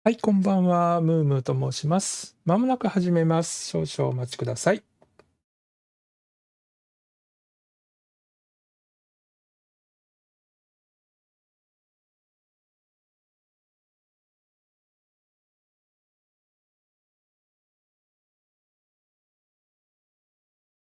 はい、こんばんは。ムームーと申します。まもなく始めます。少々お待ちください。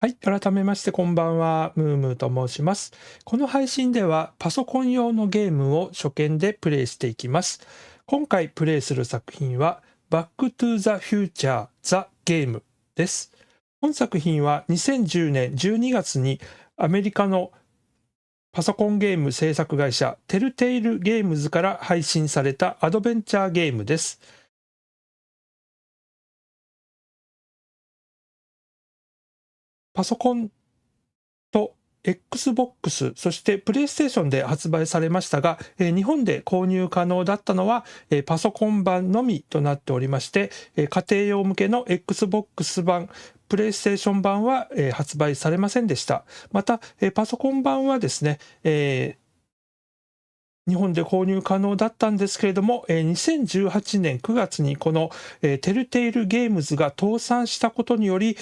はい、改めましてこんばんは。ムームーと申します。この配信ではパソコン用のゲームを初見でプレイしていきます。今回プレイする作品はバックトゥザフューチャーザゲームです。本作品は2010年12月にアメリカのパソコンゲーム制作会社テルテイルゲームズから配信されたアドベンチャーゲームです。パソコンと Xbox、そしてプレイステーションで発売されましたが、日本で購入可能だったのは、パソコン版のみとなっておりまして、家庭用向けの Xbox 版、プレイステーション版は、発売されませんでした。また、パソコン版はですね、日本で購入可能だったんですけれども、2018年9月にこの、テルテイルゲームズが倒産したことにより、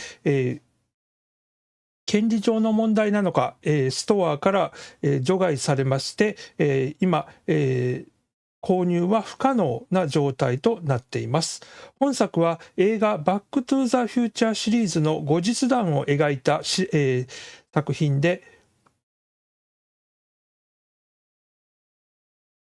権利上の問題なのか、ストアから、除外されまして、今、購入は不可能な状態となっています。本作は映画バックトゥザフューチャーシリーズの後日談を描いた作品で、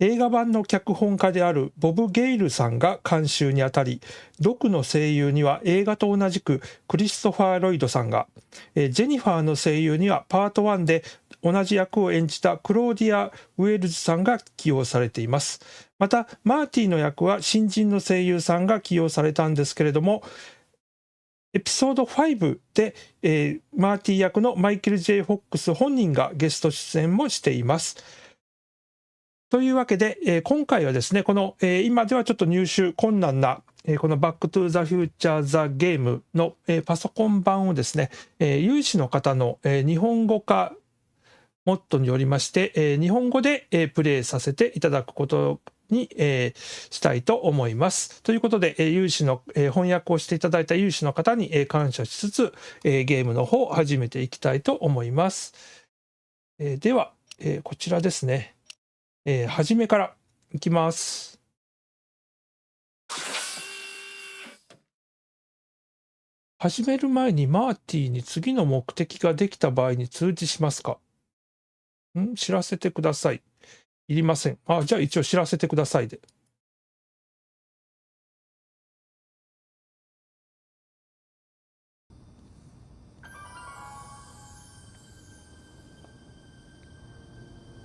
映画版の脚本家であるボブ・ゲイルさんが監修にあたり、毒の声優には映画と同じくクリストファー・ロイドさんが、ジェニファーの声優にはパート1で同じ役を演じたクローディア・ウェルズさんが起用されています。また、マーティの役は新人の声優さんが起用されたんですけれども、エピソード5で、マーティ役のマイケル・ J・フォックス本人がゲスト出演もしています。というわけで、今回はですね、この、今ではちょっと入手困難な、このバックトゥザフューチャーザゲームの、パソコン版をですね、有志の方の、日本語化モッドによりまして、日本語で、プレイさせていただくことに、したいと思います。ということで、有志の、翻訳をしていただいた有志の方に、感謝しつつ、ゲームの方を始めていきたいと思います。では、こちらですね。初めからいきます。始める前にマーティーに次の目的ができた場合に通知しますか？知らせてください。いりません。じゃあ一応知らせてくださいで。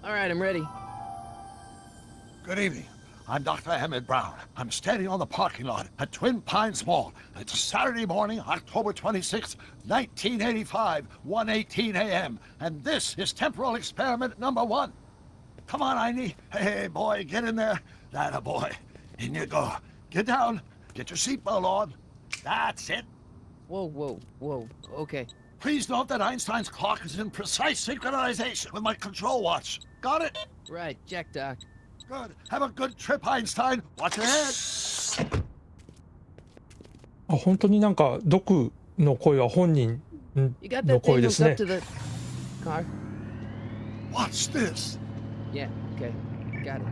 Alright, I'm ready. Good evening. I'm Dr. Emmett Brown. I'm standing on the parking lot at Twin Pines Mall. It's Saturday morning, October 26th, 1985, 1:18 a.m. And this is temporal experiment number 1. Come on, Einie. Hey, boy, get in there. That a boy. In you go. Get down. Get your seatbelt on. That's it. Whoa. Okay. Please note that Einstein's clock is in precise synchronization with my control watch. Got it? Right, check, Doc. Good. Have a good trip, Einstein. Watch your head. 本当になんか毒の声は本人 You got の that 声 thing で hooked すね up。to the car? Watch this. Yeah, okay. Got it.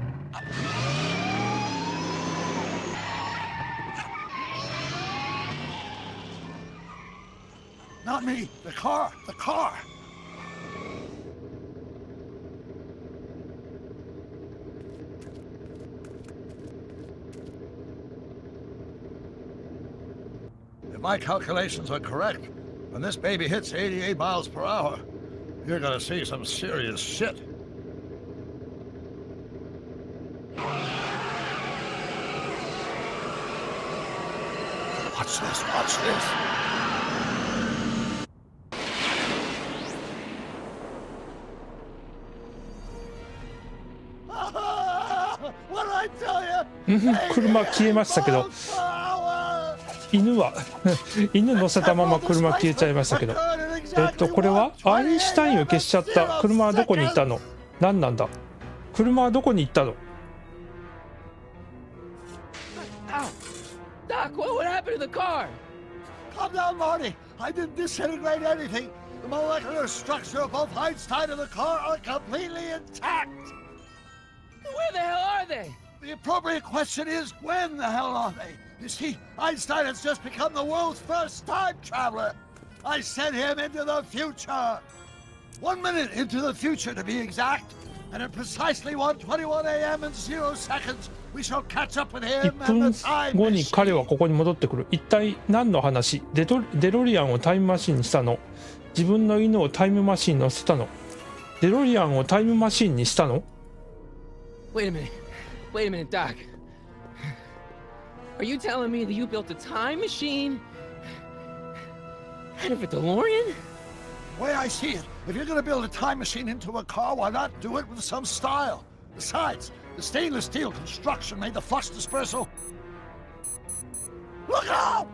Not me. The car. The car. If my calculations are correct, when this baby hits 88 miles per hour, you're gonna see some serious shit. Watch this, watch this. What did I tell you? 車消えましたけど、犬は犬乗せたまま車消えちゃいましたけど、これはアインシュタインを消しちゃった。車はどこに行ったの？何なんだ？車はどこに行ったの？ Doc, what happened to the car? Calm down, Marty. I didn't disintegrate anything. The molecular structure of both Einstein and the car are completely intact. Where the hell are they? The appropriate question is, when the hell are they? You see, Einstein has just become the world's first time traveler. I sent him into the future. 1 minute into the future, to be exact. And at precisely 1:21 a.m. and 0 seconds, we shall catch up with him 1 分 and the time 後に彼は machine. ここに戻ってくる。一体何の話？デロリアンをタイムマシンにしたの？自分の犬をタイムマシンに乗せたの？デロリアンをタイムマシンにしたの？ Wait a minute, Doc. Are you telling me that you built a time machine out of a DeLorean? The way I see it, if you're gonna build a time machine into a car, why not do it with some style? Besides, the stainless steel construction made the flux dispersal. Look out!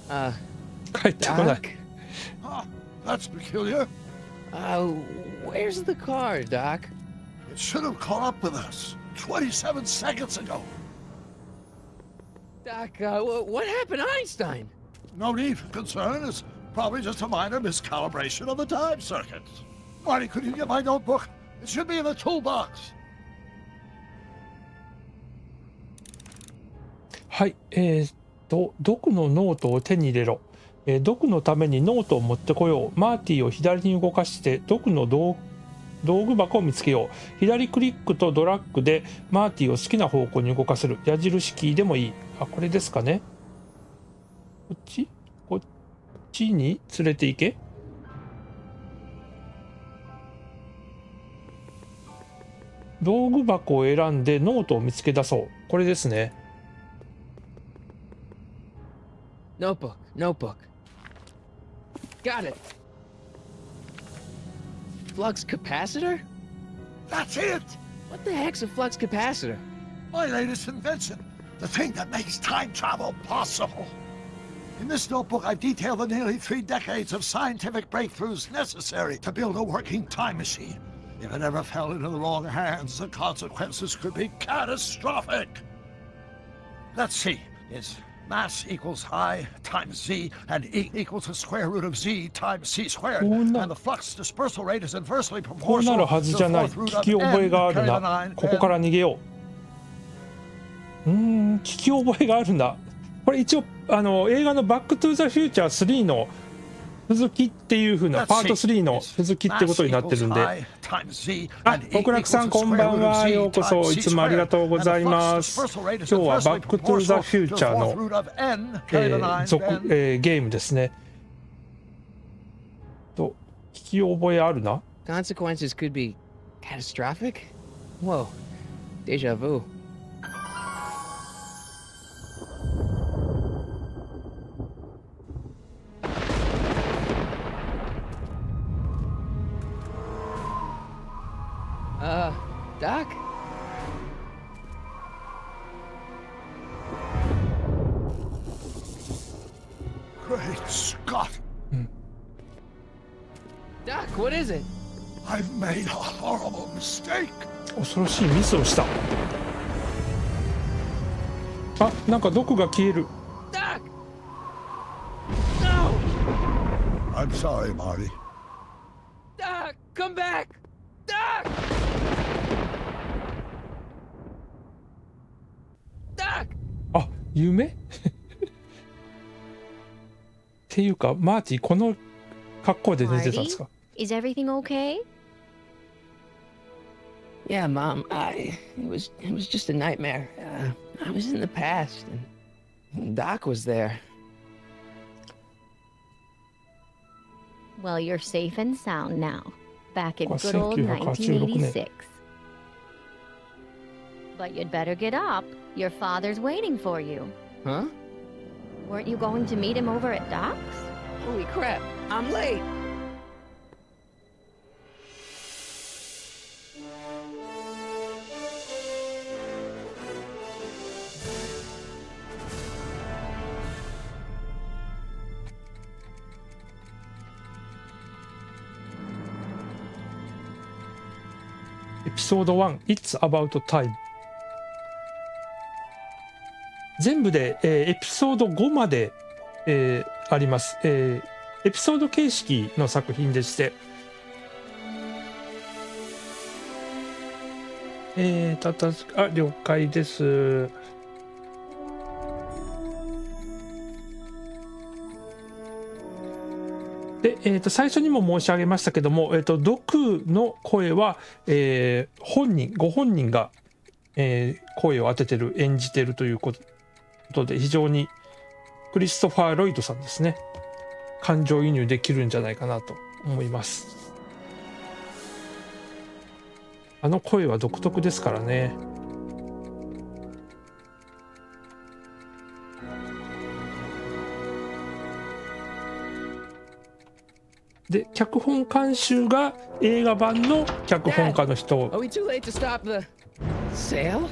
Uh, 帰ってこない。 Doc? Huh, that's peculiar. Where's the car, Doc? It should have caught up with us 27 seconds ago. Doc, what happened to Einstein? No need for concern. It's probably just a minor miscalibration of the time circuits. Marty, could you get my notebook? It should be in the toolbox. はい、ドクのノートを手に入れろ。ドクのためにノートを持ってこよう。マーティを左に動かしてドクの道具箱を見つけよう。左クリックとドラッグでマーティを好きな方向に動かせる。矢印キーでもいい。あ、これですかね。こっちに連れて行け。道具箱を選んでノートを見つけ出そう。これですね。Notebook. Got it. Flux capacitor? That's it! What the heck's a flux capacitor? My latest invention. The thing that makes time travel possible. In this notebook, I've detailed the nearly 3 decades of scientific breakthroughs necessary to build a working time machine. If it ever fell into the wrong hands, the consequences could be catastrophic. Let's see. It's mass equals I times z, and E equals the square root of z times c squared. And the flux dispersal rate is inversely こうなる proportional はず to じ the ゃない。 fourth root 聞 of き覚え n がある carry the な。 9. ここから逃げよう。聞き覚えがあるんだ。これ一応映画のバックトゥザフューチャー3の続きっていう風なパート3の続きってことになってるんで。あ、極楽さんこんばんは。ようこそ。いつもありがとうございます。今日はバックトゥザフューチャーの、ゲームですね。と聞き覚えあるな。Consequences could be catastrophic? Whoa. Deja vu. Doc? Great Scott! Doc, what is it? I've made a horrible mistake. 恐ろしいミスをした。あ、なんか毒が消える。Doc! No! I'm sorry, Marty. Doc, come back! Doc! Doc! あ、夢っていうか、マーティこの格好で寝てたんですか？ Is everything okay? Yeah, Mom. It was just a nightmare. I was in the past, and Doc was there. Well, you're safe and sound now. Back in Well, good old 1986. 1986. But you'd better get up. Your father's waiting for you. Huh? Weren't you going to meet him over at Doc's? Holy crap! I'm late. エピソード1 It's About Time。全部で、エピソード5まで、あります、エピソード形式の作品でして、了解です。で、最初にも申し上げましたけども、ドクの声は、ご本人が、声を当ててる、演じてるということで、非常にクリストファー・ロイドさんですね、感情移入できるんじゃないかなと思います。あの声は独特ですからね。で、脚本監修が映画版の脚本家の人。 Are we too late to stop the sale?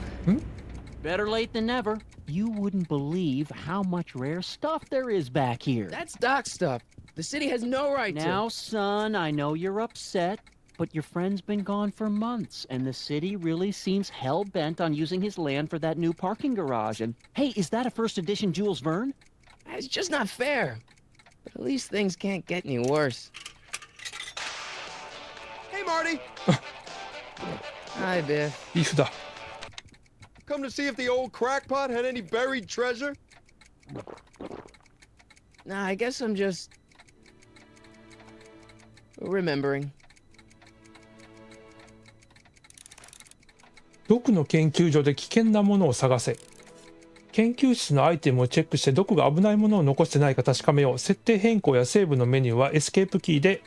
Better late than never. You wouldn't believe how much rare stuff there is back here. That's Doc stuff. The city has no right to. Now, son, I know you're upset, but your friend's been gone for months, and the city really seems hell-bent on using his land for that new parking garage. And hey, is that a first edition Jules Verne? It's just not fair. But at least things can't get any worse. Hey, Marty! Hi, Biff. ビーフだ。 Come to see if the old crackpot had any buried treasure? Nah, I guess I'm just remembering. ドクの研究所で危険なものを探せ。研究室のアイテムをチェックしてドクが危ないものを残してないか確かめよう。設定変更やセーブのメニューはエスケープキーで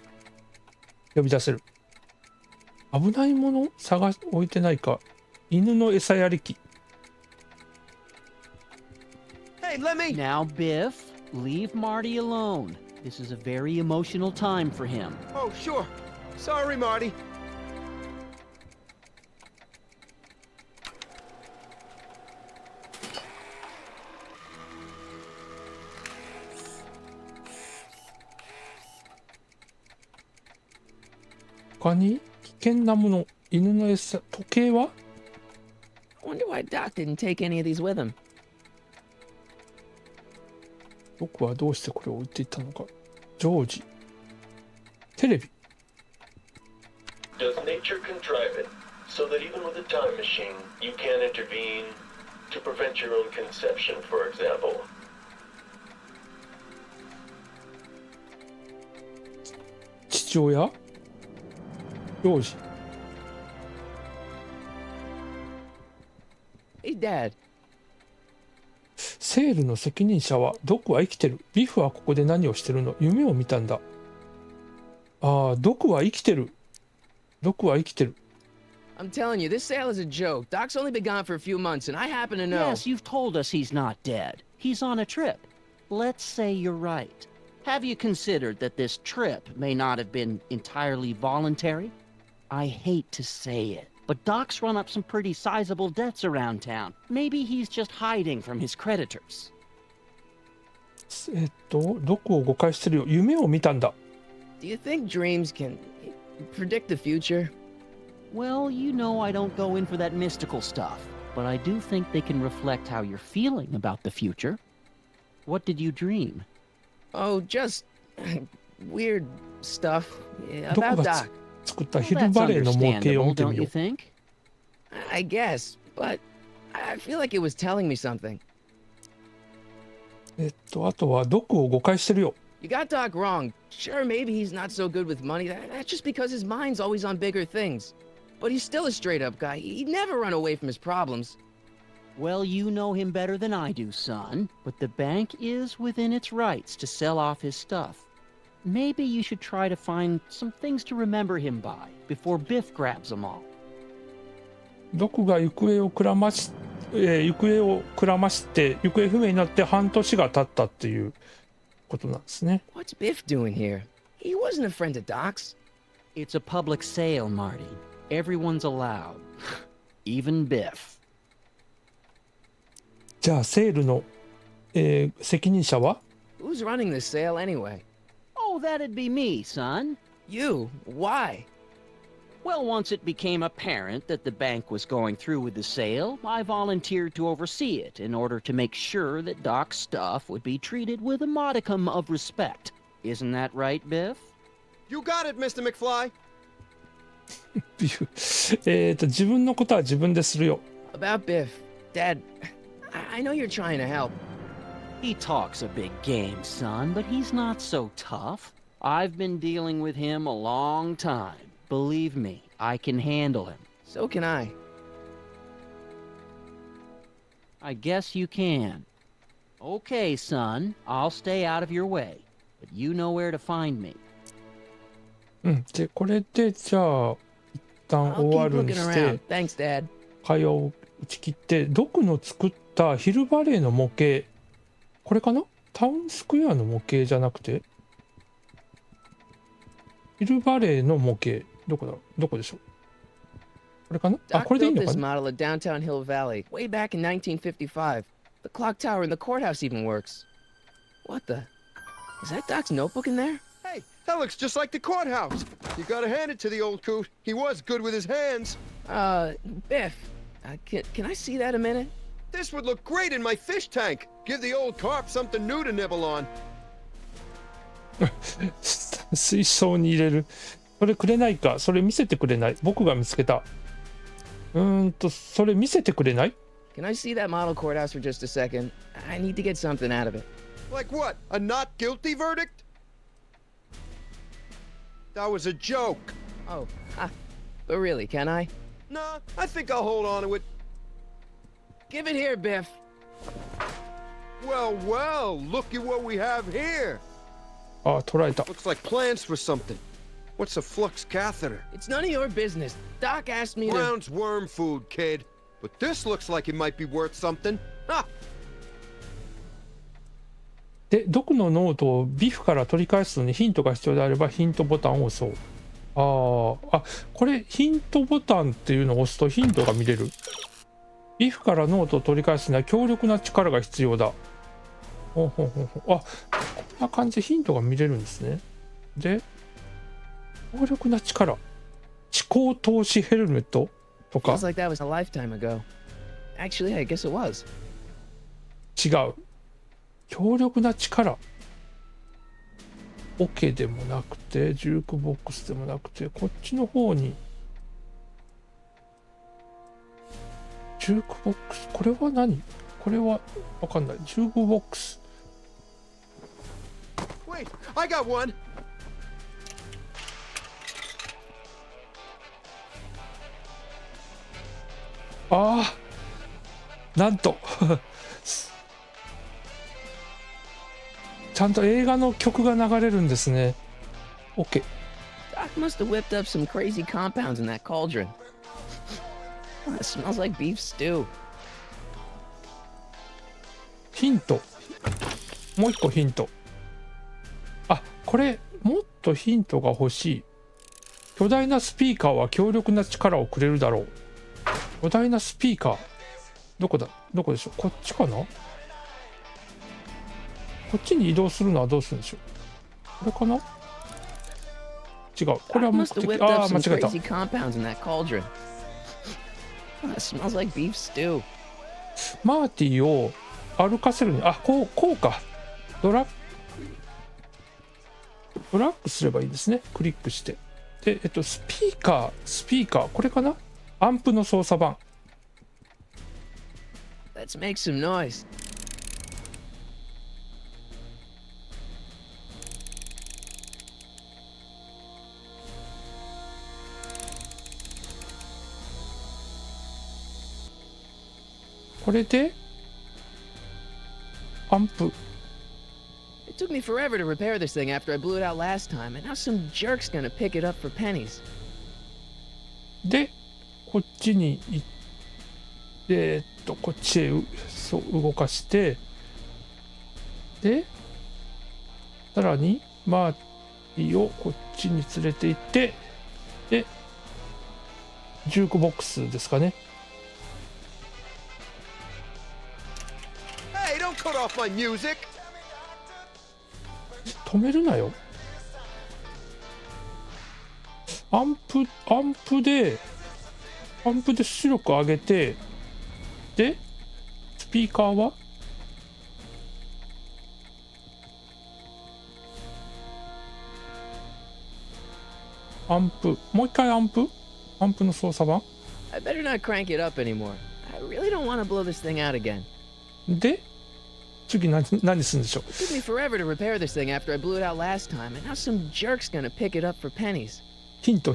呼び出せる。危ないもの置いてないか。犬の餌やり機。 Hey, let me... Now, Biff, leave Marty alone. This is a very emotional time for him. Oh, sure. Sorry, Marty. 他に危険なもの、犬の餌、時計は I wonder why Doc didn't take any of these with him. ドクはどうしてこれを置いていったのか。ジョージ。テレビ。 Does nature contrive it so that even with a time machine, you can intervene to prevent your own conception, for example? 父親ジョージ。 Hey, Dad. セールの責任者はドクは生きてる。ビフはここで何をしてるの？夢を見たんだ。ああ、ドクは生きてる。ドクは生きてる。 I'm telling you, this sale is a joke. Doc's only been gone for a few months, and I happen to know. Yes, you've told us he's not dead. He's on a trip. Let's say you're right. Have you considered that this trip may not have been entirely voluntary? I hate to say it, but Doc's run up some pretty sizable debts around town. Maybe he's just hiding from his creditors. ドクを誤解してるよ。夢を見たんだ。 Do you think dreams can predict the future? Well, you know I don't go in for that mystical stuff, but I do think they can reflect how you're feeling about the future. What did you dream? Oh, just weird stuff ド about クが Doc. 作った Well, ヒル that's バレーの模型を understandable, 見てみ don't よ you う。 think? I guess, but I feel like it was telling me something. あとはドクを誤解してるよ。 You got Doc wrong. Sure, maybe he's not so good with money. That's just because his mind's always on bigger things. But he's still a straight-up guy. He'd never run away from his problems. Well, you know him better than I do, son. But the bank is within its rights to sell off his stuff. Maybe you should try to find some things to remember him by before Biff grabs them all. ドクが行方をくらまして行方不明になって半年が経ったっていうことなんですね。 What's Biff doing here? He wasn't a friend of Doc's. It's a public sale, Marty. Everyone's allowed. Even Biff. じゃあセールの、責任者は Who's running this sale anyway? Oh, that'd be me, son. You? Why? Well, once it became apparent that the bank was going through with the sale, I volunteered to oversee it in order to make sure that Doc's stuff would be treated with a modicum of respect. Isn't that right, Biff? You got it, Mr. McFly. ビフ自分のことは自分でするよ。 About Biff, Dad, I know you're trying to help. He talks a big game, son, but he's not so tough. I've been dealing with him a long time. Believe me, I can handle him. So can I. I guess you can. Okay, son, I'll stay out of your way, but you know where to find me. でこれでじゃあ一旦 I'll 終わ keep るに looking し around. て Thanks, Dad. 会話を打ち切ってドクの作ったヒルバレーの模型これかなタウンスクエアの模型じゃなくてヒルバレーの模型どこだろうどこでしょうこれかなあ Doc これでいい built のか this な model at downtown Hill Valley way back in 1955. The clock tower in the courthouse even works. What the? Is that Doc's notebook in there? Hey, that looks just like the courthouse. You gotta hand it to the old coot. He was good with his hands. Biff, can I see that a minute? This would look great in my fish tank. Give the old carp something new to nibble on. 水槽に入れるそれくれないかそれ見せてくれない僕が見つけたそれ見せてくれない Can I see that model courthouse for just a second? I need to get something out of it. Like what? A not guilty verdict? That was a joke. Oh, but really, can I? Nah, I think I'll hold on to it. Give it here, Biff. Well, well, look at what we have here. あ捉えた Looks like plans for something. What's a flux catheter? It's none of your business. Doc asked me to... Brown's worm food, kid. But this looks like it might be worth something. Ha! でドクのノートをビフから取り返すのにヒントが必要であればヒントボタンを押そうこれヒントボタンっていうのを押すとヒントが見れるビフからノートを取り返すには強力な力が必要だこんな感じでヒントが見れるんですねで強力な力思考投資ヘルメットとか Feels like that was a lifetime ago. Actually, I guess it was. 違う強力な力オケでもなくてジュークボックスでもなくてこっちの方にジュークボックスこれは何これはわかんないジュークボックス Wait, I got one. なんとちゃんと映画の曲が流れるんですね OK Doc must have whipped up some crazy compounds in that cauldron. It smells like beef stew. ヒントもう一個ヒントこれもっとヒントが欲しい巨大なスピーカーは強力な力をくれるだろう巨大なスピーカーどこでしょうこっちかなこっちに移動するのはどうするんでしょうこれかな違うこれは Doc 目 must have 的 whipped up 間 some 違えた crazy compounds in that cauldron. It smells like beef stew. マーティを歩かせるにこうかドラッグすればいいですねクリックしてでスピーカーこれかなアンプの操作盤 Let's make some noise. これでアンプ It took me forever to repair this thing after I blew it out last time, and now some jerk's gonna pick it up for pennies. でこっちに行ってこっちへ動かしてでさらにマーティをこっちに連れて行ってでジュークボックスですかね Hey, don't cut off my music. 止めるなよアンプで出力上げて、でスピーカーはアンプ、もう一回アンプの操作版 I better not crank it up anymore. I really don't want to blow this thing out again. で次何するんでしょう。 It took me forever to repair this thing after I blew it out last time, and now some jerk's gonna pick it up for pennies. ヒント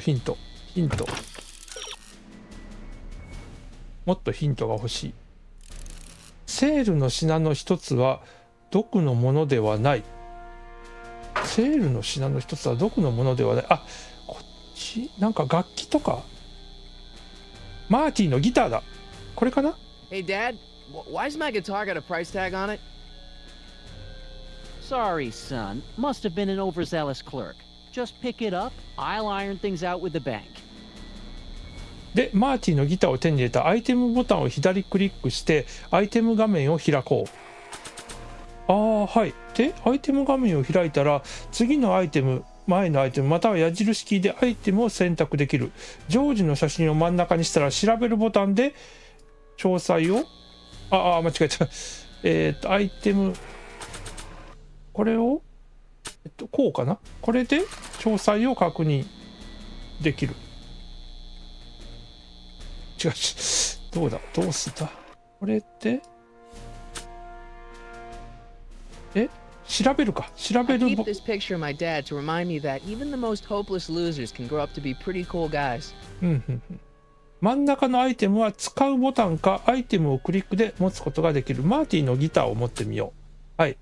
もっとヒントが欲しい。セールの品の一つは毒のものではない。セールの品の一つは毒のものではない。あ、こっちなんか楽器とか。マーティのギターだ。これかな。 Hey, Dad, why's my guitar got a price tag on it? Sorry, son. Must have been an overzealous clerk. Just pick it up. I'll iron things out with the bank. でマーティのギターを手に入れたアイテムボタンを左クリックしてアイテム画面を開こう。はい。でアイテム画面を開いたら次のアイテム、前のアイテムまたは矢印キーでアイテムを選択できる。常時の写真を真ん中にしたら調べるボタンで詳細を間違えた。アイテムこれをこうかな。これで詳細を確認できる。違う、どうすんだこれって調べるか。調べ I る keep this picture of my dad to remind me that even the most hopeless losers can grow up to be pretty cool guys. 真ん中のアイテムは使うボタンかアイテムをクリックで持つことができる。マーティのギターを持ってみよう。はい。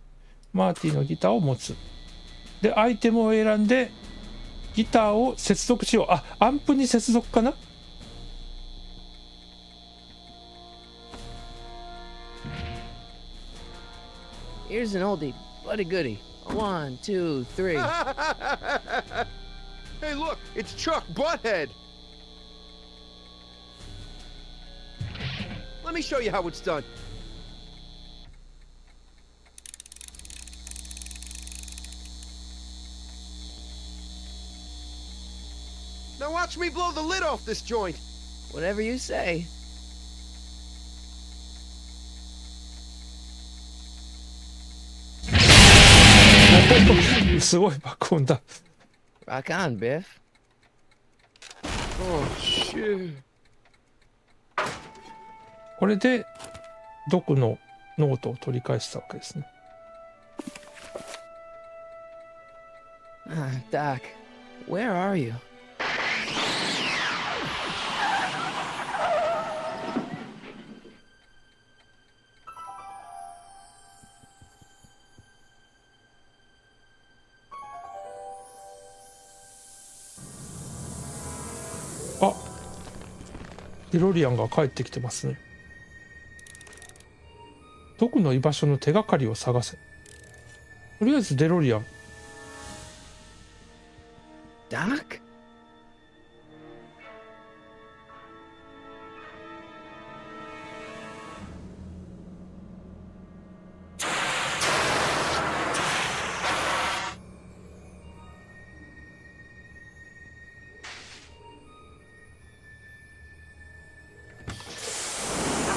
マーティのギターを持つ。でアイテムを選んでギターを接続しよう。アンプに接続かな。Here's an oldie, but a goodie. 1, 2, 3. Hey, look, it's Chuck Butthead. Let me show you how it's done. Now watch me blow the lid off this joint. Whatever you say. すごい爆音だ。Rock on, Biff. Oh, shit. これで毒のノートを取り返したわけですね。Doc, where are you?あ、デロリアンが帰ってきてますね。毒の居場所の手がかりを探せ。とりあえずデロリアン。Doc?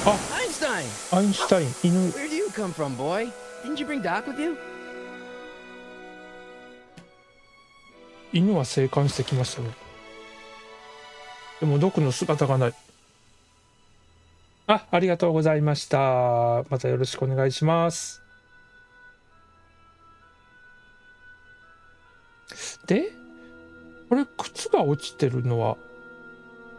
Einstein! アインシュタイン、犬。 Where do you come from, boy? Didn't you bring Doc with you? 犬は生還してきましたね。でも毒の姿がない。ありがとうございました。またよろしくお願いします。で、これ靴が落ちてるのは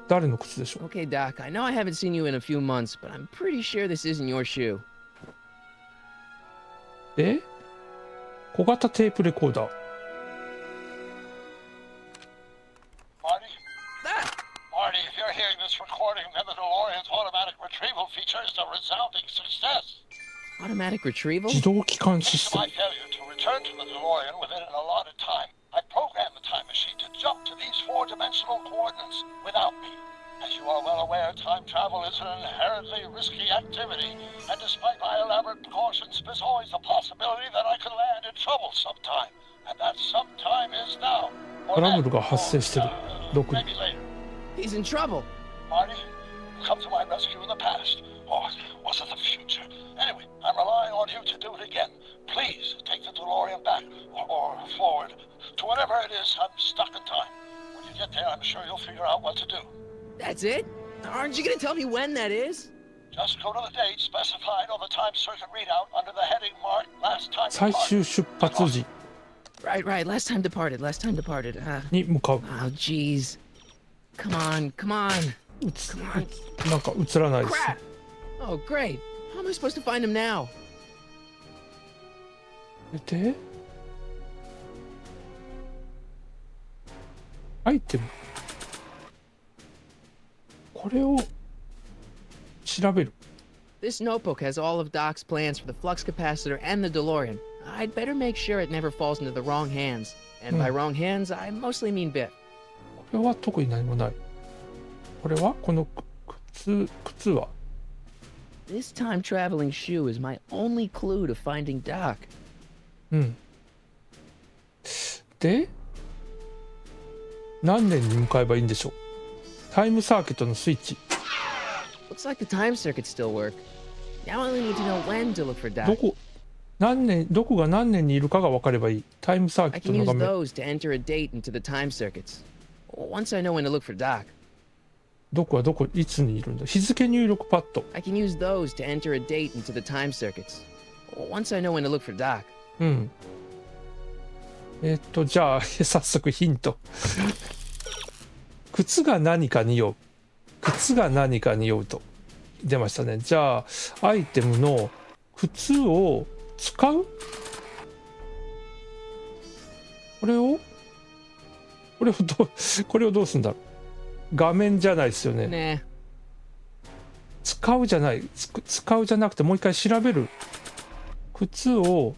誰の靴でしょう。 Okay, Doc, I know I haven't seen you in a few months, but I'm pretty sure this isn't your shoe. で、小型テープレコーダー。Marty, if you're hearing this recording, then the DeLorean's automatic retrieval feature is a resounding success. Automatic retrieval? 自動帰還シ Due ス to テム。 my failure to return to the DeLorean within an allotted time, I programmed the time machine to jump to these four-dimensional coordinates without me. As you are well aware, time travel is an inherently risky activity, and despite my elaborate precautions, there's always a possibility that I could land in trouble sometime, and that sometime is now. トラブルが発生してる。ドク。 Maybe later. He's in trouble. Marty, you come to my rescue in the past. Or was it the future? Anyway, I'm relying on you to do it again. Please take the DeLorean back or forward to whatever it is. I'm stuck in time. When you get there, I'm sure you'll figure out what to do. That's it? Aren't you gonna tell me when that is? Just go to the date specified on the time circuit readout under the heading marked last time 最 departed. 終出発時 Right, right. Last time departed. Last time departed. に向かう。 Oh, jeez. Come on, come on. なんか映らないです。 Crap! Oh, great. How am I supposed to find him now? で、アイテム。これを調べる。 This notebook has all of Doc's plans for the flux capacitor and the DeLorean. I'd better make sure it never falls into the wrong hands. And by wrong hands, I mostly mean Biff. これは特に何もない。これはこの靴は This time traveling shoe is my only clue to finding Doc. うん。で、何年に向かえばいいんでしょう。タイムサーキットのスイッチ。 Looks like the time circuits still work. Now I only need to know when to look for ど Doc. こどこが何年にいるかが分かればいい。タイムサー I キッ can トの use 画面。 those to enter a date into the time circuits. Once I know when to look for Doc, どこはどこ、いつにいるんだ。日付入力パッド。 I can use those to enter a date into the time circuits. Once I know when to look for Doc. うん。じゃあ、早速ヒント。靴が何かに酔う。靴が何かに酔うと。出ましたね。じゃあ、アイテムの靴を使う？これをどうすんだろう。画面じゃないですよね。 Nah. 使うじゃない。使うじゃなくてもう一回調べる。靴を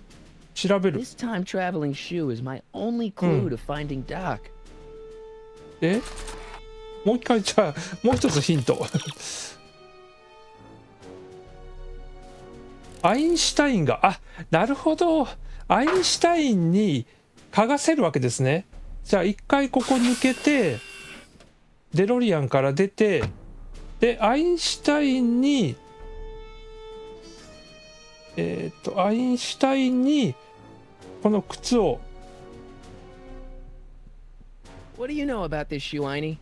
調べる。 This time traveling shoe is my only clue to finding Doc. で、もう一回じゃあ、もう一つヒント。アインシュタインが、なるほど。アインシュタインに嗅がせるわけですね。じゃあ一回ここ抜けて、デロリアンから出て、で、アインシュタインに、アインシュタインに、この靴を、 What do you know about this shoe, Einie?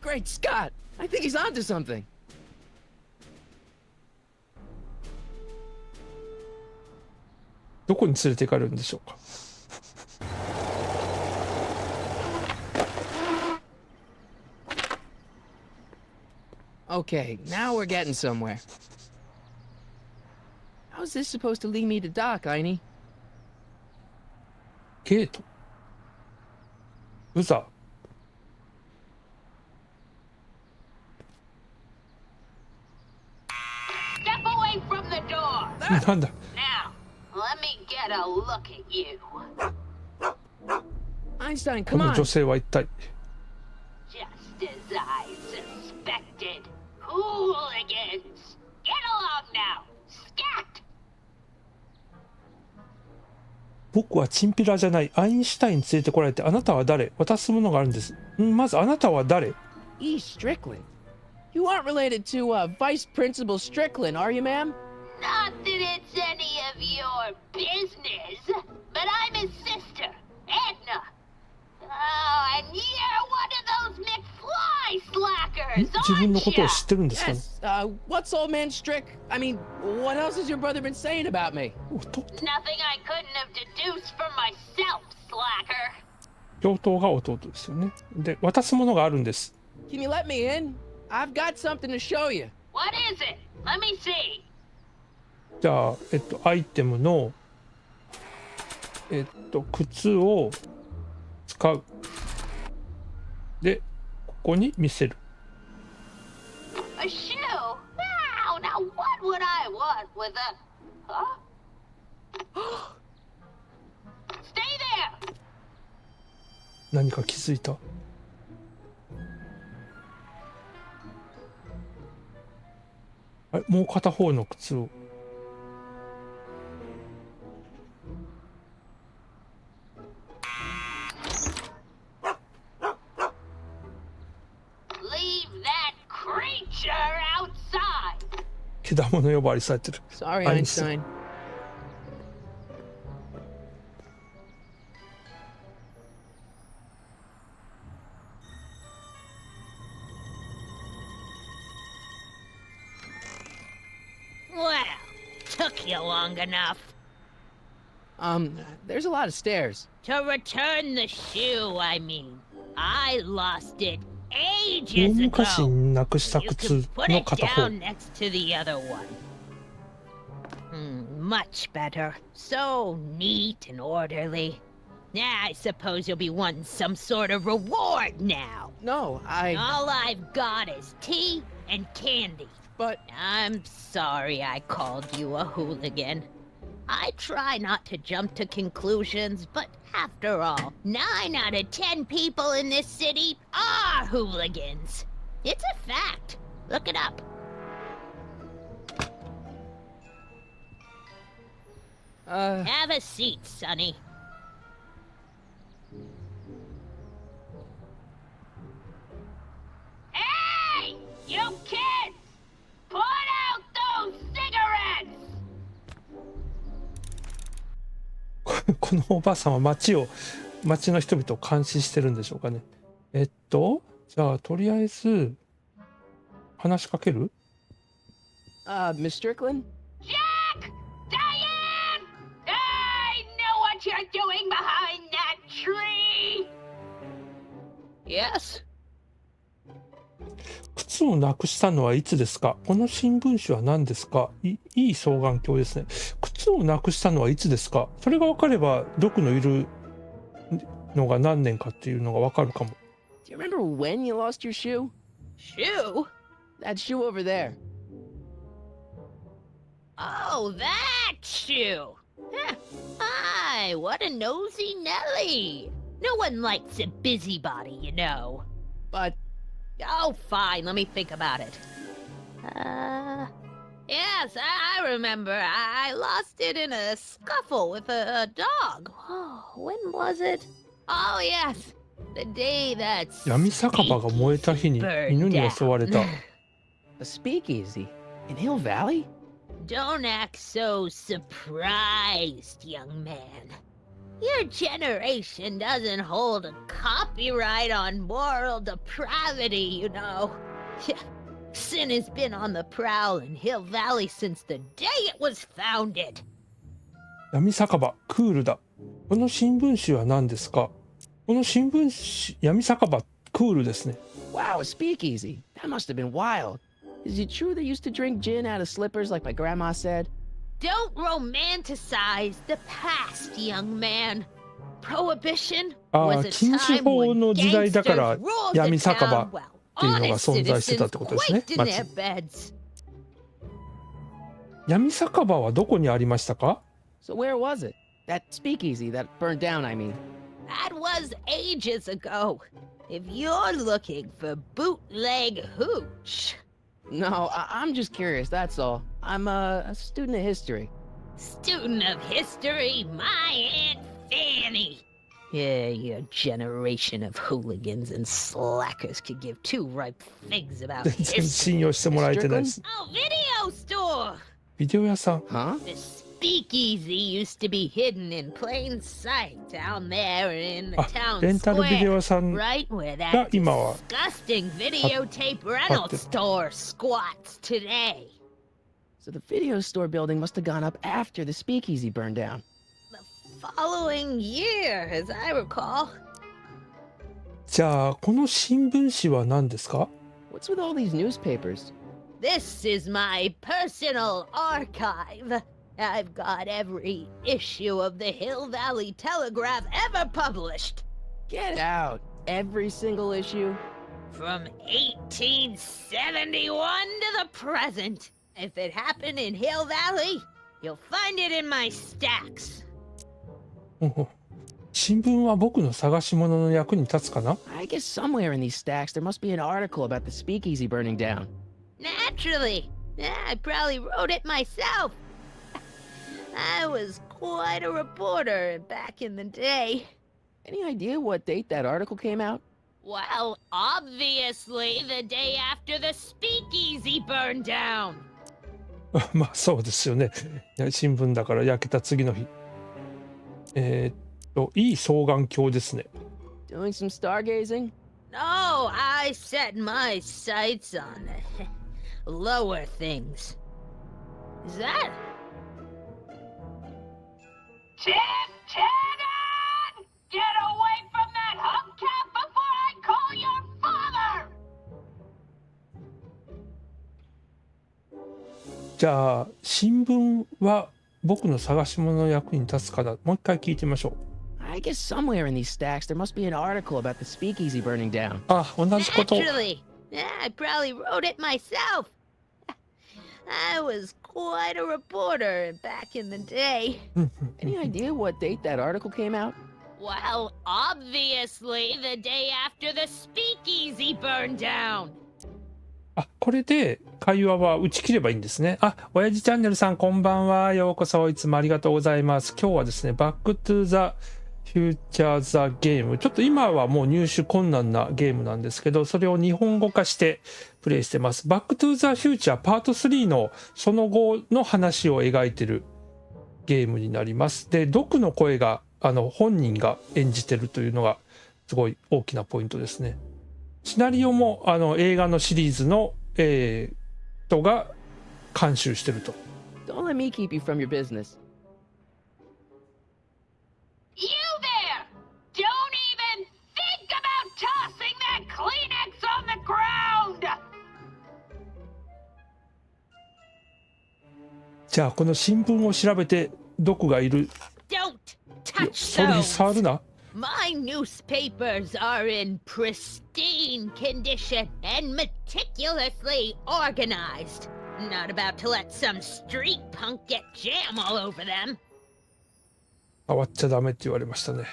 Great Scott! I think he's onto something. どこに連れて行かれるんでしょうか。 Okay, now we're getting somewhere. How's this supposed to lead me to Doc, Einie? ゲート。ブザ Step away from the door. ー。なんだ。 Now, let me get a look at you. Einstein, こ come の on. 女性は一体。 Just as I suspected. Hooligans. Get along now. Scat! 僕はチンピラじゃない。アインシュタインに連れてこられて、あなたは誰？渡すものがあるんです。まずあなたは誰？ E. Strickland. You aren't related to Vice Principal Strickland, are you, ma'am? Not that it's any of your business, but I'm his sister, Edna. Oh, and you're one of those McFly slackers, 自分の Oh, ことを aren't 知ってるんですかね。 Yes. What's old man Strick? I mean, what else has your brother been saying about me? 弟 you? Nothing I couldn't have deduced from myself, slacker. 教頭が弟ですよね。で、渡すものがあるんです。 Can you let me in? I've got something to show you. What is it? Let me see. じゃあ、アイテムの、靴を使う。で、ここに見せる。 A shoe? Wow, now what would I want with a... Huh? Stay there! 何か気づいた？もう片方の靴を。けだもの呼ばわりされてる。 Sorry, Einstein. Einstein. Well, took you long enough. There's a lot of stairs. To return the shoe, I mean. I lost it 大 ages 昔 ago. になくした You 靴 can put の it 片方。 down next to the other one. Much better. So neat and orderly. I suppose you'll be wanting some sort of reward now. No, All I've got is tea and candy. But I'm sorry I called you a hooligan. I try not to jump to conclusions, but after all, 9 out of 10 people in this city are hooligans. It's a fact. Look it up. Have a seat, Sonny. Hey! You kids! Put out those cigarettes! このおばあさんは街の人々を監視してるんでしょうかね。じゃあとりあえず話しかける？ Miss Strickland? Jack! Diane! I know what you're doing behind that tree! Yes? 靴をなくしたのはいつですか？この新聞紙は何ですか？いい双眼鏡ですね。靴をなくしたのはいつですか？それが分かればドクのいるのが何年かっていうのが分かるかも。 Do you remember when you lost your shoe? Shoe? That shoe over there. Oh, that shoe! Huh. Hi, what a nosy Nelly! No one likes a busybody, you know. But Oh, fine, let me think about it. Yes, I remember. I lost it in a scuffle with a dog. Oh, when was it? Oh, yes. The day that 闇酒場が燃えた日に犬に襲われた。 a speakeasy in Hill Valley? Don't act so surprised, young man. Your generation doesn't hold a copyright on moral depravity, you know. Sin has been on the prowl in Hill Valley since the day it was founded. 闇酒場クールだ。この新聞紙は何ですか？この新聞紙闇酒場クールですね。 Wow, a speakeasy. That must have been wild. Is it true they used to drink gin out of slippers like my grandma said? Don't romanticize the past, young man. Prohibition あ was あ、 a 禁止 time 法 when の時代だから gangsters ruled 闇 the 酒場 town while っていうのが honest 存在してたっ citizens てことですね。 quaked in 街 their beds. 闇酒場はどこにありましたか？ So where was it? That speakeasy that burned down, I mean. That was ages ago. If you're looking for bootleg hooch. No, I'm just curious, that's all. I'm a student of history. Student of history, my Aunt Fanny. Yeah, your generation of hooligans and slackers could give two ripe figs about 全然 history. 信用してもらえてないです。 Oh, video store! ビデオ屋さん。 Huh? The speakeasy used to be hidden in plain sight down there in the あ、 town レンタルビデオ square. 屋さん Right where が that 今は disgusting videotape rental Hot. store squats today. So the video store building must have gone up after the speakeasy burned down. The following year, as I recall. じゃあこの新聞紙は何ですか？ What's with all these newspapers? This is my personal archive. I've got every issue of the Hill Valley Telegraph ever published. Get out! Every single issue? From 1871 to the present. If it happened in Hill Valley, you'll find it in my stacks. 新聞は僕の探し物の役に立つかな？ I guess somewhere in these stacks there must be an article about the speakeasy burning down. Naturally. I probably wrote it myself. I was quite a reporter back in the day. Any idea what date that article came out? Well, obviously the day after the speakeasy burned down. まあそうですよね。新聞だから焼けた次の日。いい双眼鏡ですね。Doing some stargazing? No, I set my sights on lower things. Is that? Tim Tannen! Get away from that hubcap before I call your father! じゃあ新聞は僕の探し物の役に立つかな。もう一回聞いてみましょう。I guess somewhere in these stacks there must be an article about the speakeasy burning down. あ、同じこと。 Naturally. Yeah, I probably wrote it myself. I was quite a reporter back in the day. Any idea what date that article came out? Well, obviously the day after the speakeasy burned down. あ、これで会話は打ち切ればいいんですね。あ、親父チャンネルさんこんばんは。ようこそいつもありがとうございます。今日はですね、バックトゥザフューチャーザゲーム。ちょっと今はもう入手困難なゲームなんですけど、それを日本語化してプレイしてます。バックトゥザフューチャーパート3のその後の話を描いてるゲームになります。で、ドクの声が本人が演じてるというのがすごい大きなポイントですね。シナリオも映画のシリーズの、人が監修してると。Don't let me keep you from your business. You there! Don't even think about tossing that Kleenex on the ground! じゃあこの新聞を調べてドクがいる。 Don't touch それに触 those! るな。My newspapers are in pristine condition and meticulously organized. Not about to let some street punk get jam all over them. 触っちゃダメって言われましたね。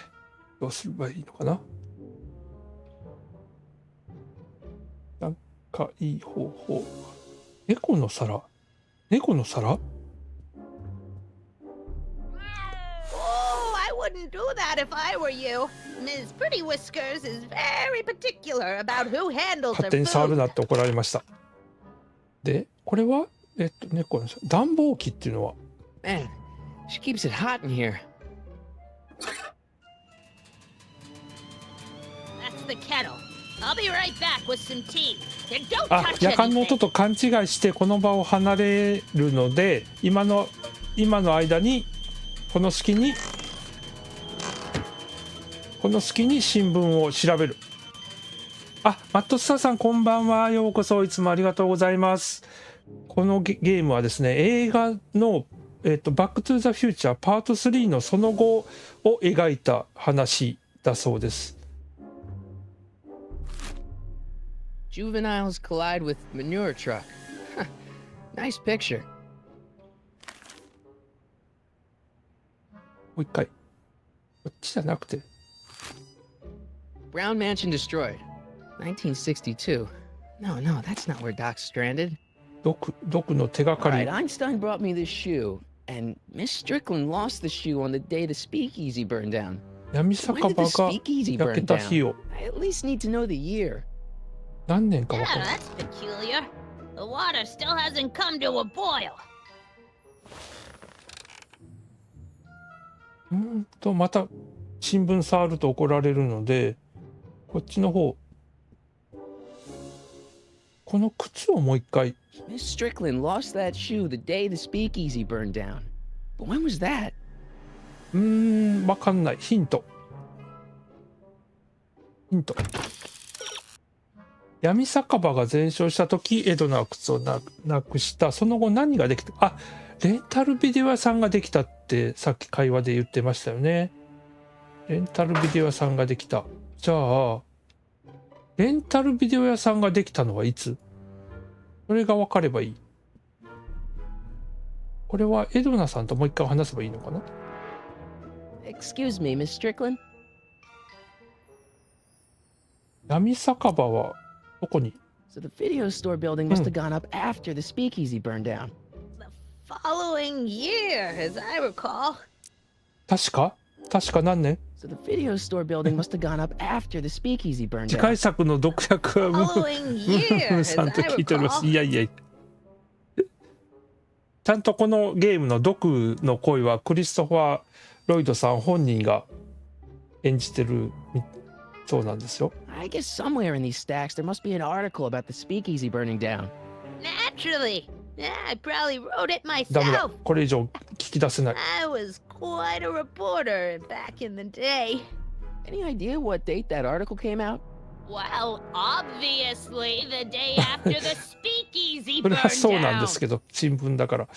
どうすればいいのかな。なんかいい方法。猫の皿。猫の皿。Oh, I wouldn't do that if I were you. Ms. Pretty Whiskers is very particular about who handles 勝 her 手に触る food. なって怒られました。で、これは猫の皿。暖房機っていうのは。 Man, she keeps it hot in here. That's the kettle. I'll be right back with some tea. And don't あ、 touch 夜間の anything. 音と勘違いしてこの場を離れるので、今の間にこの隙に新聞を調べる。あ、マットスターさんこんばんは。ようこそいつもありがとうございます。このゲームはですね、映画のバックトゥザフューチャーパート3のその後を描いた話だそうです。Juveniles collide with manure truck. Nice picture. もう一回。こっちじゃなくて。Brown mansion destroyed. 1962. No, that's not where Doc's stranded. ドクの手がか All り。 right, Einstein brought me this shoe, and Miss Strickland lost the shoe on the day the speakeasy burned down. 闇酒 When did 場 the が speakeasy 焼け burn た日 down? を I at least need to know the year. 何年か Yeah, 分かる。 that's peculiar. The water still hasn't come to a boil. また新聞触ると怒られるので、こっちの方、この靴をもう一回。 Miss Strickland lost that shoe the day the speakeasy burned down. But when was that? わかんない。ヒント。闇酒場が全焼した時、エドナは靴をなくした。その後何ができた？あ、レンタルビデオ屋さんができたってさっき会話で言ってましたよね。レンタルビデオ屋さんができた。じゃあ、レンタルビデオ屋さんができたのはいつ？それが分かればいい。これはエドナさんともう一回話せばいいのかな？ Excuse me, Miss Strickland? 闇酒場はどこに？ So the video store building must have gone up after the speakeasy burned down. The following year, as I recall. 確か何年？ So the video store building must have gone up after the speakeasy burned 次 down. 回作の読訳は Following year, as さんと I 聞いております。 recall. いやいや。ちゃんとこのゲームのドクの声はクリストファー・ロイドさん本人が演じてるそうなんですよ。I guess somewhere in these stacks there must be an article about the speakeasy burning down. Naturally. Yeah, I probably wrote it ダメだ。 myself. これ以上聞き出せない。 I was quite a reporter back in the day. Any idea what date that article came out? Well, obviously the day after the speakeasy それ burned はそうなんで down. すけど、新聞だから。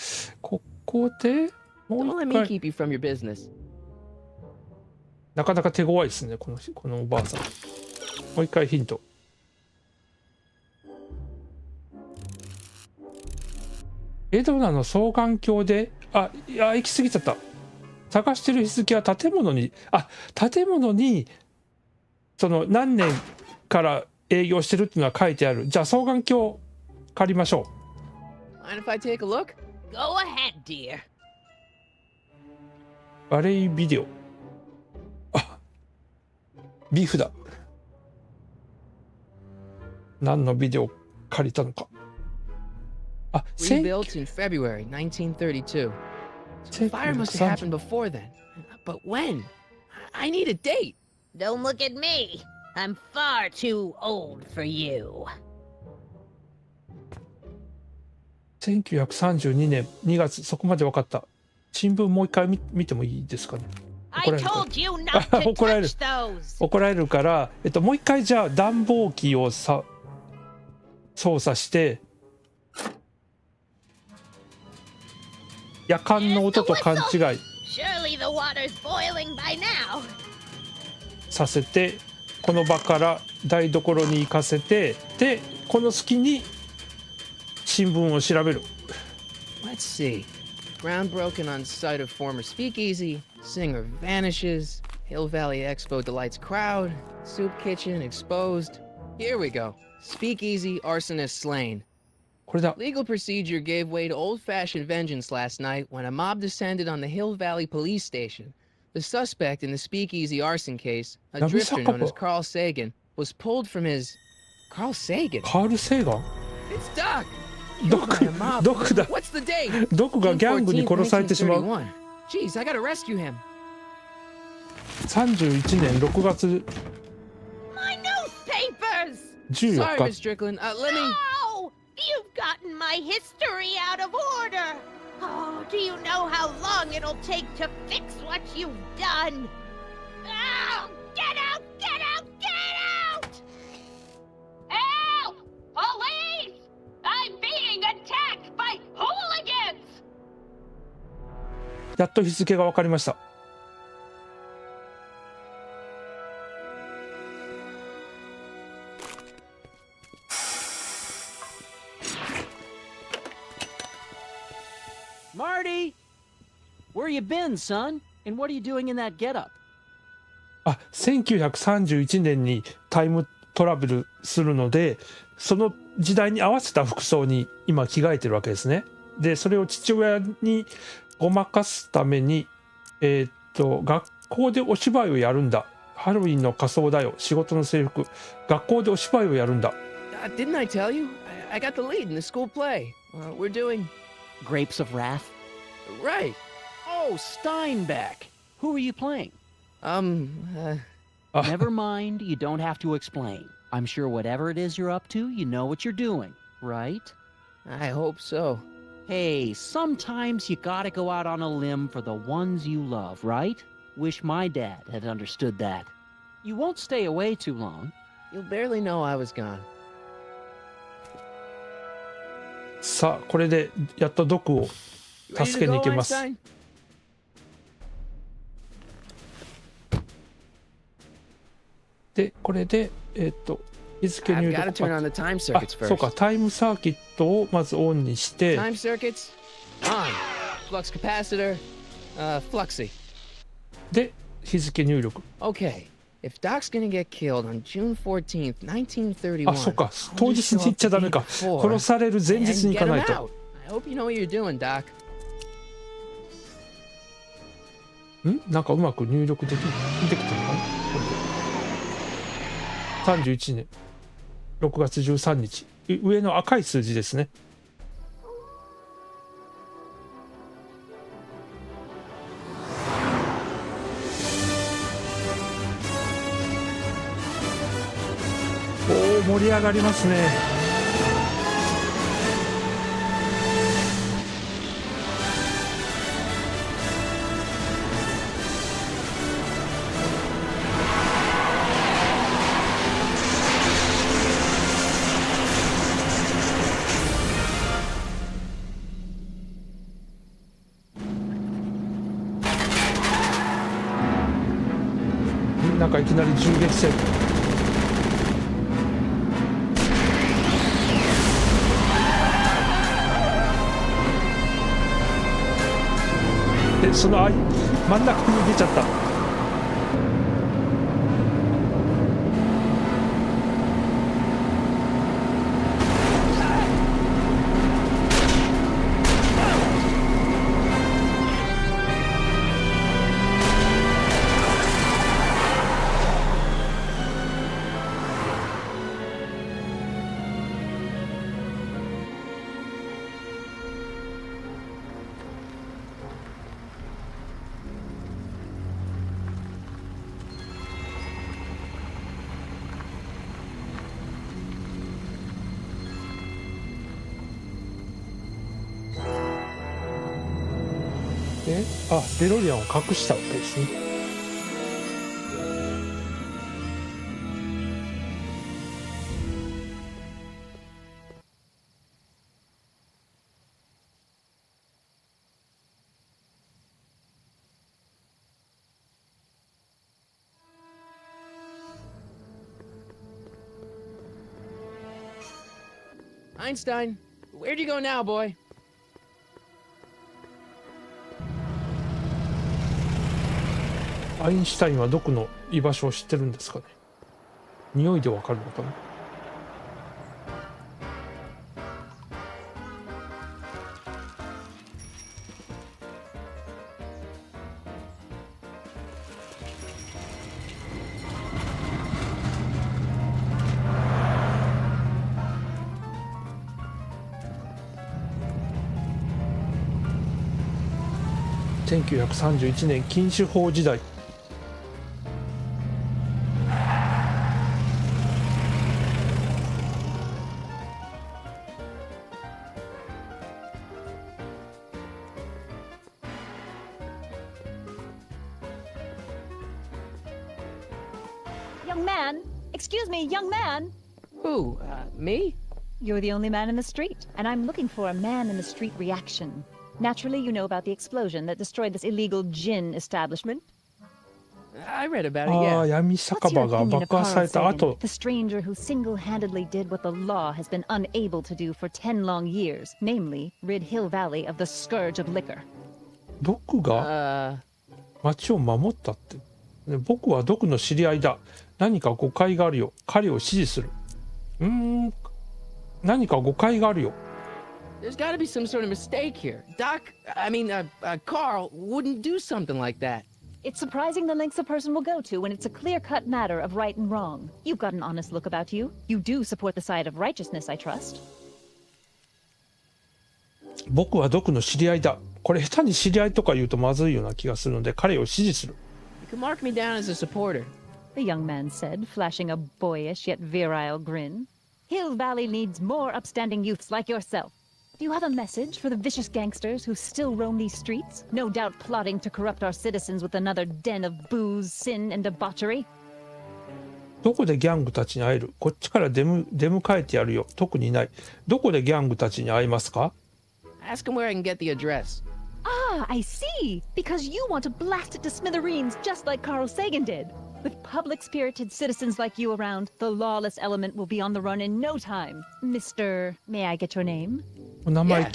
ここでも Don't う let 一 me 回。 keep you from your business. なかなか手強いですね、このおばあさん。もう一回ヒント。エドナの双眼鏡で、いや、行き過ぎちゃった。探してる日付は建物に、その何年から営業してるっていうのは書いてある。じゃあ双眼鏡借りましょ Mind if I take a look? Go ahead, dear. う。バレイビデオ。ビーフだ。何のビデオ借りたのか。Rebuilt in February 1932. So the fire must have happened before then. But when? I need a date. Don't look at me. I'm far too old for you. 1932年2月、そこまで分かった。新聞もう一回見てもいいですかね。 I told you not to 怒られる。 touch those. 怒られるから、もう一回じゃあ暖房機を操作して、夜間の音と勘違い Surely the water's boiling by now. させて、この場から台所に行かせて、で、この隙に新聞を調べる。Let's see. Ground broken on site of former speakeasy. Singer vanishes. Hill Valley Expo delights crowd. Soup kitchen exposed. Here we go. Speakeasy arsonist slain. これだ。 Legal procedure gave way to old-fashioned vengeance last night when a mob descended on the Hill Valley police station. The suspect in the speakeasy arson case, a drifter known as Carl Sagan, was pulled from his... Carl Sagan? カール・セーガン It's Doc! ド Killed by a mob. ク、ドクだ。 What's the date? ドクがギャングに殺されてしまう。 1931. Jeez, I gotta rescue him. 31年6月 My newspapers! 14 Sorry, 日 Miss Strickland. Let me... No! You've gotten my history out of order. Oh, do you know how long it'll take to fix what you've done? Oh, get out! Get out! Get out! Help! Police! I'm being attacked by hooligans! やっと日付が分かりました。Marty! Where you been, son? And what are you doing in that getup? 1931年にタイムトラベルするので、その時代に合わせた服装に今着替えてるわけですね。で、それを父親にごまかすために、学校でお芝居をやるんだ。ハロウィンの仮装だよ。仕事の制服。学校でお芝居をやるんだ。Didn't I tell you? I got the lead in the school play. We're doing... Grapes of Wrath? Right. Oh, Steinbeck! Who are you playing? Never mind, you don't have to explain. I'm sure whatever it is you're up to, you know what you're doing, right? I hope so. Hey, sometimes you gotta go out on a limb for the ones you love, right? Wish my dad had understood that. You won't stay away too long. You'll barely know I was gone. さあ、これでやっとドクを Ready 助け to に go, 行けます。 Einstein? で、これで、日付 I've 入 got to 力 turn on the time circuits そう first. か、タイムサーキットをまずオンにして、 Time circuits on. Flux capacitor, fluxy. で、日付入力。 Okay. If Doc's gonna get killed on June 14th, 1931, そうか、 I'll 当 just 日に行っちゃダメ show か。 up the day before 殺される前日に and 行か get な him いと。 out. I hope you know what you're doing, Doc. なんかうまく入力できたのかなこれで。31年6月13日。上の赤い数字ですね。盛り上がりますね。なんかいきなり銃撃戦。でその真ん中に出ちゃった。デロリアンを隠したわけですね。Einstein, where'd you go now, boy? アインシュタインは毒の居場所を知ってるんですかね。匂いでわかるのかな。1931年禁酒法時代。Young man! Excuse me, young man! Who? Me? You're the only man in the street, and I'm looking for a man in the street reaction. Naturally, you know about the explosion that destroyed this illegal gin establishment. I read about it, ああ、 yeah. 闇酒 What's 場 your が opinion 爆 of 破され Carl た Sagan, 後、 the stranger who single-handedly did what the law has been unable to do for 10 long years, namely, rid Hill Valley of the scourge of liquor? 毒が Uh, 町を守ったって。ね、僕は毒の知り合いだ。何か誤解があるよ。彼を支持する。何か誤解があるよ。 there's gotta be some sort of mistake here. Carl wouldn't do something like that. It's surprising the lengths a person will go to when it's a clear-cut matter of right and wrong. You've got an honest look about you. You do support the side of righteousness, I trust. 僕は毒の知り合いだ。これ下手に知り合いとか言うとまずいような気がするので彼を支持する。 You can mark me down as a supporter. The young man said, flashing a boyish yet virile grin. Hill Valley needs more upstanding youths like yourself. Do you have a message for the vicious gangsters who still roam these streets, no doubt plotting to corrupt our citizens with another den of booze, sin, and debauchery? どこでギャングたちに会える？こっちから出迎えてやるよ。特にない。どこでギャングたちに会えますか？ Ask him where I can get the address. Ah, I see. Because you want to blast it to smithereens just like Carl Sagan did. With public-spirited citizens like you around, the lawless element will be on the run in no time. Mr. May I get your name? 名前を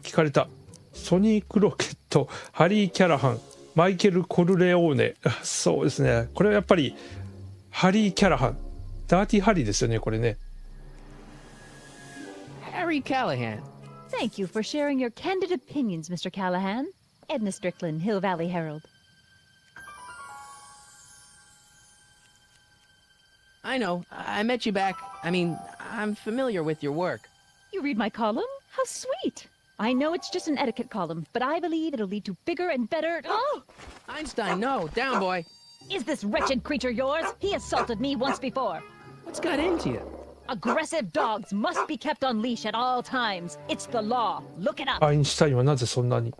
聞かれた。ソニー・クロケット、ハリー・キャラハン、マイケル・コルレオーネ。そうですね。これはやっぱりハリー・キャラハン。ダーティー・ハリーですよね、これね。Harry Callahan. Thank you for sharing your candid opinions, Mr. Callahan. Edna Strickland, Hill Valley Herald. I know. I met you back. I'm familiar with your work. You read my column? How sweet! I know it's just an etiquette column, but I believe it'll lead to bigger and better... Oh! Einstein, no. Down, boy. Is this wretched creature yours? He assaulted me once before. What's got into you? Aggressive dogs must be kept on leash at all times. It's the law. Look it up. アインシュタインはなぜそんなに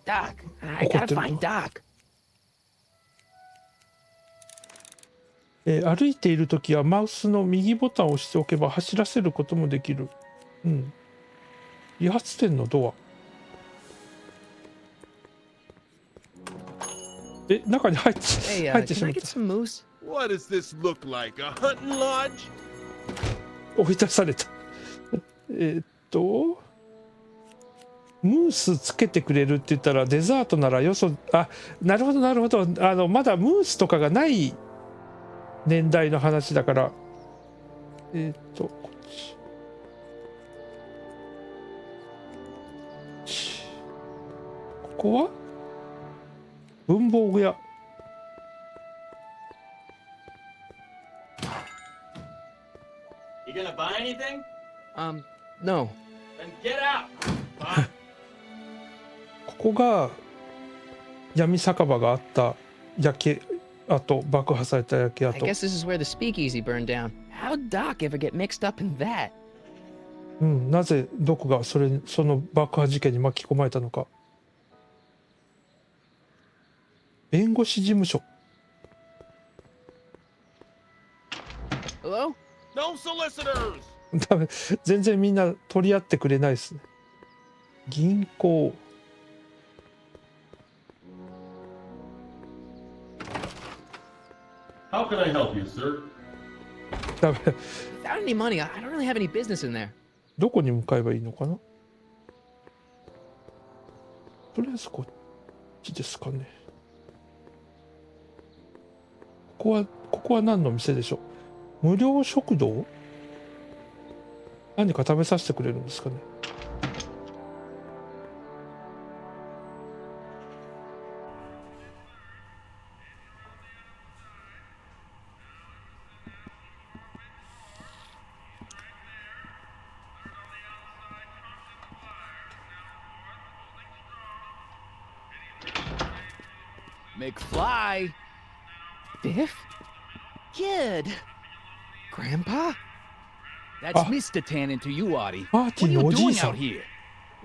Doc, I gotta find Doc. 歩いているときはマウスの右ボタンを押しておけば走らせることもできる。うん。理髪店のドア。中に入って Hey, 入って can しま I っ get た。 some moose? What does this look like? A hunting lodge? 追い出された。ムースつけてくれるって言ったらデザートならよそ、あ、なるほどなるほど。まだムースとかがない年代の話だから、こっち。ここは文房具屋。You gonna buy anything? No. Then get out. Huh? ここが闇酒場があった焼け跡、爆破された焼け I 跡。 guess this is where the speakeasy burned down. How'd Doc ever get mixed up in that? うん、なぜドクがその爆破事件に巻き込まれたのか。弁護士事務所。Hello? No solicitors! ダメ、全然みんな取り合ってくれないですね。銀行。How can I help you, sir? ダメ。 Without any money, I don't really have any business in there. どこに向かえばいいのかな。とりあえずこっちですかね。ここは何の店でしょう。無料食堂？何か食べさせてくれるんですかね。McFly? Biff? Kid! Grandpa? That's Ah. Mr. Tannen to you, Artie. マーテ What ィ are ンの you おじい doing さ out ん。 here?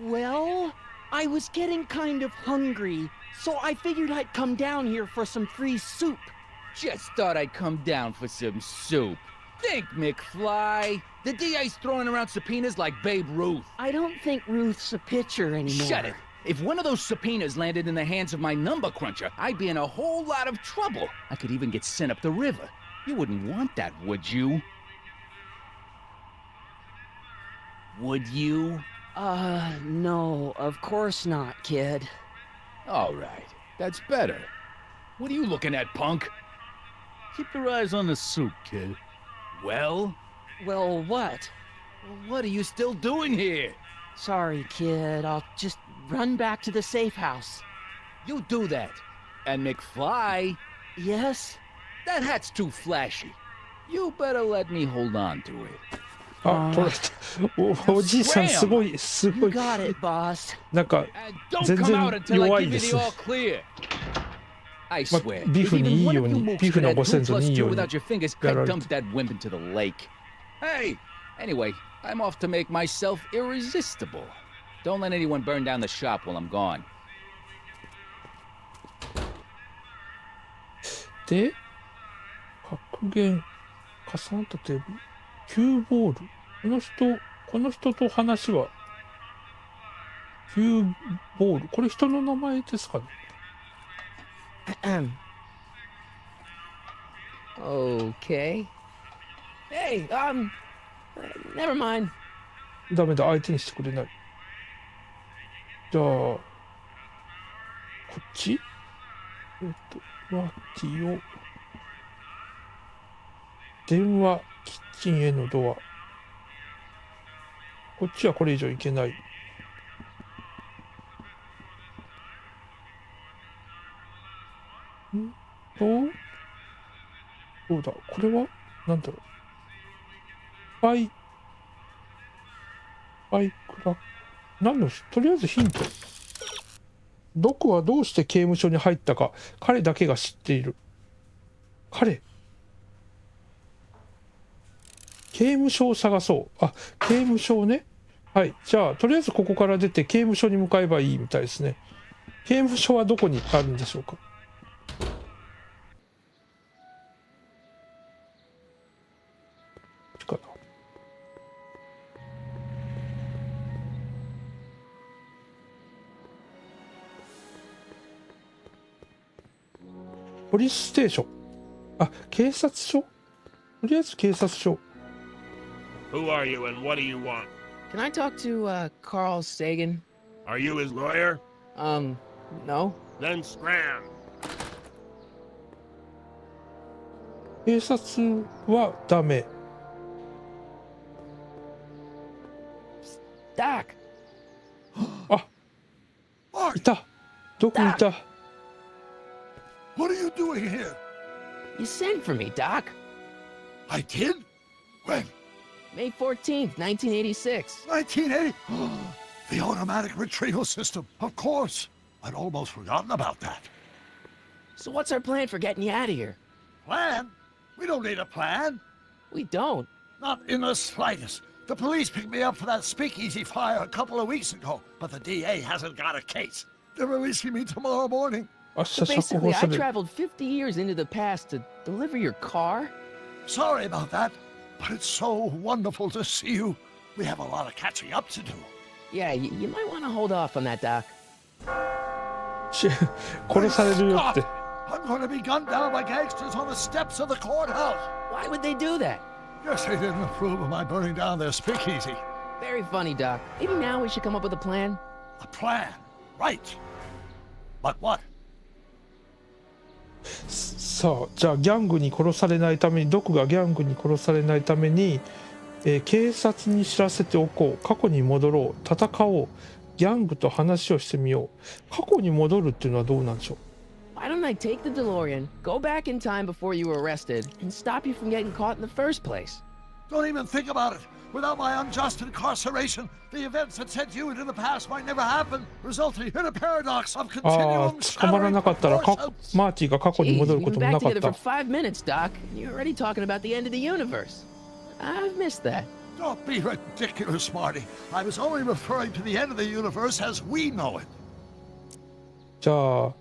Well, I was getting kind of hungry, so I figured I'd come down here for some free soup. Just thought I'd come down for some soup. Think, McFly. The DA's throwing around subpoenas like Babe Ruth. I don't think Ruth's a pitcher anymore. Shut it. If one of those subpoenas landed in the hands of my number cruncher, I'd be in a whole lot of trouble. I could even get sent up the river. You wouldn't want that, would you? Would you? No, of course not, kid. All right. That's better. What are you looking at, punk? Keep your eyes on the soup, kid. Well? Well, what? What are you still doing here? Sorry, kid. I'll just run back to the safe house. You do that. And McFly, Yes? that hat's too flashy. You better let me hold on to it. あ、取られた。おじいさんすごいすご You い。 got it, boss. なんか And don't Zen- come out until I弱 give い you で the すね。 all clear. I ま swear, ビ if フにい even い one よう of you に、 mooks ビフ could の add ご 2 先祖に plus いい 2 ように without your fingers, やら I'd れ dump て。 that wimp into the lake. Hey! Anyway, I'm off to make myself irresistible. Don't let anyone burn down the shop while I'm gone. で、格言、重なったテーブル、キューボール。この人と話は、キューボール。これ人の名前ですかね。 Okay. Hey, never mind. ダメだ、相手にしてくれない。じゃあ、こっちマーティを、電話、キッチンへのドア。こっちはこれ以上いけない。どうだ、これはなんだろう。バイクラ、とりあえずヒント。ドクはどうして刑務所に入ったか、彼だけが知っている。刑刑務所を探そう。あ、刑務所ね。はい。じゃあ、とりあえずここから出て刑務所に向かえばいいみたいですね。刑務所はどこにあるんでしょうか。かな。ポリスステーション。あ、警察署。とりあえず警察署。Who are you and what do you want? Can I talk to, Carl Sagan? Are you his lawyer? No. Then scram. 警察はダメ。Doc. あ、いた。どこにいた。What are you doing here? You sent for me, Doc. I did? When? May 14th, 1986. 1980? The automatic retrieval system. Of course. I'd almost forgotten about that. So what's our plan for getting you out of here? Plan? We don't need a plan. We don't. Not in the slightest. The police picked me up for that speakeasy fire a couple of weeks ago, but the DA hasn't got a case. They're releasing me tomorrow morning. So basically, I traveled 50 years into the past to deliver your car? Sorry about that, but it's so wonderful to see you. We have a lot of catching up to do. Yeah, you might want to hold off on that, Doc. 殺されるよって。I'm going to be gunned down by gangsters on the steps of the courthouse. Why would they do that? Guess they didn't approve of my burning down their speakeasy. Very funny, Doc. Maybe now we should come up with a plan. A plan? Right. But what? さあ、じゃあギャングに殺されないために、ドクがギャングに殺されないために、警察に知らせておこう。過去に戻ろう。戦おう。ギャングと話をしてみよう。過去に戻るっていうのはどうなんでしょう。Why don't I take the DeLorean, go back in time before you were arrested, and stop you from getting caught in the first place? Don't even think about it. Without my unjust incarceration, the events that sent you into the past might never happen, resulting in a paradox of ああ、 continuum 捕まらなかったらマーティが過去に Jeez, 戻る we've こ been とも back なかっ together た for 5 minutes, Doc. You're already talking about the end of the universe. I've missed that. Don't be ridiculous, Marty. I was only referring to the end of the universe as we know it. じゃあ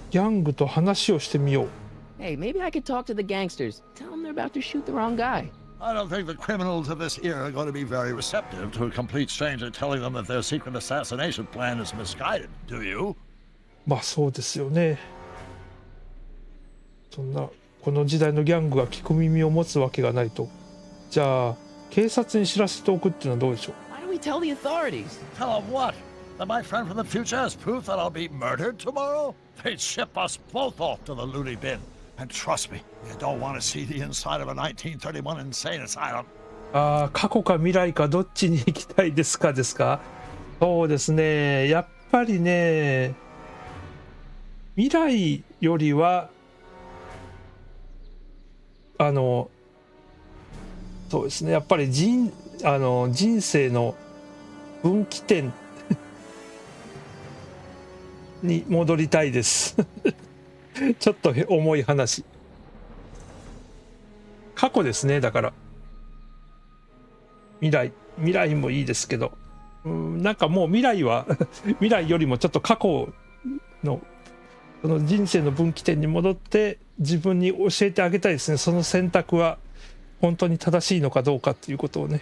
ギャングと話をしてみよう。 Hey, maybe I could talk to the gangsters. Tell them they're about to shoot the wrong guy. I don't think the criminals of this era are going to be very receptive to a complete stranger telling them that their secret assassination plan is misguided, do you? まあそうですよね。そんなこの時代のギャングが聞く耳を持つわけがないと。じゃあ警察に知らせておくっていうのはどうでしょう。 Why don't we tell the authorities? Tell them what? That my friend from the future has proof that I'll be murdered tomorrow? They'd ship us both off to the loony bin. And trust me, you don't want to see the inside of a 1931 insane asylum. ああ、過去か未来かどっちに行きたいですかですか。そうですね。やっぱりね、未来よりはそうですね。やっぱり人生の分岐点に戻りたいです。ちょっと重い話。過去ですね。だから未来もいいですけど、なんかもう未来は未来よりもちょっと過去のその人生の分岐点に戻って自分に教えてあげたいですね。その選択は本当に正しいのかどうかっていうことをね。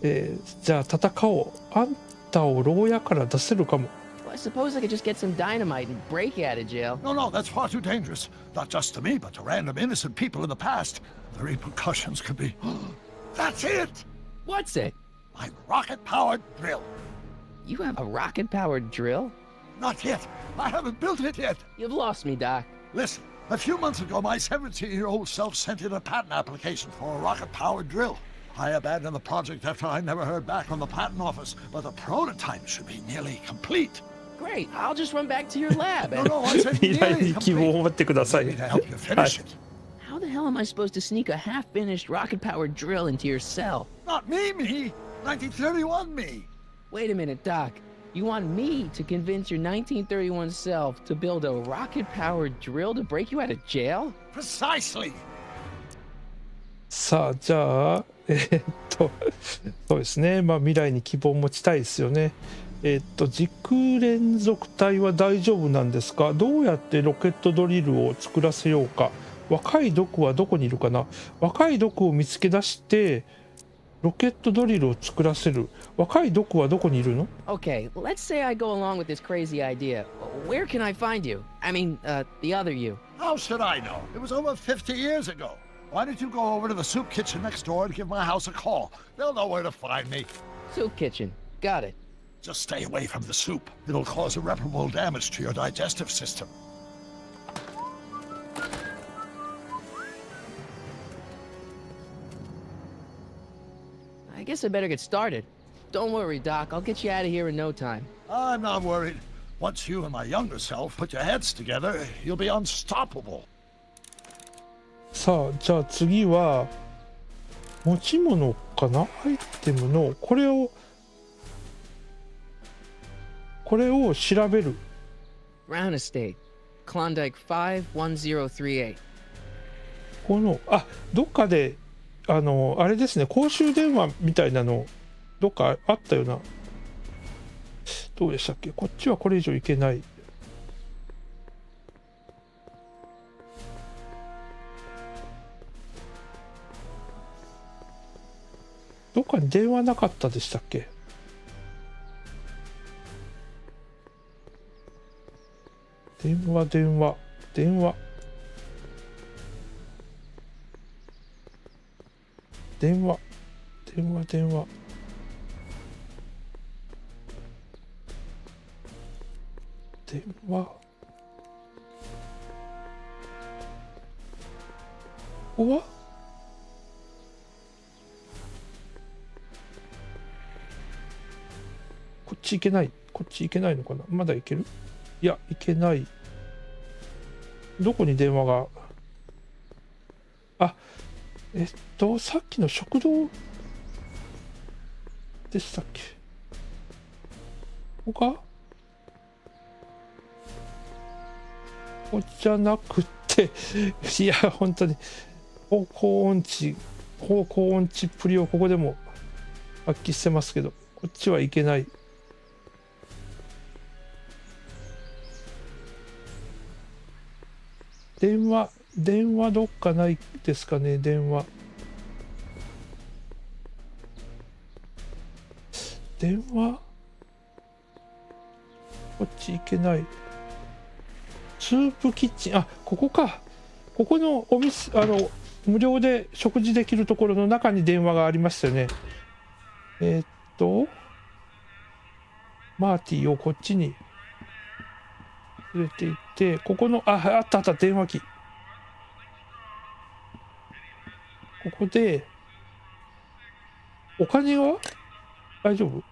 じゃあ戦おう。あんたを牢屋から出せるかも。Well, I suppose I could just get some dynamite and break you out of jail. No, that's far too dangerous. Not just to me, but to random innocent people in the past. The repercussions could be... That's it! What's it? My rocket-powered drill. You have a rocket-powered drill? Not yet. I haven't built it yet. You've lost me, Doc. Listen, a few months ago, my 17-year-old self sent in a patent application for a rocket-powered drill. I abandoned the project after I never heard back from the patent office, but the prototype should be nearly complete. Great. I'll just run back to your lab. No, I said 未来 nearly に希望を complete. 持ってください。 Need to help you finish it. How the hell am I supposed to sneak a half-finished rocket-powered drill into your cell? Not me. 1931 me. Wait a minute, Doc. You want me to convince your 1931 self to build a rocket-powered drill to break you out of jail? Precisely. さあじゃあそうですね、まあ未来に希望を持ちたいですよね。時空連続体は大丈夫なんですか？どうやってロケットドリルを作らせようか。若いドクはどこにいるかな。若いドクを見つけ出してロケットドリルを作らせる。若いドクはどこにいるの？ Okay, let's say I go along with this crazy idea. Where can I find you? I mean, the other you. How should I know? It was over 50 years ago. Why don't you go over to the soup kitchen next door and give my house a call? They'll know where to find me. Soup kitchen. Got it. Just stay away from the soup. It'll cause irreparable damage to your digestive system. I guess I better get started. Don't worry, Doc. I'll get you out of here in no time. I'm not worried. Once you and my younger self put your heads together, you'll be unstoppable. さあじゃあ次は持ち物かな。アイテムのこれを調べる。Brown Estate, Klondike 51038. このどっかであれですね、公衆電話みたいなのどっかあったよな。どうでしたっけ？こっちはこれ以上いけない。どっかに電話なかったでしたっけ？電話電話電話電話電話電話電話。ここはこっち行けない。こっち行けないのかな。まだ行ける？いや行けない。どこに電話が。さっきの食堂でしたっけ？ここか？ここじゃなくていや本当に高音値っぷりをここでも発揮してますけど、こっちはいけない。電話どっかないですかね。電話こっち行けない。スープキッチン、ここか。ここのお店無料で食事できるところの中に電話がありましたよね。マーティをこっちに連れて行って、ここのあった電話機。ここでお金は大丈夫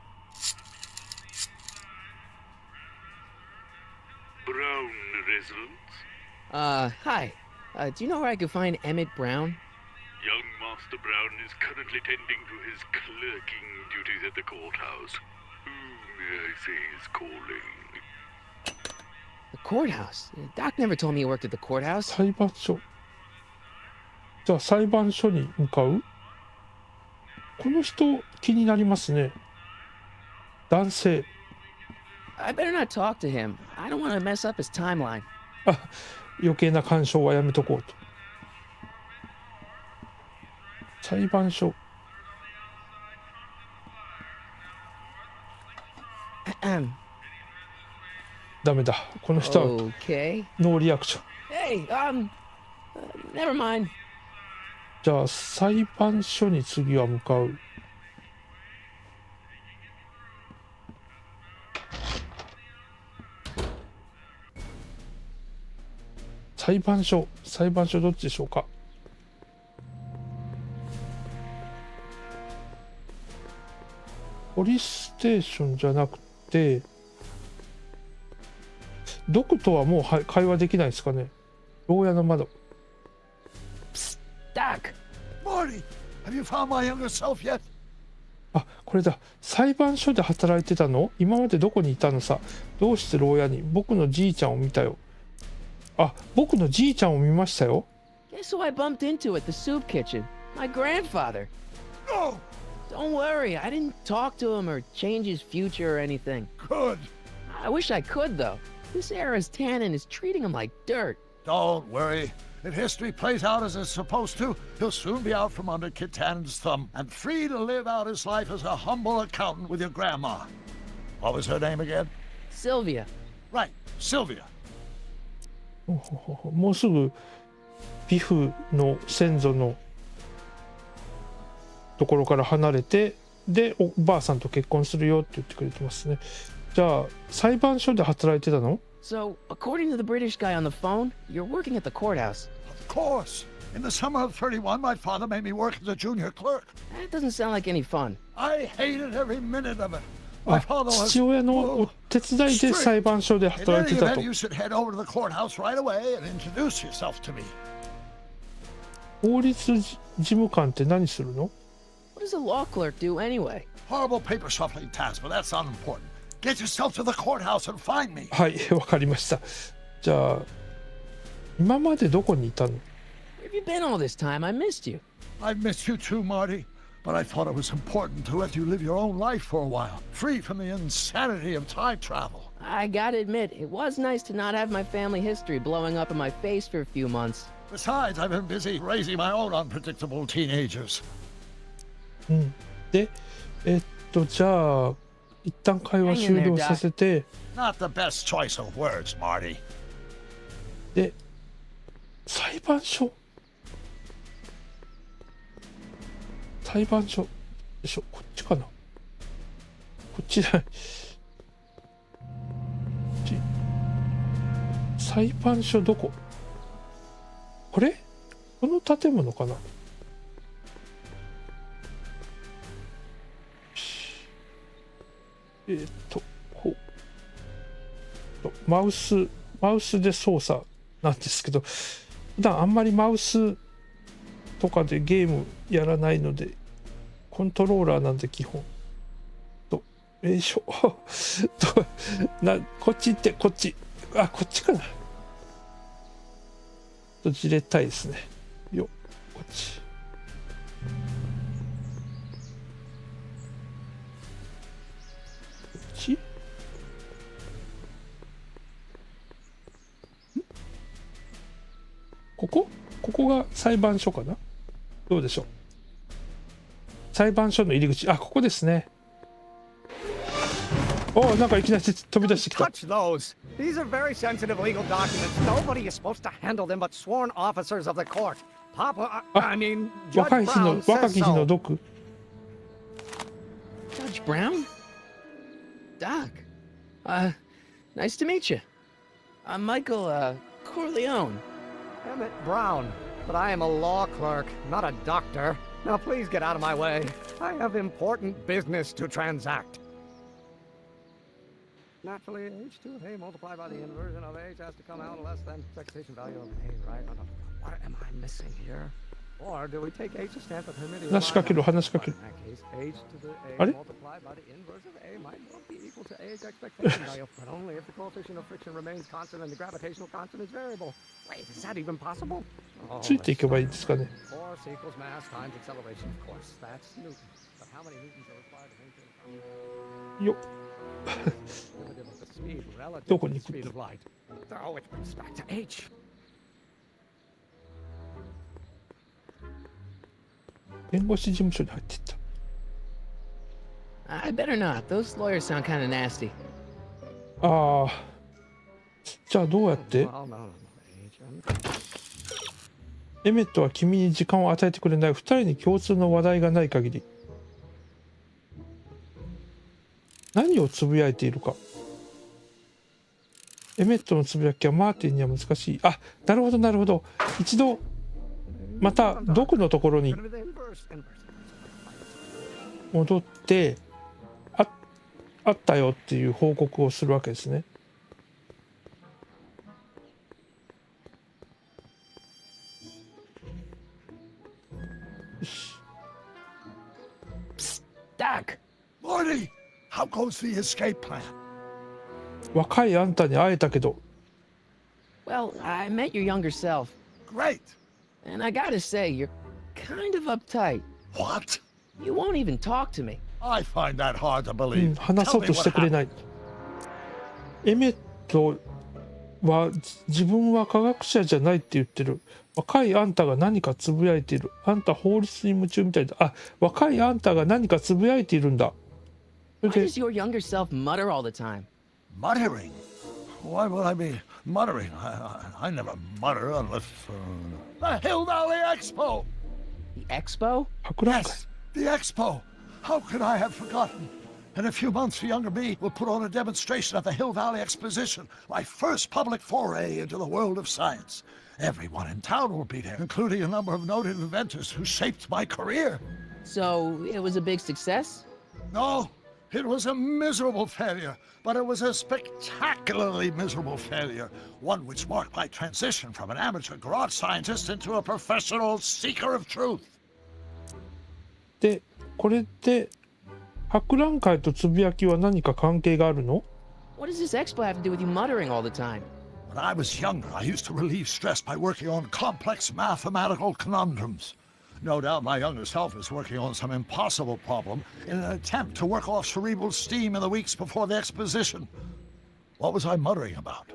？Brown residence? Hi. Do you know where I could find Emmett Brown? Young Master Brown is currently tending to his clerking duties at the courthouse. Who may I say is calling? The courthouse? Doc never told me he worked at the courthouse. 裁判所。じゃあ裁判所に向かう。この人気になりますね。男性。I better not talk to him. I don't want to mess up his timeline. 余計な干渉はやめとこうと。裁判所。ダメだ。この人はノーリアクション。Hey, never mind. じゃあ裁判所に次は向かう。裁判所どっちでしょうか。ポリスステーションじゃなくて、ドクとはもう会話できないですかね。牢屋の窓。Doc! Marty, have you found my younger self yet? これだ。裁判所で働いてたの？今までどこにいたのさ。どうして牢屋に？僕のじいちゃんを見たよ。僕のじいちゃんを見ましたよ。Guess who I bumped into at the soup kitchen? My grandfather. No! Don't worry, I didn't talk to him or change his future or anything. Good. I wish I could, though. This era's Tannen is treating him like dirt. Don't worry. If history plays out as it's supposed to, he'll soon be out from under Kit Tannen's thumb and free to live out his life as a humble accountant with your grandma. What was her name again? Sylvia. Right, Sylvia. もうすぐビフの先祖のところから離れて、でおばあさんと結婚するよって言ってくれてますね。じゃあ裁判所で働いてたの？ So, according to the British guy on the phone, you're working at the courthouse. Of course. In the summer of 31, my father made me work as a junior clerk. That doesn't sound like any fun. I hated every minute of it. あ、父親のお手伝いで裁判所で In 働い any てた event, と。 you should head over to the courthouse right away and introduce yourself to me. 法律事務官って何するの？ What does a law clerk do anyway? Horrible paper shuffling task, but that's unimportant. Get yourself to the courthouse and find me. はい、わかりました。じゃあ今までどこにいたの？ Where have you been all this time? I missed you. I've missed you too, Marty. But I thought it was important to let you live your own life for a while, free from the insanity of time travel. I gotta admit, it was nice to not have my family history blowing up in my face for a few months. Besides, I've been busy raising my own unpredictable teenagers. で、じゃあ一旦会話終了させて、 Not the best choice of words, Marty. で、裁判所。裁判所でしょ、こっちかな、こっちじゃない、裁判所どこ、これ、この建物かな、こうマウスで操作なんですけど、普段あんまりマウスとかでゲームやらないので、コントローラーなんで基本と、こっち行って、こっち、あ、こっちかな、とじれたいですね。よ、こっち。こっち？ここが裁判所かな、どうでしょう。裁判所の入り口、あ、ここですね。お、なんかいきなり飛び出してきた。 Touch those. These are very sensitive legal documents. Nobody is supposed to handle them but sworn officers of the court. Papa, I mean, Judge 若い日の Brown says 若き日の so. 毒。 Judge Brown? Doc. Nice to meet you. I'm Michael, Corleone. Emmett Brown. But I am a law clerk, not a doctor. Now please get out of my way. I have important business to transact. Naturally, h2 of a multiplied by the inversion of h has to come out less than fixation value of a, right? What am I missing here? Or do we take h to stand for permitting? 話しかける、話しかける。 In that case, h to the a あれ？ multiplied by the inverse of a might well be equal to a's expectation value, but only if the coefficient of friction remains constant and the gravitational constant is variable. Wait, is that even possible? ついていけばいいですかね。 Force equals mass times acceleration, of course. That's Newton. But how many Newtons are required to maintain よっ。 the speed relative どこ to に the 行く speed of light? Oh, it brings back to h. 弁護士事務所に入っていった。 I better not. Those lawyers sound kind of nasty. ああ。じゃあどうやって？ Well, no. エメットは君に時間を与えてくれない。二人に共通の話題がない限り。何をつぶやいているか。エメットのつぶやきはマーティンには難しい。あ、なるほどなるほど。一度またドクのところに戻ってあったよっていう報告をするわけですね。よし。 Doc! Marty, how goes the escape plan? 若いあんたに会えたけど。 Well, I met your younger self. Great. And I gotta say, you're kind of uptight. What? You won't even talk to me. I find that hard to うん、 believe. 話そう Tell と me して what くれ happened. ない。エメットは自分は科学者じゃないって言ってる。若いあんたが何かつぶやいている。あんた法律に夢中みたいだ。あ、若いあんたが何かつぶやいているんだ。そ Why れで does your younger self mutter all the time? Muttering? Why would I be muttering? I never mutter unless... the Hill Valley Expo! The expo? 博覧会。 Yes, the Expo! How could I have forgotten? In a few months, the younger me will put on a demonstration at the Hill Valley Exposition, my first public foray into the world of science. Everyone in town will be there, including a number of noted inventors who shaped my career. So it was a big success? No, it was a miserable failure, but it was a spectacularly miserable failure, one which marked my transition from an amateur garage scientist into a professional seeker of truth. で、これって博覧会とつぶやきは何か関係があるの？ What does this expo have to do with you muttering all the time? When I was younger, I used to relieve stress by working on complex mathematical conundrums. No doubt my younger self is working on some impossible problem in an attempt to work off cerebral steam in the weeks before the exposition. What was I muttering about?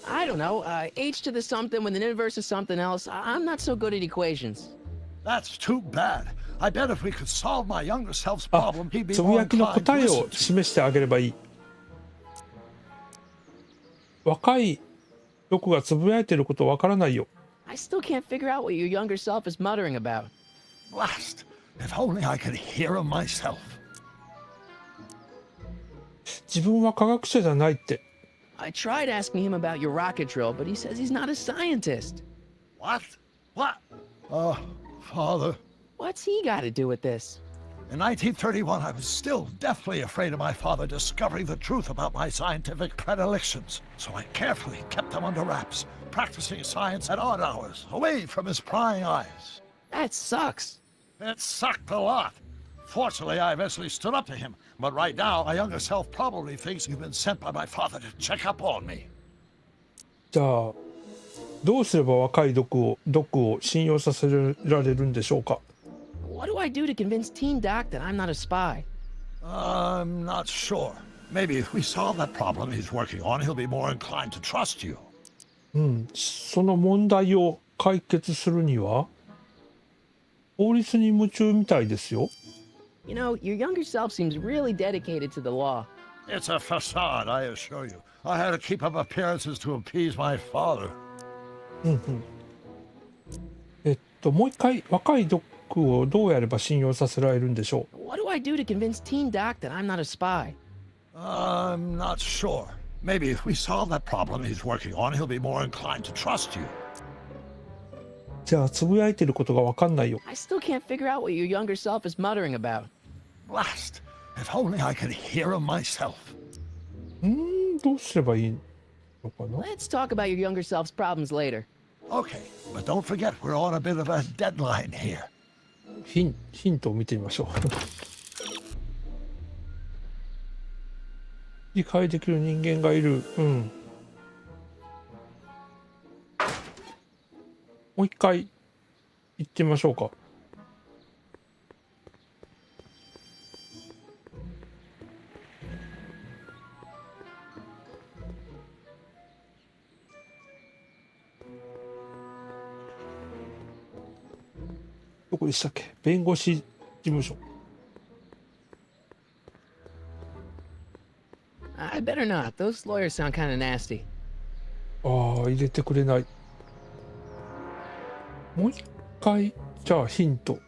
I don't know. H to the something with an inverse of something else. I'm not so good at equations. That's too bad. I bet if we could solve my younger self's あ problem, he'd be つぶ more やきの inclined 答 to え listen を to. 示してあげればいい。若い僕がつぶやいてることわからないよ。 I still can't figure out what your younger self is muttering about. Blast! If only I could hear him myself. 自分は科学者じゃないって。 I tried asking him about your rocket drill, but he says he's not a scientist. What? What? Father. What's he got to do with this? In 1931, I was still deathly afraid of my father discovering the truth about my scientific predilections, so I carefully kept them under wraps, practicing science at odd hours, away from his prying eyes. That sucks. It sucked a lot. Fortunately, I eventually stood up to him, but right now, my younger self probably thinks you've been sent by my father to check up on me. じゃあどうすれば若いドクを信用させられるんでしょうか？ What do I do to convince Teen Doc that I'm not a spy? I'm not sure. Maybe if we solve that problem he's working on, he'll be more inclined to trust you. うん、その問題を解決するには法律に夢中みたいですよ。 You know, your younger self seems really dedicated to the law. It's a facade, I assure you. I had to keep up appearances to appease my father. うんうん。もう一回若いドクをどうやれば信用させられるんでしょう？ What do I do to convince Teen Doc that I'm not a spy? I'm not sure. Maybe if we solve that problem he's working on, he'll be more inclined to trust you. じゃあつぶやいてることがわかんないよ。 I still can't figure out what your younger self is muttering about. Blast! If only I could hear him myself. どうすればいいのかな？ Let's talk about your younger self's problems later. Okay, but don't forget we're on a bit of a deadline here. ヒントを見てみましょう。理解できる人間がいる。うん。もう一回行ってみましょうか。どこでしたっけ？弁護士事務所。I better not. Those lawyers sound kind of nasty. ああ、入れてくれない。もう一回、じゃあヒント。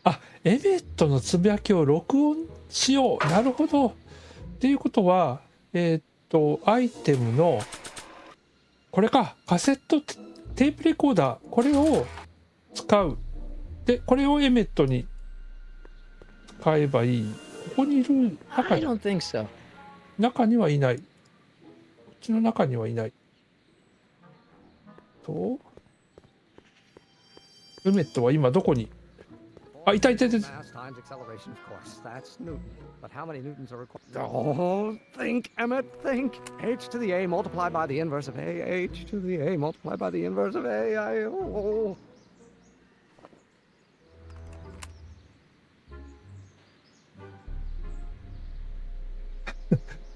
あ、エメットのつぶやきを録音しよう。なるほど。っていうことは、アイテムの、これか、カセットテープレコーダー、これを使う。で、これをエメットに使えばいい。ここにいる I don't think so. 中にはいない。こっちの中にはいない。と、エメットは今どこに？あ、いたいたいた。 Mass times acceleration, of course. That's Newton. But how many Newtons are required? Oh, think, Emmett, think. H to the A multiplied by the inverse of A. H to the A multiplied by the inverse of A. Oh.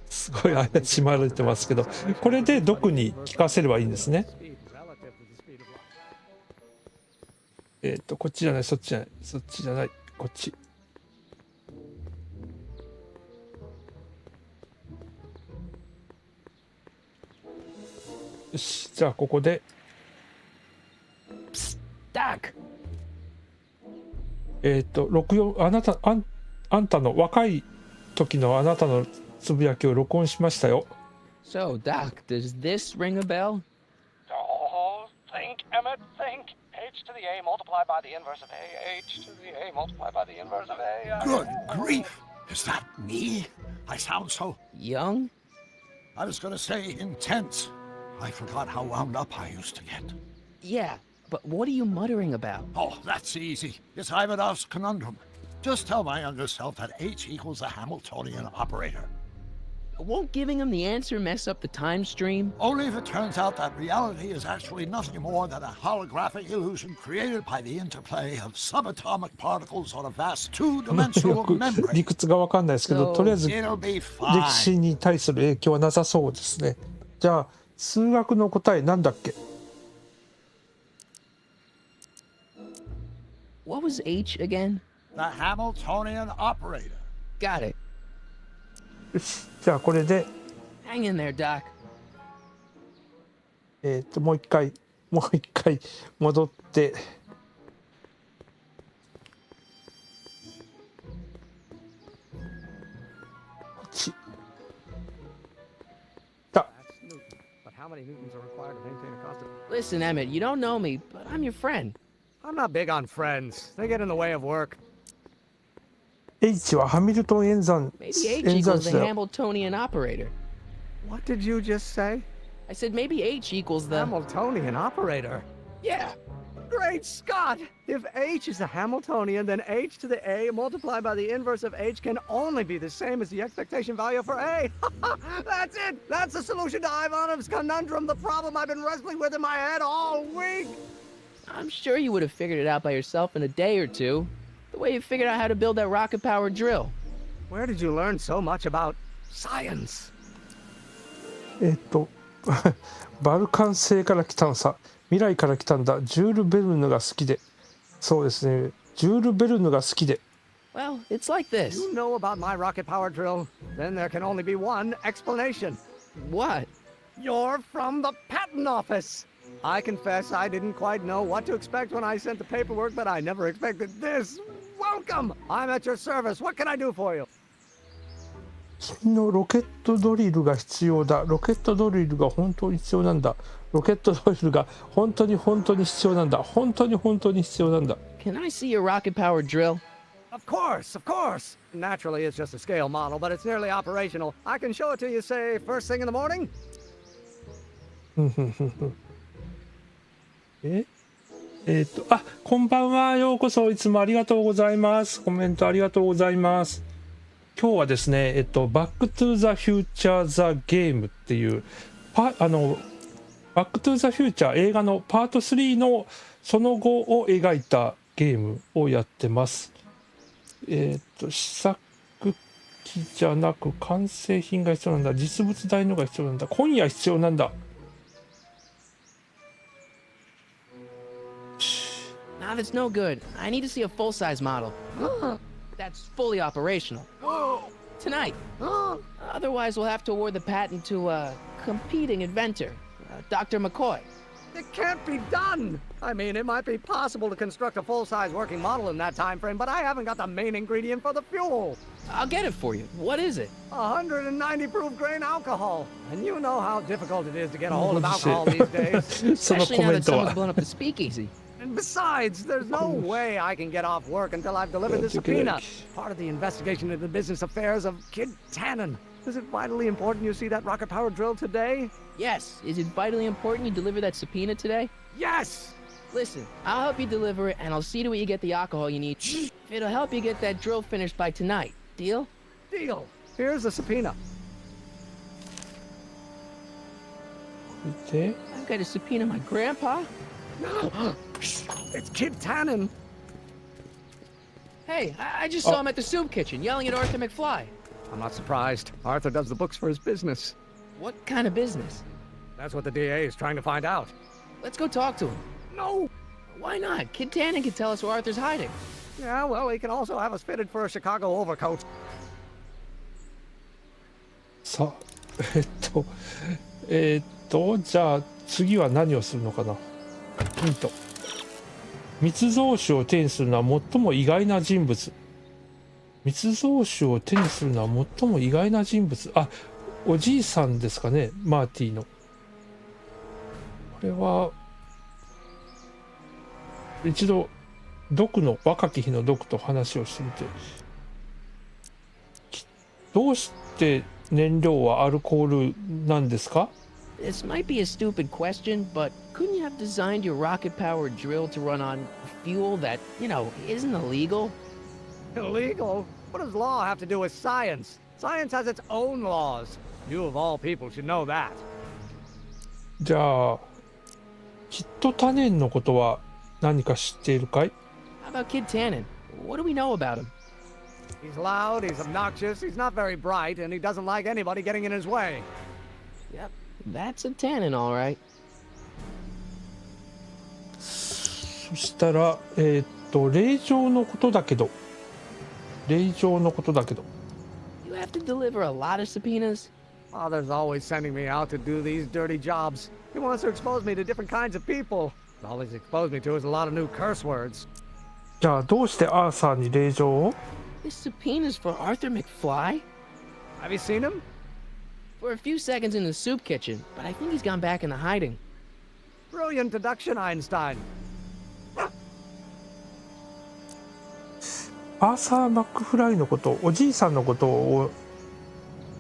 すごい怪しまれてますけど、これで毒に効かせればいいんですね。こっちじゃない、そっちじゃない、そっちじゃない、こっち。よし、じゃあここで。64、あんたの若い時のあなたのつぶやきを録音しましたよ。So, Doc, does this ring a bell? Oh, think, Emmett, think. H to the A multiplied by the inverse of A. H to the A multiplied by the inverse of A. Good grief! Is that me? I sound so... Young? I was gonna say intense. I forgot how wound up I used to get. Yeah, but what are you muttering about? Oh, that's easy. It's Ivanov's conundrum. Just tell my younger self that H equals a Hamiltonian operator. Won't giving him the answer mess up the time stream? Only if it turns out that reality is actually nothing more than a holographic illusion created by the interplay of subatomic particles on a vast two-dimensional 理 membrane. 屈が分かんないですけど、とりあえず It'll be 歴 fine. 史に対する影響はなさそうですね。じゃあ数学の答えなんだっけ？ What was H again? The Hamiltonian operator. Got it. よし、じゃあこれで Hang in there, Doc. もう一回戻って。こっち。だ。 But how many Newtons are required to maintain a constant? Listen, Emmett, you don't know me, but I'm your friend. I'm not big on friends. They get in the way of work. H はハミルトン演算 Maybe H 演算 equals 子 the だよ。 Hamiltonian operator. What did you just say? I said maybe H equals the... Hamiltonian operator. Yeah. Great Scott! If H is a Hamiltonian, then H to the A multiplied by the inverse of H can only be the same as the expectation value for A. That's it! That's the solution to Ivanov's conundrum, the problem I've been wrestling with in my head all week! I'm sure you would have figured it out by yourself in a day or two. The way you figured out how to build that rocket-powered drill. Where did you learn so much about science? バルカン星から来たのさ。未来から来たんだ。ジュール・ベルヌが好きで。そうですね。ジュール・ベルヌが好きで。Well, it's like this. You know about my rocket-powered drill? Then there can only be one explanation. What? You're from the patent office. I confess I didn't quite know what to expect when I sent the paperwork, but I never expected this. Welcome! I'm at your service. What can I do for you? 君のロケットドリルが必要だ。ロケットドリルが本当に必要なんだ。ロケットドリルが本当に必要なんだ。本当に必要なんだ。Can I see your rocket-powered drill? Of course, of course. Naturally, it's just a scale model, but it's nearly operational. I can show it to you, say, first thing in the morning. こんばんは。ようこそ。いつもありがとうございます。コメントありがとうございます。今日はですね、バックトゥザフューチャーザゲームっていうバックトゥザフューチャー映画のパート3のその後を描いたゲームをやってます。試作機じゃなく完成品が必要なんだ。実物大のが必要なんだ。今夜必要なんだ。Nah, that's no good. I need to see a full-size model. That's fully operational. Tonight. Otherwise, we'll have to award the patent to a competing inventor, Dr. McCoy. It can't be done! I mean, it might be possible to construct a full-size working model in that time frame, but I haven't got the main ingredient for the fuel. I'll get it for you. What is it? 190 proof grain alcohol. And you know how difficult it is to get a hold of alcohol these days. Especially now that someone's blown up the speakeasy. And besides, there's no way I can get off work until I've delivered the subpoena. Part of the investigation into the business affairs of Kid Tannen. Is it vitally important you see that rocket-powered drill today? Yes. Is it vitally important you deliver that subpoena today? Yes! Listen, I'll help you deliver it, and I'll see to it you get the alcohol you need. If it'll help you get that drill finished by tonight. Deal? Deal. Here's the subpoena. で I've got to subpoena my grandpa. It's Kid Tannen. Hey, I just saw him at the soup kitchen yelling at Arthur McFly. I'm not surprised. Arthur does the books for his business. What kind of business? That's what the DA is trying to find out. Let's go talk to him. No! Why not? Kid Tannen can tell us where Arthur's hiding. Yeah, well, he can also have us fitted for a Chicago overcoat. さあじゃあ次は何をするのかな。ヒント。密造酒を手にするのは最も意外な人物。密造酒を手にするのは最も意外な人物。あ、おじいさんですかね、マーティの。これは一度若き日のドクと話をしてみて、どうして燃料はアルコールなんですか？ This might be a stupid question, but couldn't you have designed your rocket-powered drill to run on fuel that, isn't illegal? Illegal? What does law have to do with science? Science has its own laws. You of all people should know that. じゃあキッド・タネンのことは何か知っているかい？ How about Kid Tannen? What do we know about him? He's loud, he's obnoxious, he's not very bright, and he doesn't like anybody getting in his way. Yep, that's a Tannen, all right. そしたら令状のことだけど You have to deliver a lot of subpoenas? Father's always sending me out to do these dirty jobs. He wants to expose me to different kinds of people. All he's exposed me to is a lot of new curse words. じゃあどうしてアーサーに令状を？ This subpoena's for Arthur McFly? Have you seen him? For a few seconds in the soup kitchen, but I think he's gone back into hiding. Brilliant deduction, Einstein. アーサー・マックフライのこと、おじいさんのことを、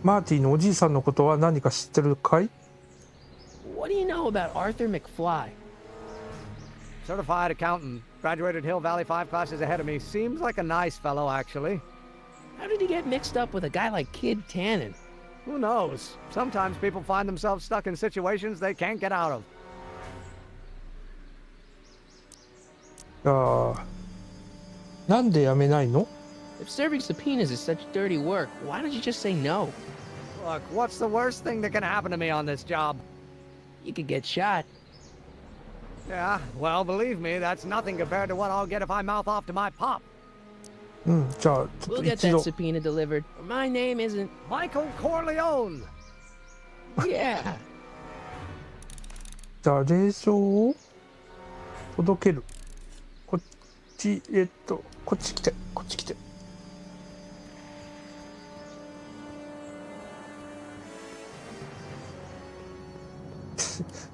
マーティのおじいさんのことは何か知ってるかい？ What do you know about Arthur McFly? Certified accountant. Graduated Hill Valley 5 classes ahead of me. Seems like a nice fellow, actually. How did he get mixed up with a guy like Kid Tannen? Who knows? Sometimes people find themselves stuck in situations they can't get out of. なんで辞めないの？ If serving subpoenas is such dirty work, why don't you just say no? Look, what's the worst thing that can happen to me on this job? You could get shot. Yeah, well, believe me, that's nothing compared to what I'll get if I mouth off to my pop. じゃあちょっ We'll と get 一 that 度 subpoena delivered. My name isn't... Michael Corleone! Yeah. じゃあ令状を届ける。こっちこっち来て。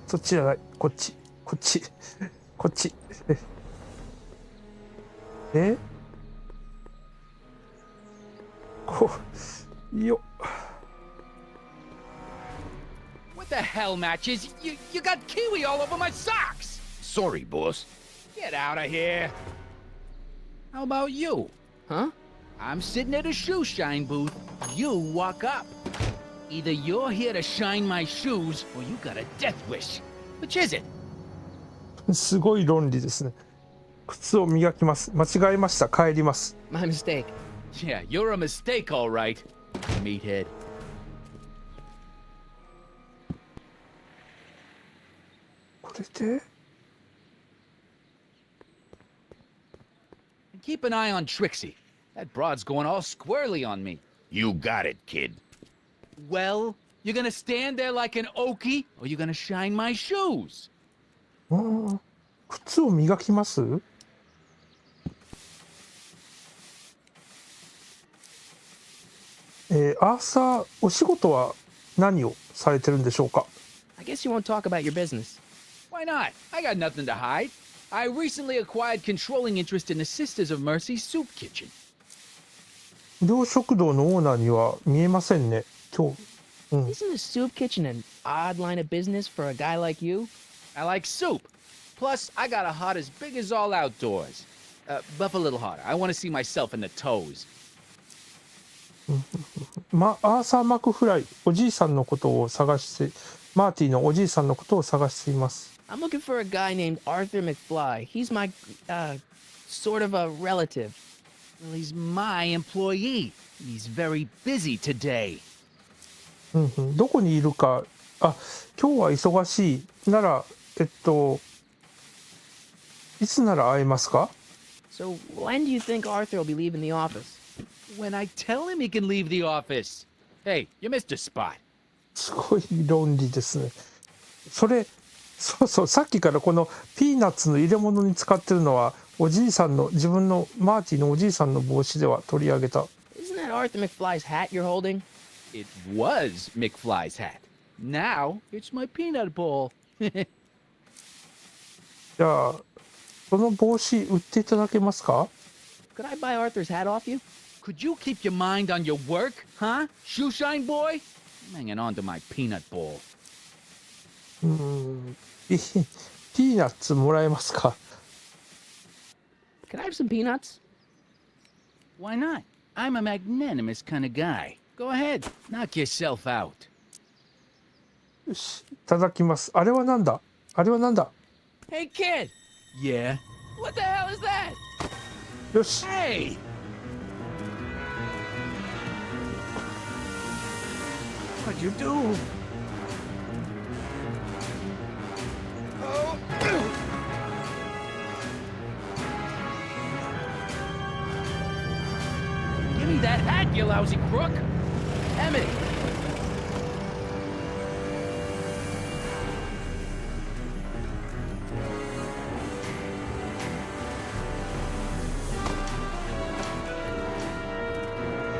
そっちじゃない、こっち。よ。 What the hell, Matches? You got kiwi all over my socks! Sorry, boss. Get out of here. How about you? Huh? I'm sitting at a shoe shine booth. You walk up. Either you're here to shine my shoes, or you got a death wish. Which is it? すごい論理ですね。靴を磨きます。間違えました。帰ります。My mistake. Yeah, you're a mistake, all right, meathead. これで Keep an eye on Trixie. That broad's going all squirrely on me. You got it, kid. Well, you're gonna stand there like an okie, or you're gonna shine my shoes? 靴を磨きます？アーサー、お仕事は何をされてるんでしょうか？ I guess you won't talk about your business. Why not? I got nothing to hide. I recently acquired controlling interest in the Sisters of Mercy soup kitchen. 無料食堂のオーナーには見えませんね。今日。Isn't a soup kitchen an odd line of business for a guy like you? I like soup. Plus, I got a heart as big as all outdoors. うん、じゃあちょっと一度 Keep an eye on Trixie. That broad's going all squirrely on me. You got it, kid. Well, you're gonna stand there like an okie, or you're gonna shine my shoes? Buff a little harder. I want to see myself in the toes. アーサー・マクフライ、おじいさんのことを探して、マーティのおじいさんのことを探しています。I'm looking for a guy named Arthur McFly. He's my, sort of a relative. Well, he's my employee. He's very busy today. どこにいるか、今日は忙しいなら、いつなら会えますか？ So when do you think Arthur will be leaving the office? When I tell him he can leave the office. Hey, you missed a spot. すごい論理ですね。そうそう、さっきからこのピーナッツの入れ物に使ってるのは、おじいさんの、自分のマーティのおじいさんの帽子では取り上げた。Isn't that Arthur McFly's hat you're holding? It was McFly's hat. Now it's my peanut bowl. じゃあ、その帽子売っていただけますか？ Could I buy Arthur's hat off you? Could you keep your mind on your work, huh? Shoeshine boy? I'm hanging on to my peanut bowl. ピーナッツもらえますか？ Can I have some peanuts? Why not? I'm a magnanimous kind of guy. Go ahead, knock yourself out. よし、いただきます。あれはなんだ？あれはなんだ？ Hey kid! Yeah? What the hell is that? よし。 Hey! What'd you do? Give me that hat, you lousy crook! Emmett!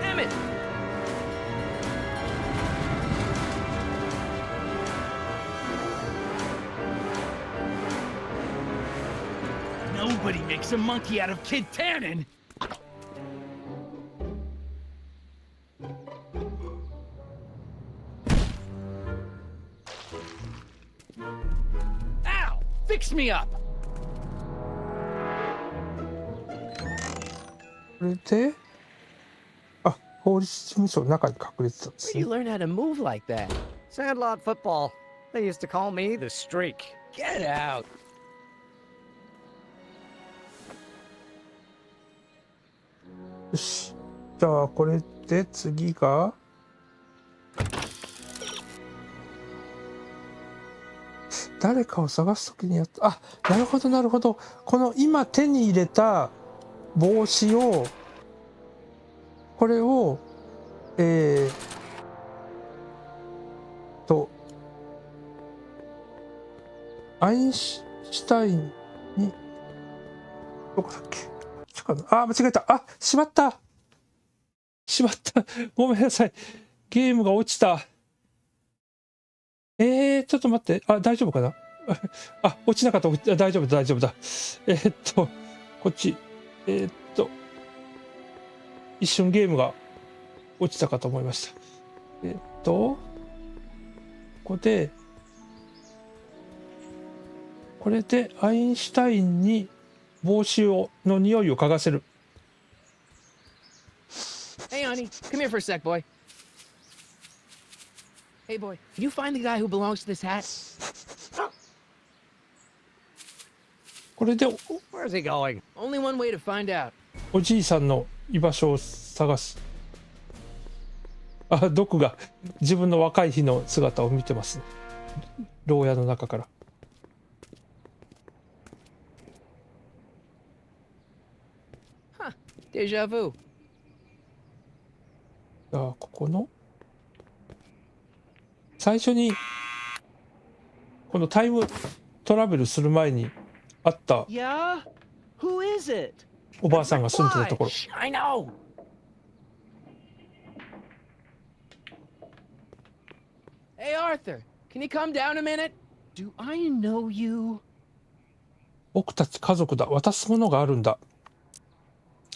Emmett! Nobody makes a monkey out of Kid Tannen! Ow! Fix me up! これで、法律事務所の中に隠れてたんです Where'd you ね。 learn how to move like that? Sandlot football. They used to call me the Streak. Get out! よし。じゃあ、これで次が、誰かを探すときにやった。なるほど、なるほど。この今手に入れた帽子を、これを、アインシュタインに、どこだっけ？間違えた。しまった。ごめんなさい。ゲームが落ちた。ちょっと待って。大丈夫かな？落ちなかった。大丈夫だ。こっち。一瞬ゲームが落ちたかと思いました。ここで、これでアインシュタインに帽子の匂いを嗅がせる。Hey, honey, come here for a sec, boy. Hey, boy, can you find the guy who belongs to this hat? これで Where's he going? Only one way to find out. おじいさんの居場所を探す。ドクが自分の若い日の姿を見てます。牢屋の中から。Deja vu. ここの最初にこのタイムトラベルする前にあった Yeah? Who is it? おばあさんが住んでたところ。 I know. Hey, Arthur, can you come down a minute? Do I know you? 僕たち家族だ。渡すものがあるんだ。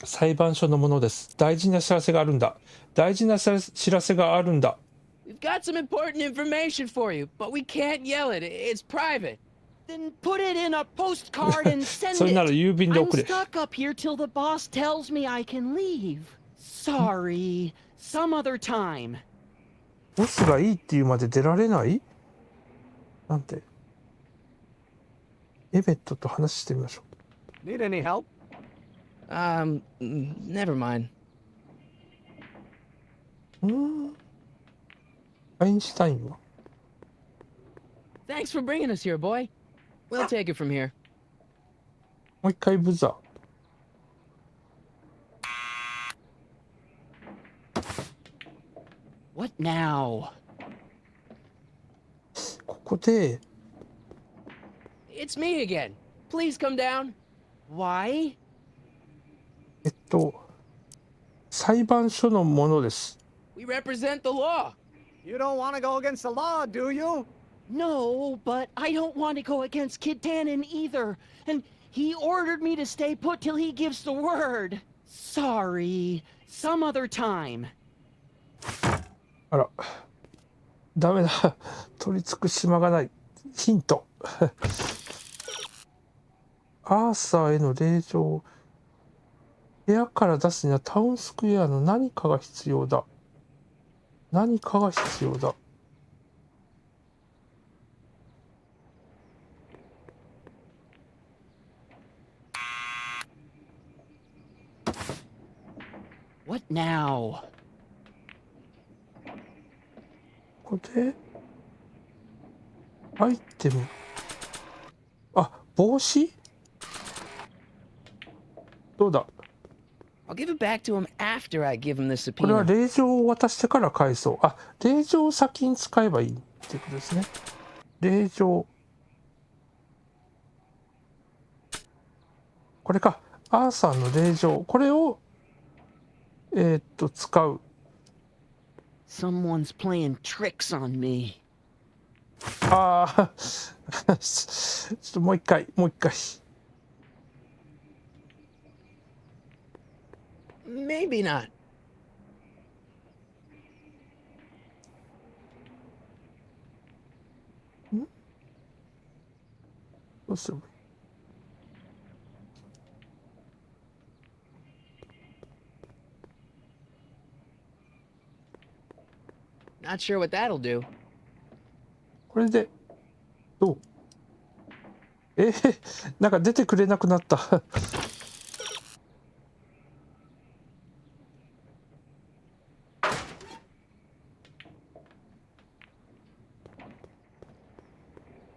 裁判所のものです。大事な知らせがあるんだ。大事な知らせがあるんだ。 We've got some important information for you, but we can't yell it. It's private. Then put it in a postcard and send それなら it. 郵便で I'm 送れ。 stuck up here till the boss tells me I can leave. Sorry. Some other time. ボスがいいっていうまで出られない？なんて。エベットと話してみましょ Need any help? Never mind. う。アインシュタインは Thanks for bringing us here, boy. We'll take it from here. もう一回ブザー。What now? ここで It's me again. Please come down. Why? 裁判所のものです。 We represent the law. You don't want to go against the law, do you? No, but I don't want to go against Kid Tannen either. And he ordered me to stay put till he gives the word. Sorry. Some other time. あら。ダメだ。取り付く島がない。ヒント。アーサーへの令状。部屋から出すにはタウンスクエアの何かが必要だ。何かが必要だ。What now? ここでアイテム。あ、帽子？どうだ？ I'll give it back to him after I give him the これは subpoena. 令状を渡してから返そう。あ、令状を先に使えばいいってことですね。令状。これか。アーサーの令状。これを、使う。Someone's playing tricks on me. ああ、ちょっともう一回。Maybe not. どうすればいい？ Not sure what that'll do. これで、どう？なんか出てくれなくなった。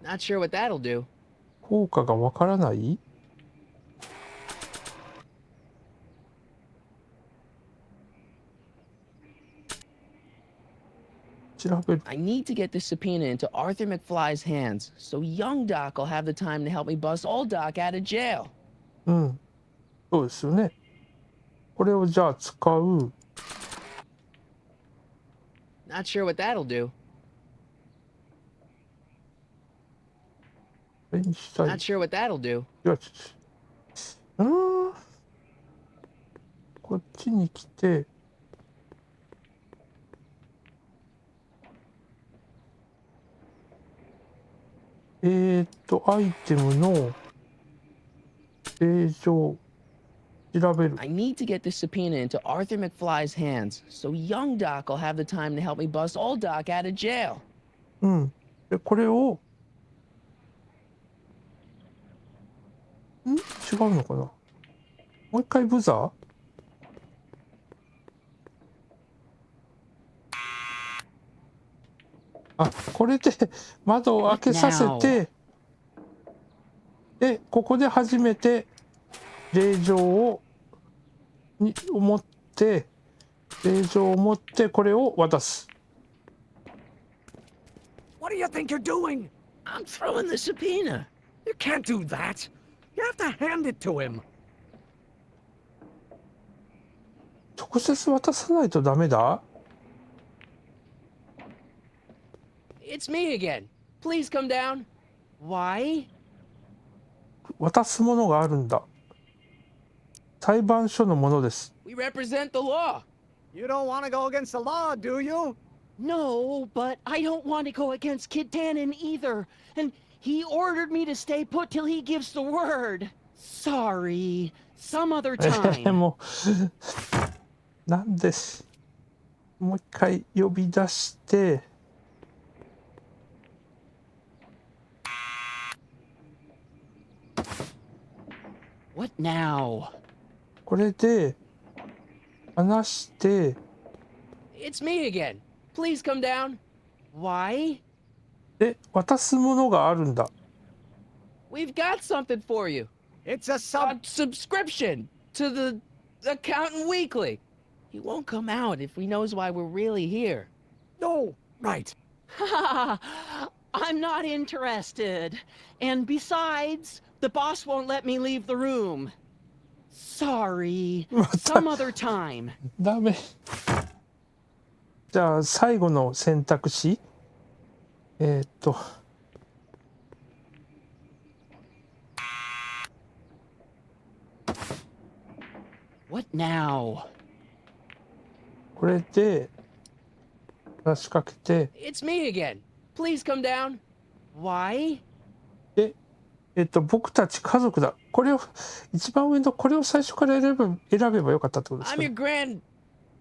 Not sure what that'll do. 効果がわからない？調べる。 I need to get this subpoena into Arthur McFly's hands, so young Doc will have the time to help me bust old Doc out of jail. うん。そうですよね。これをじゃあ使う。 Not sure what that'll do. これにしたい。 Not sure what that'll do. いや、こっちに来て。アイテムの令状調べる。 I need to get this subpoena into Arthur McFly's hands, so young Doc will have the time to help me bust old Doc out of jail. うん。で、これを、違うのかな？もう一回ブザー？あ、これで窓を開けさせて、で、ここで初めて令状を持って、これを渡す。What do you think you're doing? I'm throwing the subpoena. You can't do that. You have to hand it to him. 直接渡さないとダメだ？ It's me again. Please come down. Why? 渡すものがあるんだ。裁判所のものです。 We represent the law. You don't want to go against the law, do you? No, but I don't want to go against Kid Tannen either. And He ordered me to stay put till he gives the word. Sorry. Some other time. もうなんでもう一回呼び出して。What now? これで話して。It's me again. Please come down. Why? で渡すものがあるんだ。We've got something for you. It's a subscription to the Accountant Weekly. He won't come out if he knows why we're really here. No, right. I'm not interested. And besides, the boss won't let me leave the room. Sorry. Some other time. ダメ。じゃあ最後の選択肢。What now? これで話しかけて。It's me again. Please come down. Why? で、僕たち家族だ。これを一番上のこれを最初から選べばよかったってことですか、ね。I'm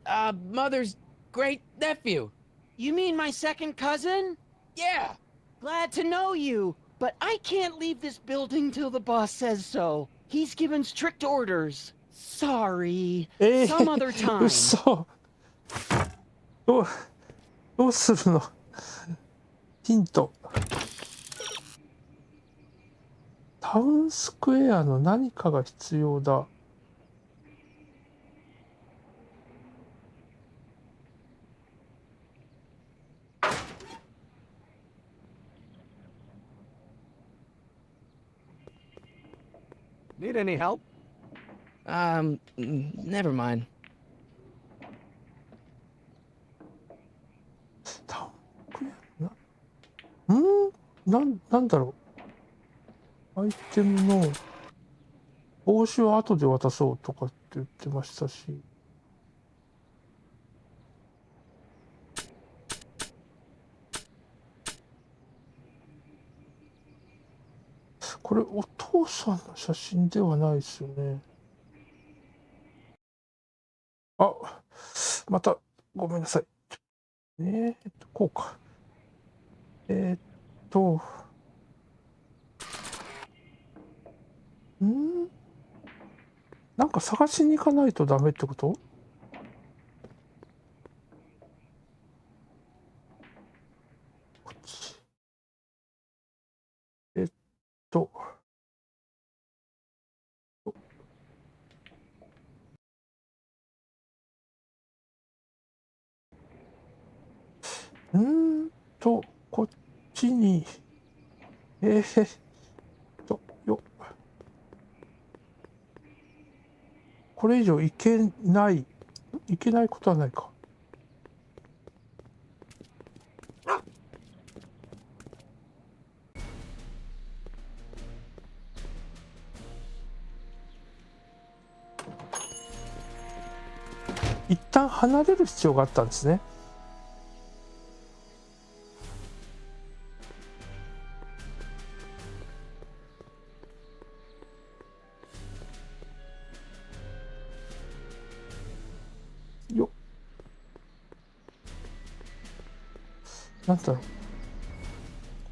your mother's great nephew. You mean my second cousin? Yeah. Glad to know you, but I can't leave this building till the boss says so. He's given strict orders. Sorry. Some other time. 嘘。どうするの？ヒント。タウンスクエアの何かが必要だ。Need any help? Never mind. なんだろう。アイテムの帽子は後で渡そうとかって言ってましたし。これお父さんの写真ではないですよね。あ、またごめんなさい。こうか。なんか探しに行かないとダメってこと？こっち。こっちに、これ以上いけないことはないか。一旦離れる必要があったんですね。なんだろう。こ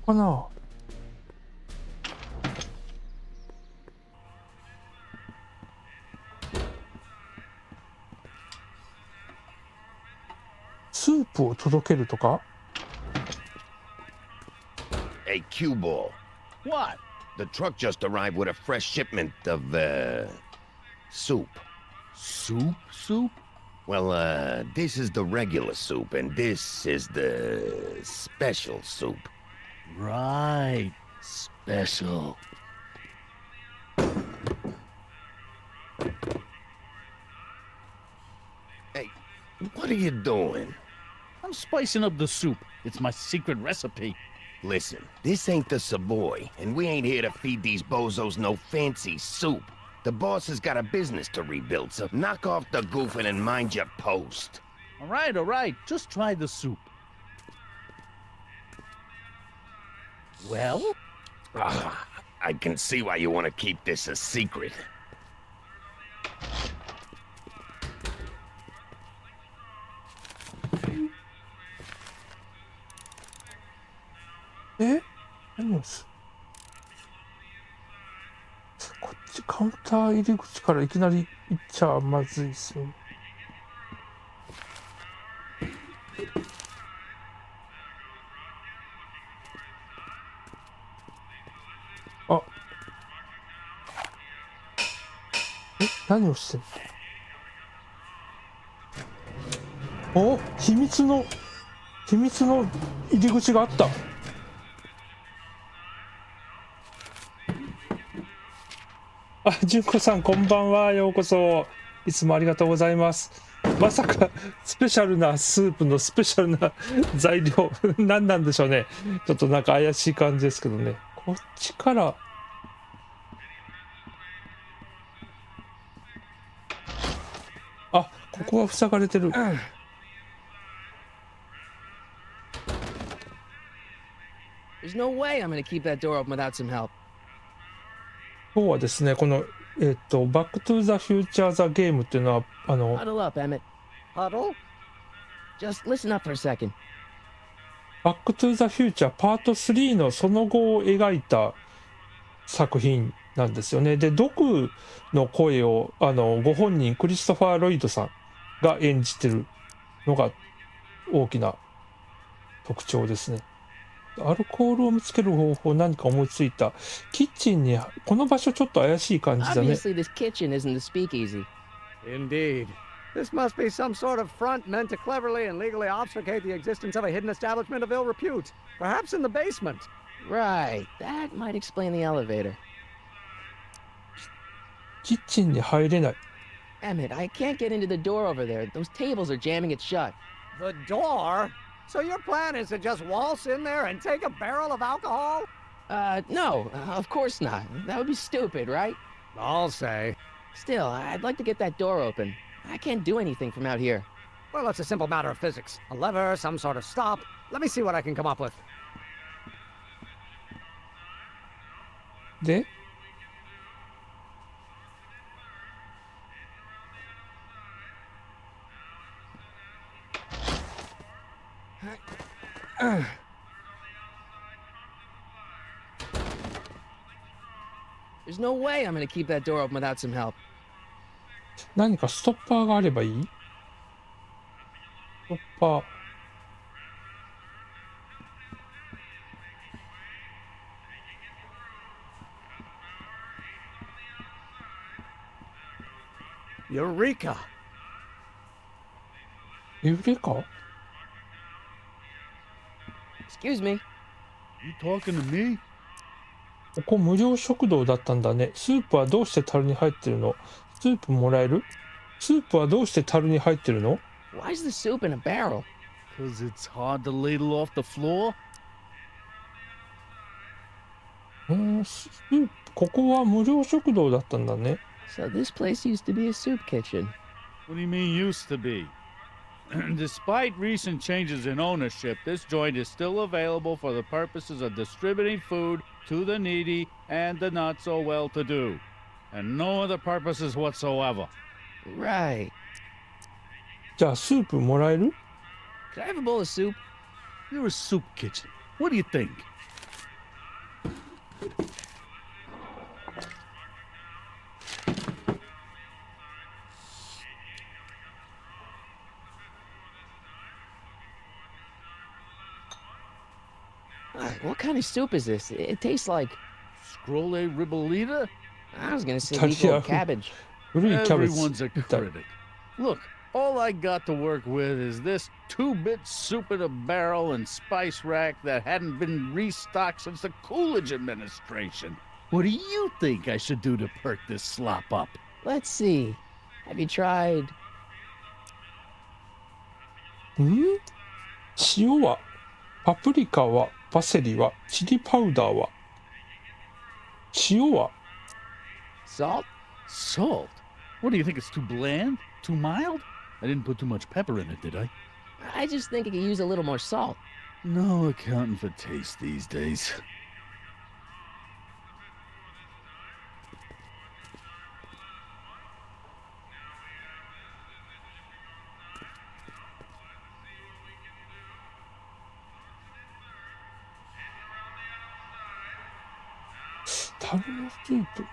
こかな。スープを届けるとか。Hey, cue ball. What? The truck just arrived with a fresh shipment of, soup. Soup? Well, this is the regular soup, and this is the special soup. Right. Special. Hey, what are you doing? I'm spicing up the soup. It's my secret recipe. Listen, this ain't the Savoy, and we ain't here to feed these bozos no fancy soup. The boss has got a business to rebuild, so knock off the goofing and mind your post. All right. Just try the soup. Well, I can see why you want to keep this a secret. 何をすこっちカウンター入り口からいきなり行っちゃまずいですよ。あ、何をしてるの？お、秘密の入り口があった。あ、純子さんこんばんは。ようこそ。いつもありがとうございます。まさかスペシャルなスープのスペシャルな材料何なんでしょうね。ちょっとなんか怪しい感じですけどね。こっちからあ、ここは塞がれてる。There's no way I'm gonna keep that door open without some help. 今日はですね、このバックトゥザフューチャーザゲームっていうのはHuddle up, Emmett. Huddle? Just listen up for a second. バックトゥザフューチャーパート3のその後を描いた作品なんですよね。で、ドクの声をご本人クリストファー・ロイドさんが演じてるのが大きな特徴ですね。アルコールを見つける方法何か思いついた。キッチンにこの場所ちょっと怪しい感じだね。 Obviously, this kitchen isn't the speakeasy. Indeed. This must be some sort of front meant to cleverly and legally obfuscate the existence of a hidden establishment of ill repute. Perhaps in the basement. Right. That might explain the elevator. キッチンに入れない。 Emmett, I can't get into the door over there. Those tables are jamming it shut. The door? So your plan is to just waltz in there and take a barrel of alcohol? No, of course not. That would be stupid, right? I'll say. Still, I'd like to get that door open. I can't do anything from out here. Well, it's a simple matter of physics. A lever, some sort of stop. Let me see what I can come up with. でThere's no way I'm gonna keep that door open without some help. 何かストッパーがあればいい？ストッパー。Eureka! エウレカ？ Excuse me. You talking to me? ここ無料食堂だったんだね。スープはどうして樽に入ってるの？スープもらえる？スープはどうして樽に入ってるの？ Why is the soup in a barrel? Cause it's hard to ladle off the floor? スープ、ここは無料食堂だったんだね。 So this place used to be a soup kitchen. What do you mean used to be? Despite recent changes in ownership, this joint is still available for the purposes of distributing food to the needy and the not so well-to-do, and no other purposes whatsoever. Right. じゃあスープもらえる？ Could I have a bowl of soup? You're a soup kitchen. What do you think? What kind of soup is this? It tastes like... Scrolle ribollita? I was gonna say meatball cabbage. Everyone's a critic. Look, all I got to work with is this 2-bit soup in a barrel and spice rack that hadn't been restocked since the Coolidge administration. What do you think I should do to perk this slop up? Let's see. Have you tried... 塩は、パプリカは、パセリは、チリパウダーは、塩は、 Salt? Salt? What do you think, it's too bland? Too mild? I didn't put too much pepper in it, did I? I just think it could use a little more salt. No accounting for taste these days. 樽のスープ。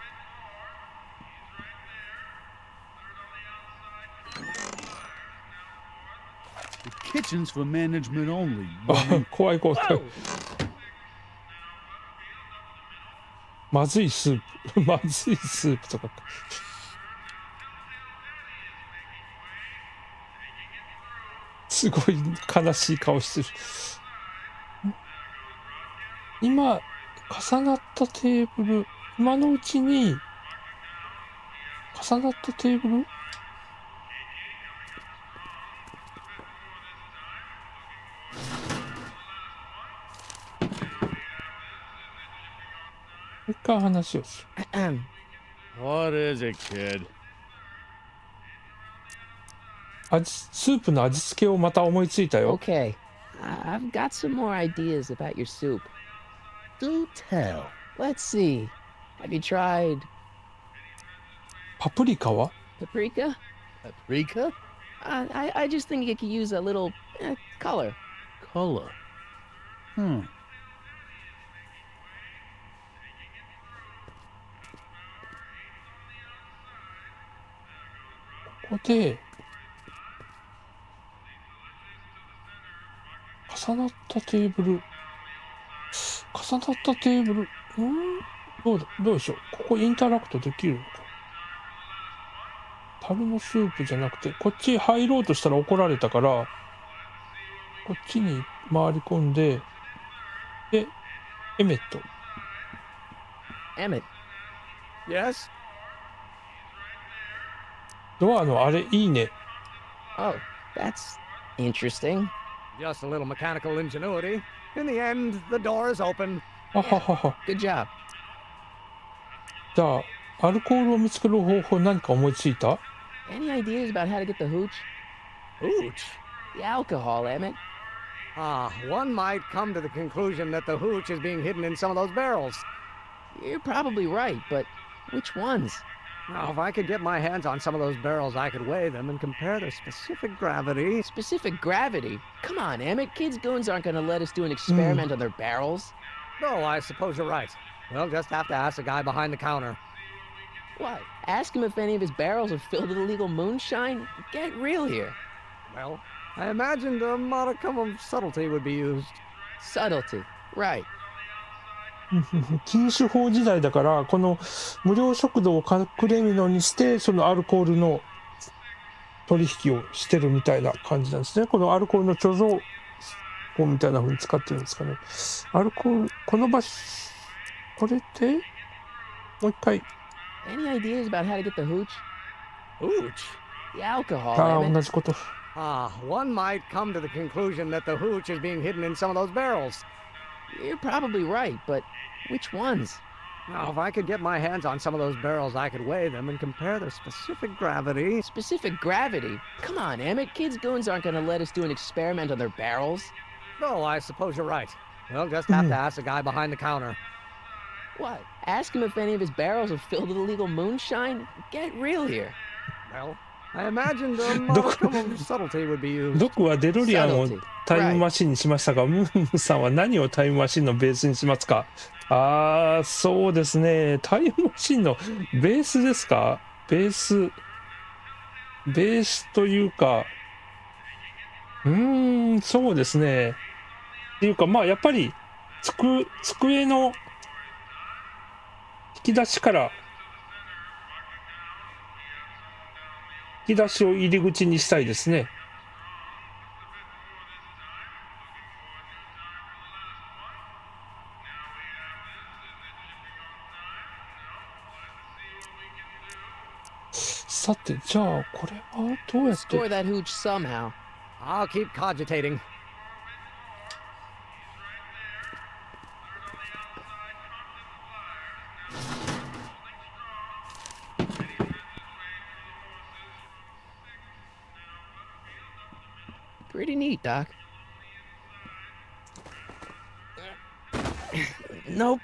The kitchen's for management only. あ、怖い怖い。まずいスープ。まずいスープとか。すごい悲しい顔してる。今、重なったテーブル。今のうちに、重なったテーブル？もう一回話をする。What is it, kid? スープの味付けをまた思いついたよ。Okay, I've got some more ideas about your soup. Do tell. Let's see. Have you tried パプリカは？ paprika? Paprika? I just think it could use a little color. Color. Hmm. ここで重なったテーブル、重なったテーブル、どうでしょう。ここインタラクトできるのか。樽のスープじゃなくて、こっち入ろうとしたら怒られたから、こっちに回り込んで、で、エメット。Emmett. Yes? ドアのあれいいね。Oh, that's interesting. Just a little mechanical ingenuity. In the end, the door is open. あははは。Good job. じゃあ、アルコールを見つける方法何か思いついた？ Any ideas about how to get the hooch? Hooch? The alcohol, Emmett. One might come to the conclusion that the hooch is being hidden in some of those barrels. You're probably right, but which ones? Now, if I could get my hands on some of those barrels, I could weigh them and compare their specific gravity. Specific gravity? Come on, Emmett. Kids' goons aren't going to let us do an experiment on their barrels. No, I suppose you're right. We'll just have to ask the guy behind the counter. What? Ask him if any of his barrels are filled with illegal moonshine? Get real here. Well, I imagined a modicum of subtlety would be used. Subtlety. Right. 禁酒法時代だから、この無料食堂を隠れ蓑にして、そのアルコールの取引をしてるみたいな感じなんですね。このアルコールの貯蔵庫みたいな風に使ってるんですかね。アルコール、この場所、これってもう一回。Any ideas about how to get the hooch? Hooch? The alcohol, ああ、 Emmett. 同じこと。One might come to the conclusion that the hooch is being hidden in some of those barrels. You're probably right, but which ones? Now, if I could get my hands on some of those barrels, I could weigh them and compare their specific gravity. Specific gravity? Come on, Emmett. Kids' goons aren't going to let us do an experiment on their barrels. No, I suppose you're right. We'll just have to ask the guy behind the counter. What? Ask him if any of his barrels are filled with illegal moonshine? Get real here. Well, I imagined a modicum of subtlety would be used. ドクはデロリアンをタイムマシンにしましたが、ムームさんは何をタイムマシンのベースにしますか？ああ、そうですね。タイムマシンのベースですか？ベースというか、そうですね。っていうか、まあ、やっぱり、机の引き出しから、引き出しを入り口にしたいですね。さて、じゃあ、これはどうやって。 Score that hooch somehow. I'll keep cogitating. Pretty neat, Doc. Nope.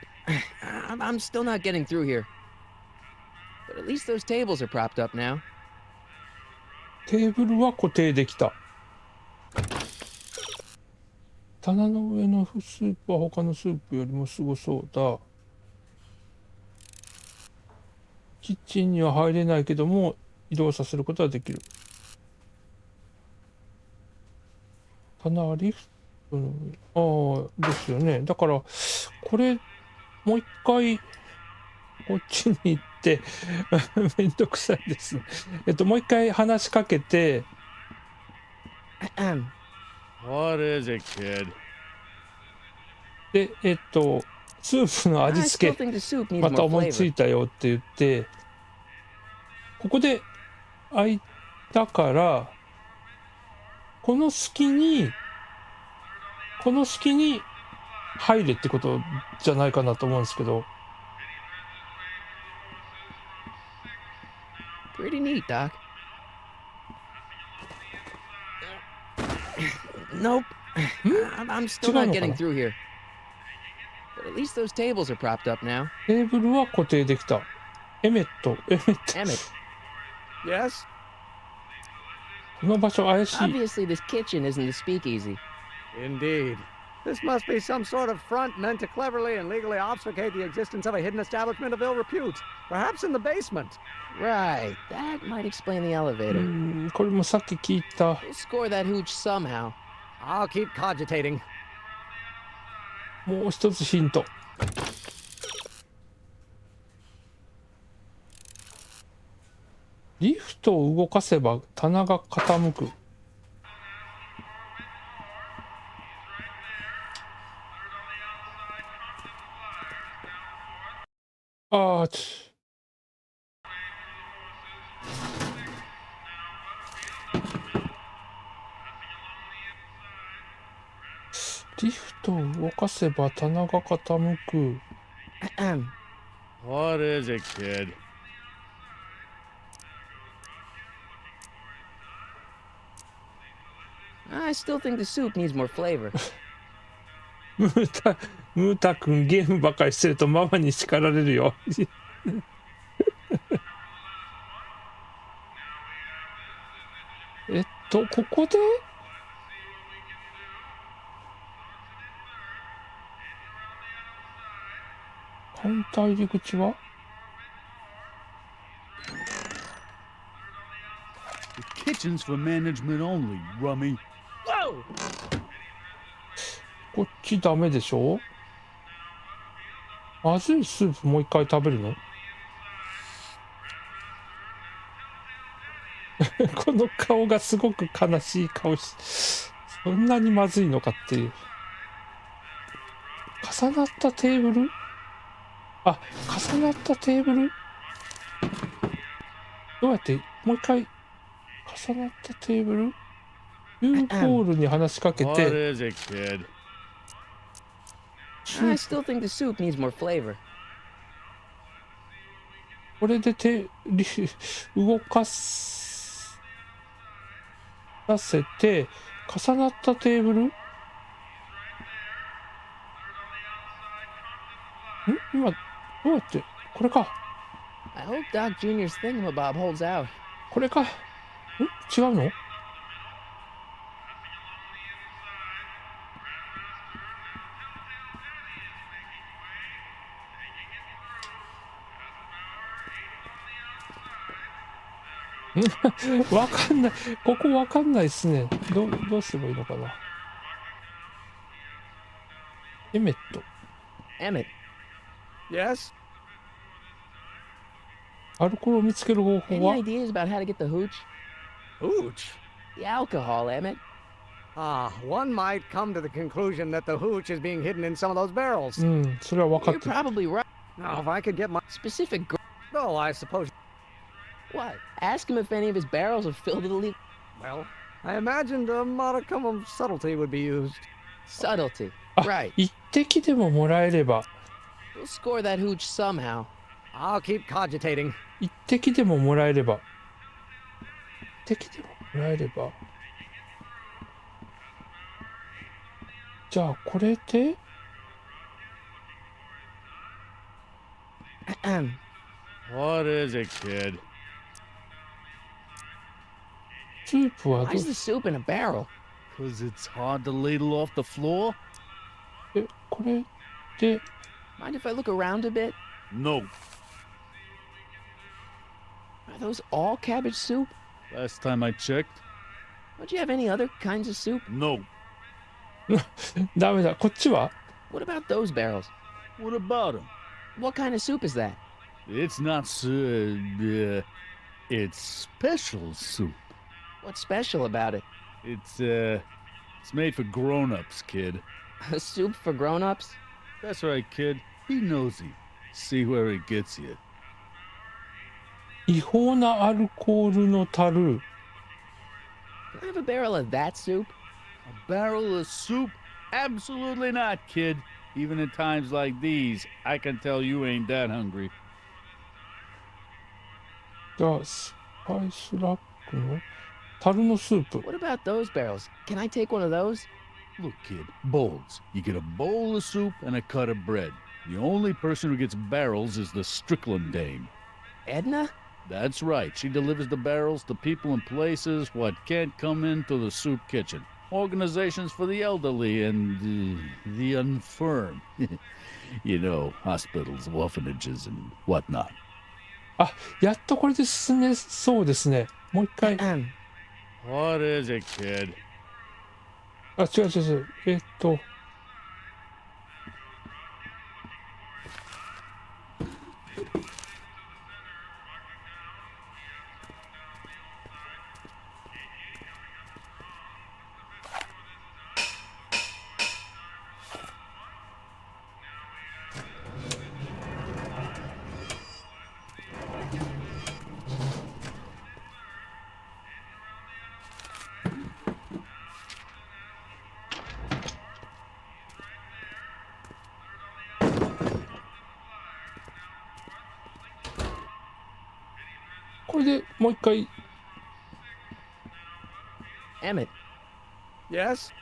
I'm still not getting through here. But at least those tables are propped up now. テーブルは固定できた。棚の上のスープは他のスープよりもすごそうだ。キッチンには入れないけども移動させることはできる。棚はリフトの上。ああ、ですよね。だから、これ、もう一回、こっちに行って、めんどくさいですね。もう一回話しかけて、What is it, kid? で、スープの味 I 付 still け、 think the soup needs また more 思いつ flavor. いたよって言って、ここで開いたから、この隙に入れってことじゃないかなと思うんですけど。Pretty neat, Doc. Nope. I'm still not getting through here. But at least those tables are propped up now. テーブルは固定できた。エメット。Emmett. Yes? この場所怪しい。 Obviously, this kitchen isn't the speakeasy. Indeed. This must be some sort of front meant to cleverly and legally obfuscate the existence of a hidden establishment of ill repute. Perhaps in the basement. Right. That might explain the elevator. これもさっき聞いた。 We'll score that hooch somehow. I'll keep cogitating. もう一つヒント。リフトを動かせば棚が傾く。ああ、リフトを動かせば棚が傾く。What is it, kid? I still think the soup needs more flavor. ムータ君ゲームばかりしてるとママに叱られるよ。ここでカウンター入り口は The kitchen's for management only, rummy. Whoa! こっちダメでしょ。まずいスープもう一回食べるの？この顔がすごく悲しい顔し、そんなにまずいのかっていう。重なったテーブル？あ、重なったテーブル？どうやってもう一回重なったテーブル？ユーポールに話しかけ What て、 is it, kid? I still think the soup needs more flavor. これで動かさせて、重なったテーブル？今、どうやって、これか。I hope Doc Jr.'s thingamabob holds out. これか。違うの？わかんない。ここわかんないっすね。どうすればいいのかな。エメット。Emmett. Yes? アルコールを見つける方法 Any は？ ideas about how to get the hooch? Hooch? The alcohol, Emmett. One might come to the conclusion that the hooch is being hidden in some of those barrels. それは分かっ You're てる。 probably right. Now, if I could get my... Specific Oh, I suppose... What? Ask him if any of his barrels are filled to the lid. Well, I imagined a modicum of subtlety would be used. Subtlety. あ、 Right. 一滴でももらえれば。 We'll score that hooch somehow. I'll keep cogitating. 一滴でももらえれば。一滴でももらえれば。じゃあ、これでWhat is it, kid? スープはど Why is the soup in a barrel? Because it's hard to ladle off the floor? これで Mind if I look around a bit? No. Are those all cabbage soup? Last time I checked, Don't you have any other kinds of soup? no. ダメだ。こっちは What about those barrels? What about them? What kind of soup is that? It's not it's special soup. What's special about it? It's made for grown-ups, kid. A soup for grown-ups? That's right, kid. Be nosy. See where it gets you. 違法なアルコールの樽。 Can I have a barrel of that soup? A barrel of soup? Absolutely not, kid. Even in times like these, I can tell you ain't that hungry. じゃあ、スパイスラックの樽のスープ。 What about those barrels? Can I take one of those? Look, kid, bowls. You get a bowl of soup and a cut of bread. The only person who gets barrels is the Strickland dame. Edna? That's right. She delivers the barrels to people and places what can't come into the soup kitchen. Organizations for the elderly and the infirm. You know, hospitals, orphanages, and whatnot. あ、やっとこれで進めそうですね。もう一回。What is it, kid? あ、違う違う違う。これでもう一回。 Emmett. Yes?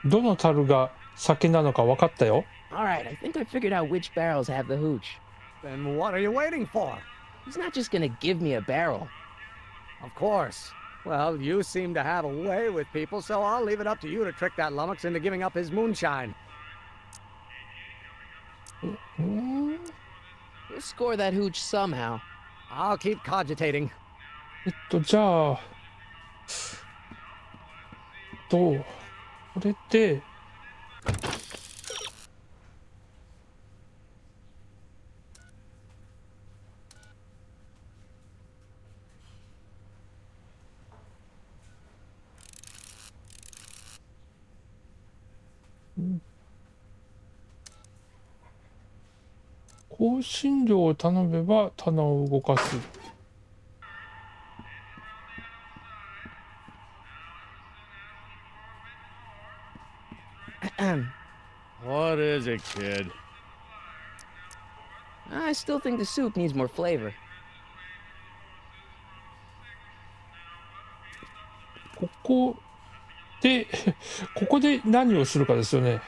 どの樽が酒なのか分かったよ。 Alright, I think I figured out which barrels have the hooch. Then what are you waiting for? He's not just gonna give me a barrel. Of course. Well, you seem to have a way with people, so I'll leave it up to you to trick that lummox into giving up his moonshine. We'll score that hooch somehow. I'll keep cogitating. じゃあ、これで、香辛料を頼めば棚を動かす。What is it, kid? I still think the soup needs more flavor. ここで何をするかですよね。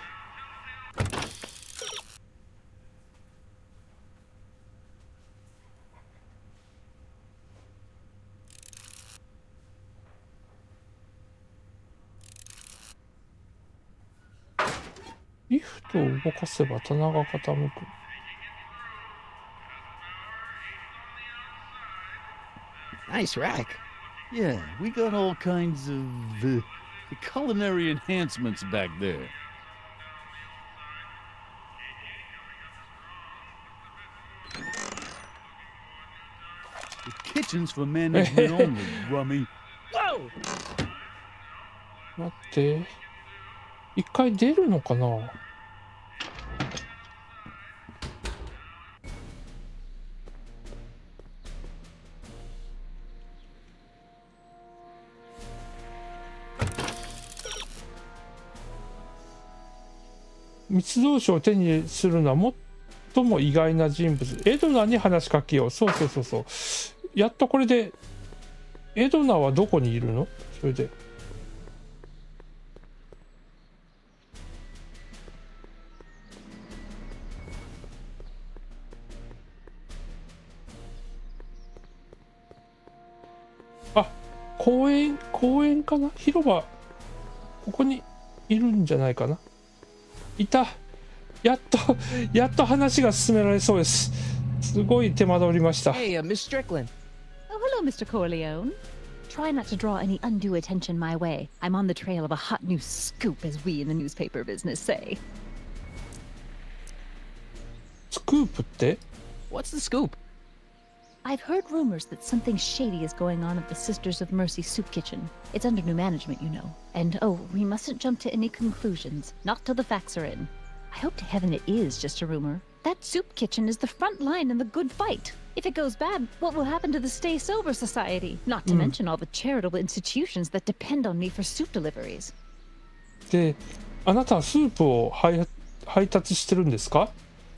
リフトを動かせば棚が傾く。Nice rack. Yeah, we got all kinds of culinary enhancements back there. The kitchen's for management only, Rummy. Whoa! 待って。一回出るのかな。密造酒を手にするのは最も意外な人物。エドナに話しかけよう。そう。やっとこれで、エドナはどこにいるの？それで。あ、公園かな？広場、ここにいるんじゃないかな。いた。やっと話が進められそうです。すごい手間取りました。 Hey, Miss Strickland. Oh, hello, Mr. Corleone. Try not to draw any undue attention my way. I'm on the trail of a hot new scoop, as we in the newspaper business say. スクープって What's the scoop? I've heard rumors that something shady is going on at the Sisters of Mercy soup kitchen. It's under new management, you know. And oh, we mustn't jump to any conclusions. Not till the facts are in. I hope to heaven it is just a rumor. That soup kitchen is the front line in the good fight. If it goes bad, what will happen to the Stay Sober Society? Not to mention all the charitable institutions that depend on me for soup deliveries. で、あなたはスープを配達してるんですか？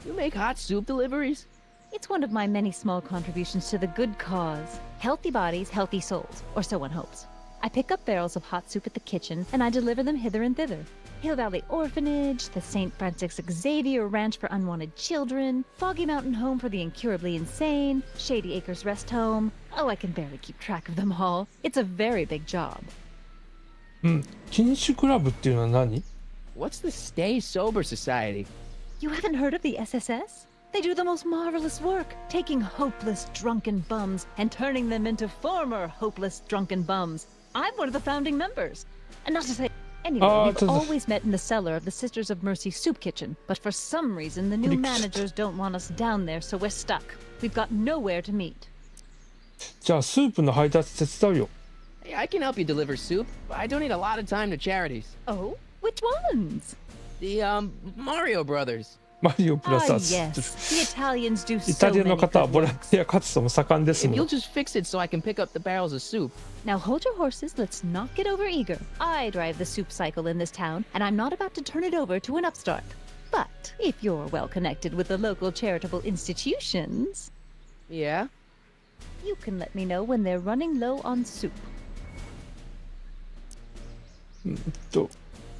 You make hot soup deliveries? It's one of my many small contributions to the good cause. Healthy bodies, healthy souls, or so one hopes. I pick up barrels of hot soup at the kitchen, and I deliver them hither and thither. Hill Valley Orphanage, the St. Francis Xavier Ranch for Unwanted Children, Foggy Mountain Home for the Incurably Insane, Shady Acres Rest Home. Oh, I can barely keep track of them all. It's a very big job. 禁酒クラブっていうのは何？ What's the Stay Sober Society? You haven't heard of the SSS? They do the most marvelous work, taking hopeless drunken bums and turning them into former hopeless drunken bums. I'm one of the founding members. And not to say, anyway, we've always met in the cellar of the Sisters of Mercy soup kitchen, but for some reason the new managers don't want us down there, so we're stuck. We've got nowhere to meet. じゃあスープの配達手伝うよ。 Hey, I can help you deliver soup. I donate a lot of time to charities. Oh? Which ones? The, Mario Brothers. マリオブラザー Ah, ズ。 yes. The Italians do イ so タリアの many 方は good ボラン works. ティア活動も盛んです If も you'll ん。 just fix it so I can pick up the barrels of soup. Now hold your horses, let's not get over eager. I drive the soup cycle in this town, and I'm not about to turn it over to an upstart. But if you're well connected with the local charitable institutions, Yeah? you can let me know when they're running low on soup.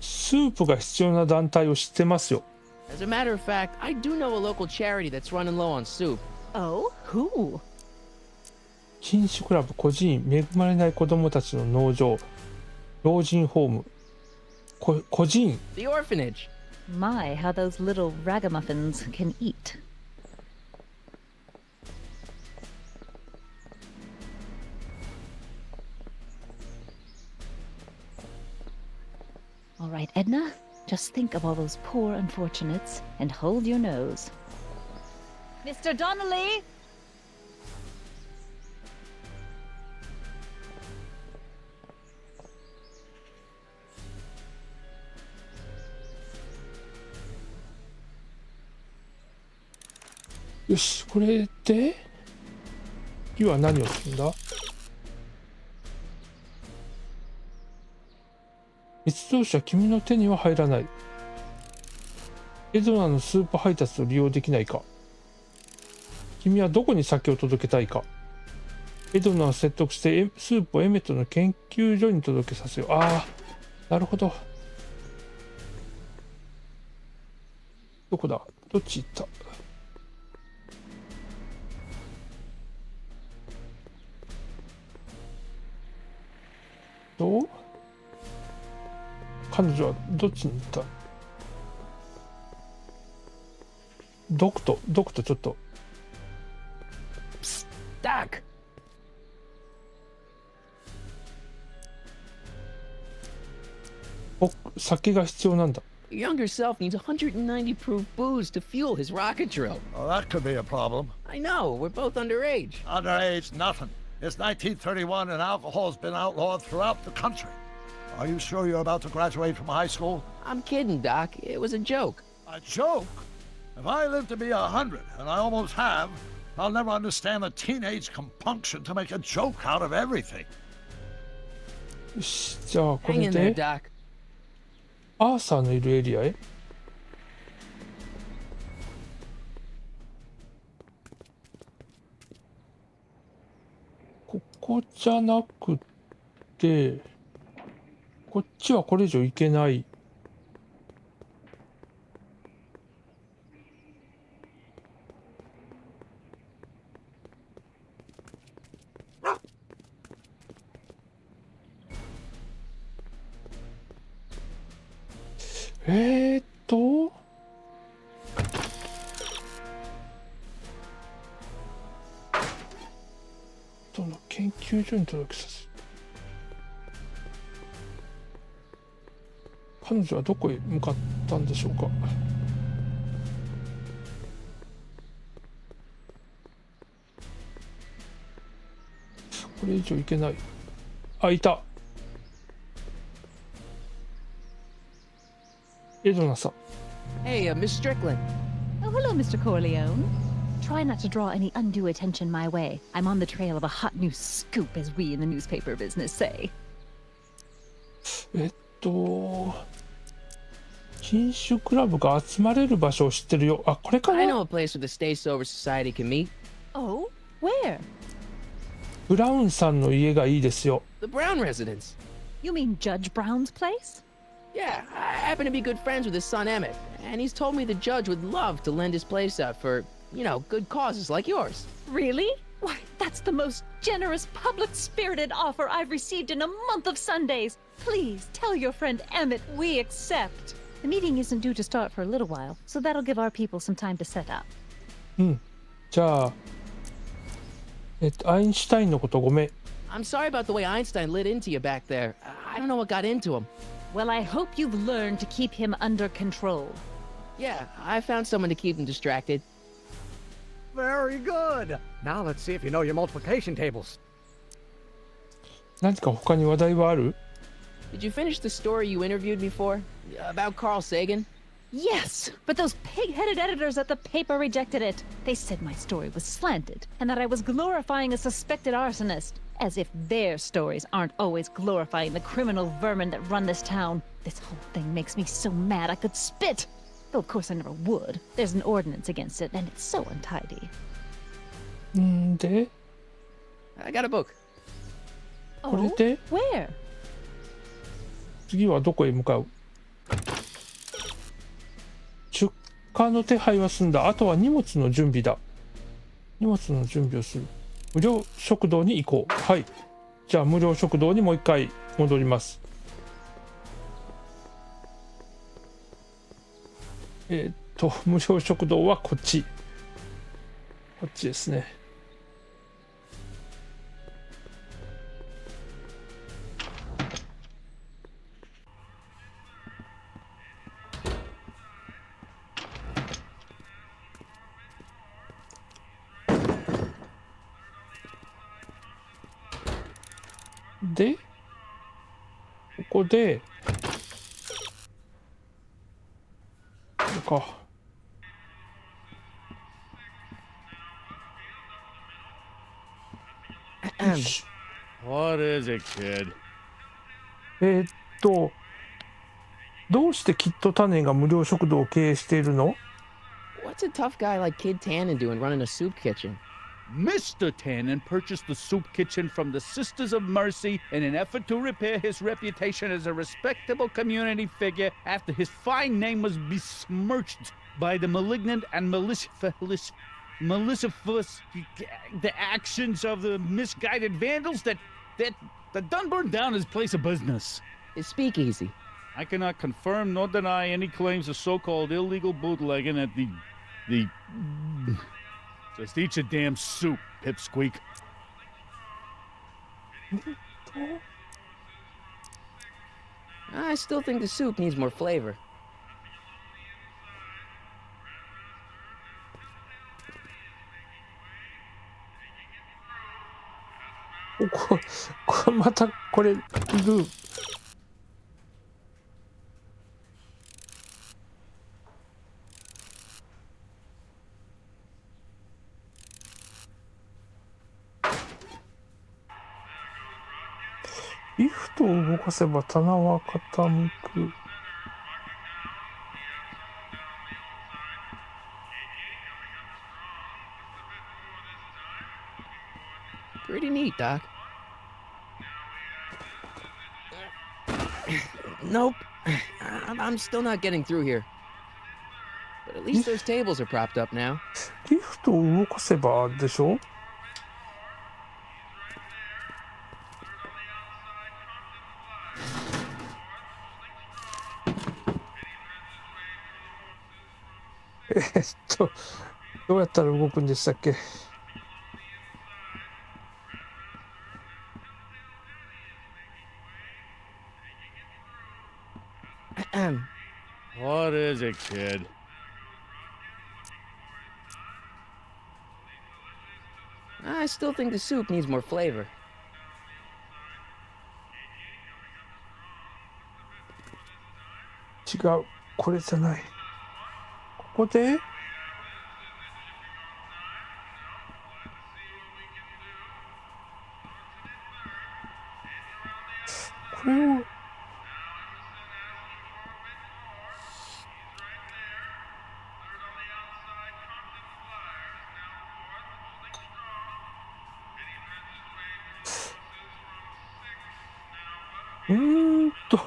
スープが必要な団体を知ってますよ。 As a matter of fact, I do know a local charity that's running low on soup. Oh, who? 禁酒クラブ、孤児院、恵まれない子供たちの農場、老人ホーム、孤児院。 The orphanage. My, how those little ragamuffins can eat. All right, Edna, just think of all those poor unfortunates and hold your nose. Mr. Donnelly! よし、これで次は何をするんだ？密造車、君の手には入らない。エドナのスープ配達を利用できないか。君はどこに酒を届けたいか。エドナを説得してスープをエメットの研究所に届けさせよう。ああ、なるほど。どこだ？どっち行った？彼女はどっちに行った？ドクトちょっと。Doc! 酒が必要なんだ。 Your younger self needs 190 proof booze to fuel his rocket drill. Well, that could be a problem. I know, we're both underage. Underage, nothing. It's 1931 and alcohol's been outlawed throughout the country. Are you sure you're about to graduate from high school? I'm kidding, Doc. It was a joke. A joke? If I live to be 100, and I almost have, I'll never understand the teenage compunction to make a joke out of everything. よし、じゃあこ Hang れ in there, で Doc. アーサーのいるエリアへ。ここじゃなくて、こっちはこれ以上行けない。トの研究所に届けさせる。彼女はどこへ向かったんでしょうか。これ以上いけない。あ、いた。エドナさん。Hey, Miss Strickland. Oh, hello, Mr. Corleone. Try not to draw any undue attention my way. I'm on the trail of a hot new scoop, as we in the newspaper business say. 禁酒クラブが集まれる場所を知ってるよ。あ、これかな。 I know a place where the Stay Sober Society can meet. Oh, where? ブラウンさんの家がいいですよ。 The Brown residence. You mean Judge Brown's place? Yeah, I happen to be good friends with his son Emmett, and he's told me the judge would love to lend his place out for, you know, good causes like yours. Really? Why, that's the most generous, public-spirited offer I've received in a month of Sundays. Please tell your friend Emmett we accept. The meeting isn't due to start for a little while, so that'll give our people some time to set up. じゃあ、アインシュタインのことごめん。I'm sorry about the way Einstein lit into you back there. I don't know what got into him. Well, I hope you've learned to keep him under control. Yeah, I found someone to keep him distracted. Very good. Now let's see if you know your multiplication tables. 何か他に話題はある？ Did you finish the story you interviewed me for? About Carl Sagan? Yes, but those pig-headed editors at the paper rejected it. They said my story was slanted, and that I was glorifying a suspected arsonist. As if their stories aren't always glorifying the criminal vermin that run this town. This whole thing makes me so mad I could spit. Though of course I never would. There's an ordinance against it, and it's so untidy. で I got a book. これで Where? 次はどこへ向かう？出荷の手配は済んだ。あとは荷物の準備だ。荷物の準備をする。無料食堂に行こう。はい。じゃあ無料食堂にもう一回戻ります。無料食堂はこっち。こっちですね。で、ここで、これか。What is it, kid? どうしてキッドタネが無料食堂を経営しているの？ What's a tough guy like Kid Tannen doing running a soup kitchen? Mr. Tannen purchased the soup kitchen from the Sisters of Mercy in an effort to repair his reputation as a respectable community figure after his fine name was besmirched by the malignant and malicious the actions of the misguided vandals that done burned down his place of business. His speakeasy. I cannot confirm nor deny any claims of so-called illegal bootlegging at the Just eat your damn soup, pipsqueak. I still think the soup needs more flavor.これまたこれルー。リフトを動かせば棚は傾く。Pretty neat, Doc. Nope. I'm still not getting through here. But at least those tables are propped up now. リフトを動かせばでしょ？どうやったら動くんでしたっけ？ What is it, kid? I still think the soup needs more flavor. 違う、これじゃない。ここでこれ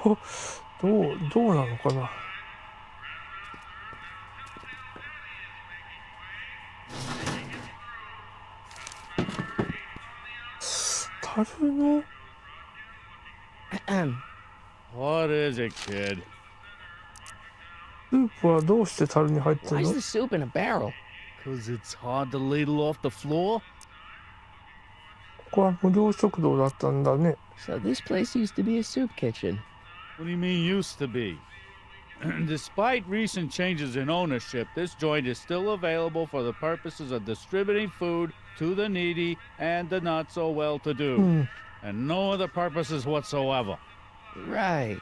をどうなのかな。樽のWhat is it, kid? スープはどうして樽に入ってる Why の is the soup in a barrel? Cause it's hard to ladle off the floor? ここは無料食堂だったんだね。 So this place used to be a soup kitchen. What do you mean used to be? Despite recent changes in ownership, this joint is still available for the purposes of distributing food to the needy and the not so well-to-do, and no other purposes whatsoever. Right.「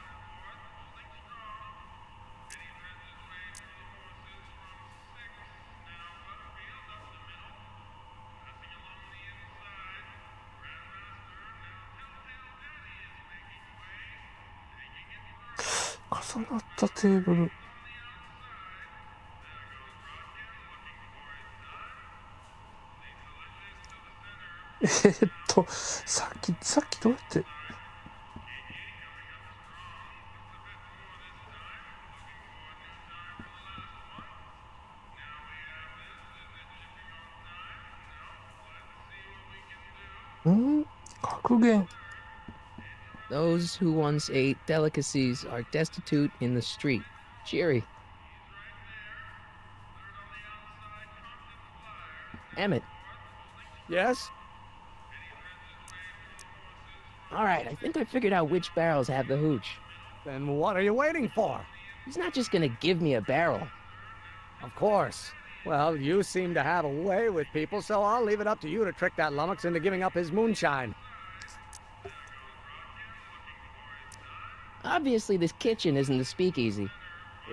重なったテーブル」さっきどうやって格言 Those who once ate delicacies are destitute in the street. Cheery. Emmett. Yes? All right, I think I figured out which barrels have the hooch. Then what are you waiting for? He's not just gonna give me a barrel. Of course. Well, you seem to have a way with people, so I'll leave it up to you to trick that lummox into giving up his moonshine. Obviously, this kitchen isn't the speakeasy.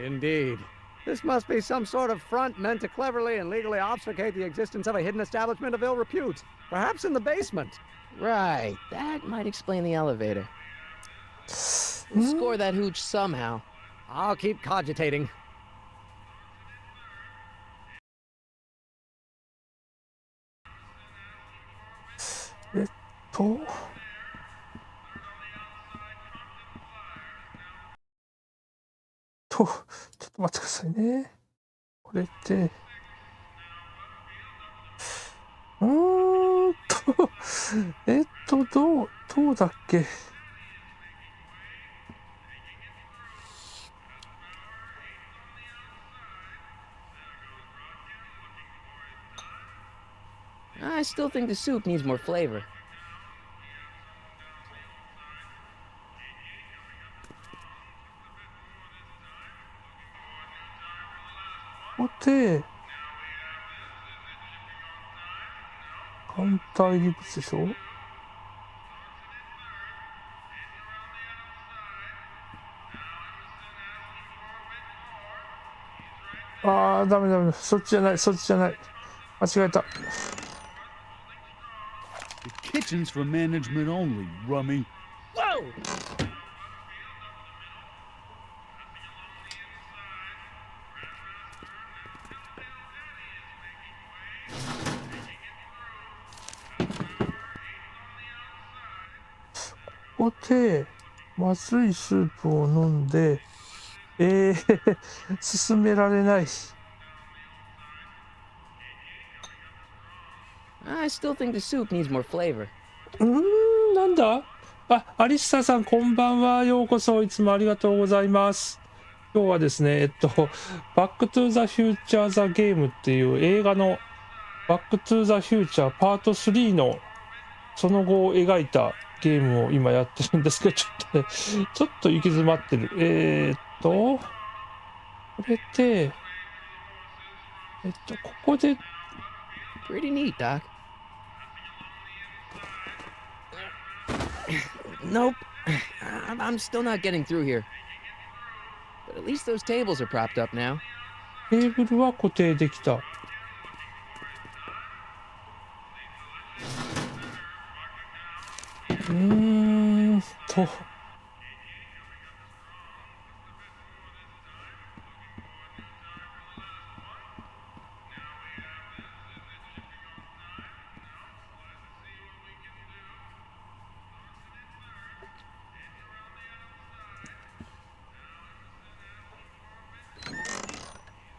Indeed. This must be some sort of front meant to cleverly and legally obfuscate the existence of a hidden establishment of ill repute. Perhaps in the basement. Right, that might explain the elevator. We'll score that hooch somehow. I'll keep cogitating.ちょっと待ってくださいね。これってどうだっけ。I still think the soup needs more flavor. What? カウンター入り口でしょ。ああ、ダメ。そっちじゃない。間違えた。The kitchen's for management only, rummy. Whoa!ここでまずいスープを飲んで、進められない。I still think the soup needs more flavor. なんだ？アリスタさんこんばんは。ようこそ。いつもありがとうございます。今日はですね、バックトゥザフューチャーザゲームっていう映画のバックトゥザフューチャーパート3のその後を描いたゲームを今やってるんですけど、ちょっとね、ちょっと行き詰まってる。これで、ここで、Pretty neat, Doc. Nope. I'm still not getting through here. But at least those tables are propped up now. テーブルは固定できた。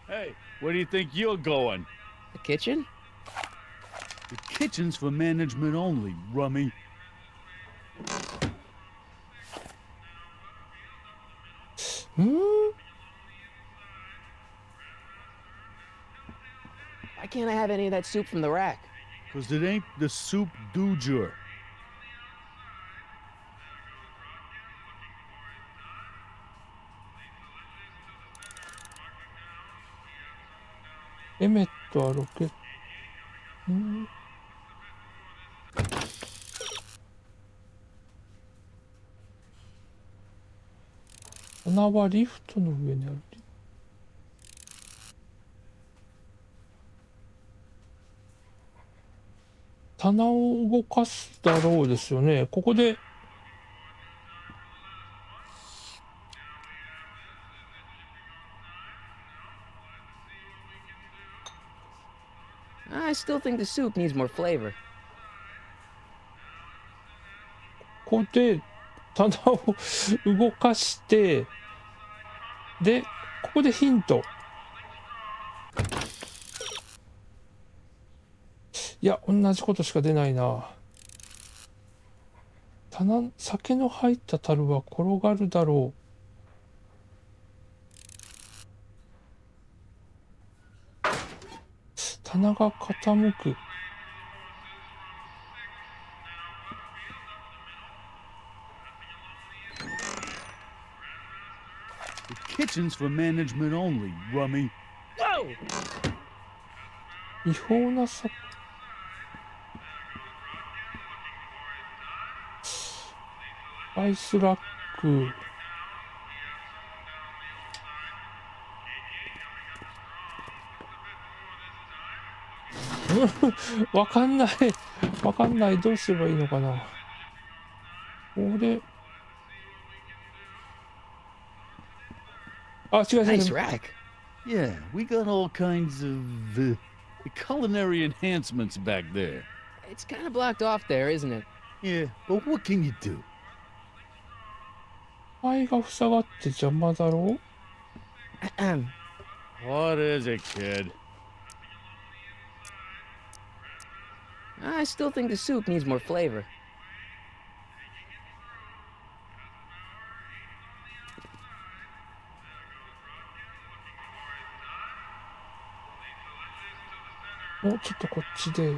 Hey, where do you think you're going? The kitchen? The kitchen's for management only, rummy. Why can't I have any of that soup from the rack? 'Cause it ain't the soup du jour. Emmet はロケット。棚はリフトの上にある。棚を動かすだろうですよね。ここで。I still think the soup needs more flavor. ここで棚を動かして、で、ここでヒント。いや、同じことしか出ないな。酒の入った樽は転がるだろう。棚が傾く。The kitchen's for management only, rummy. Whoa! 違法なさ。アイスラック。わかんない。わかんない。どうすればいいのかな。これ。あ、違う違う。Nice rack. Yeah, we got all kinds of culinary enhancements back there. It's kind of blocked off there, isn't it? Yeah, but what can you do? 肺が塞がって邪魔だろう。What is it, kid? I still think the soup needs more flavor.もうちょっとこっちで。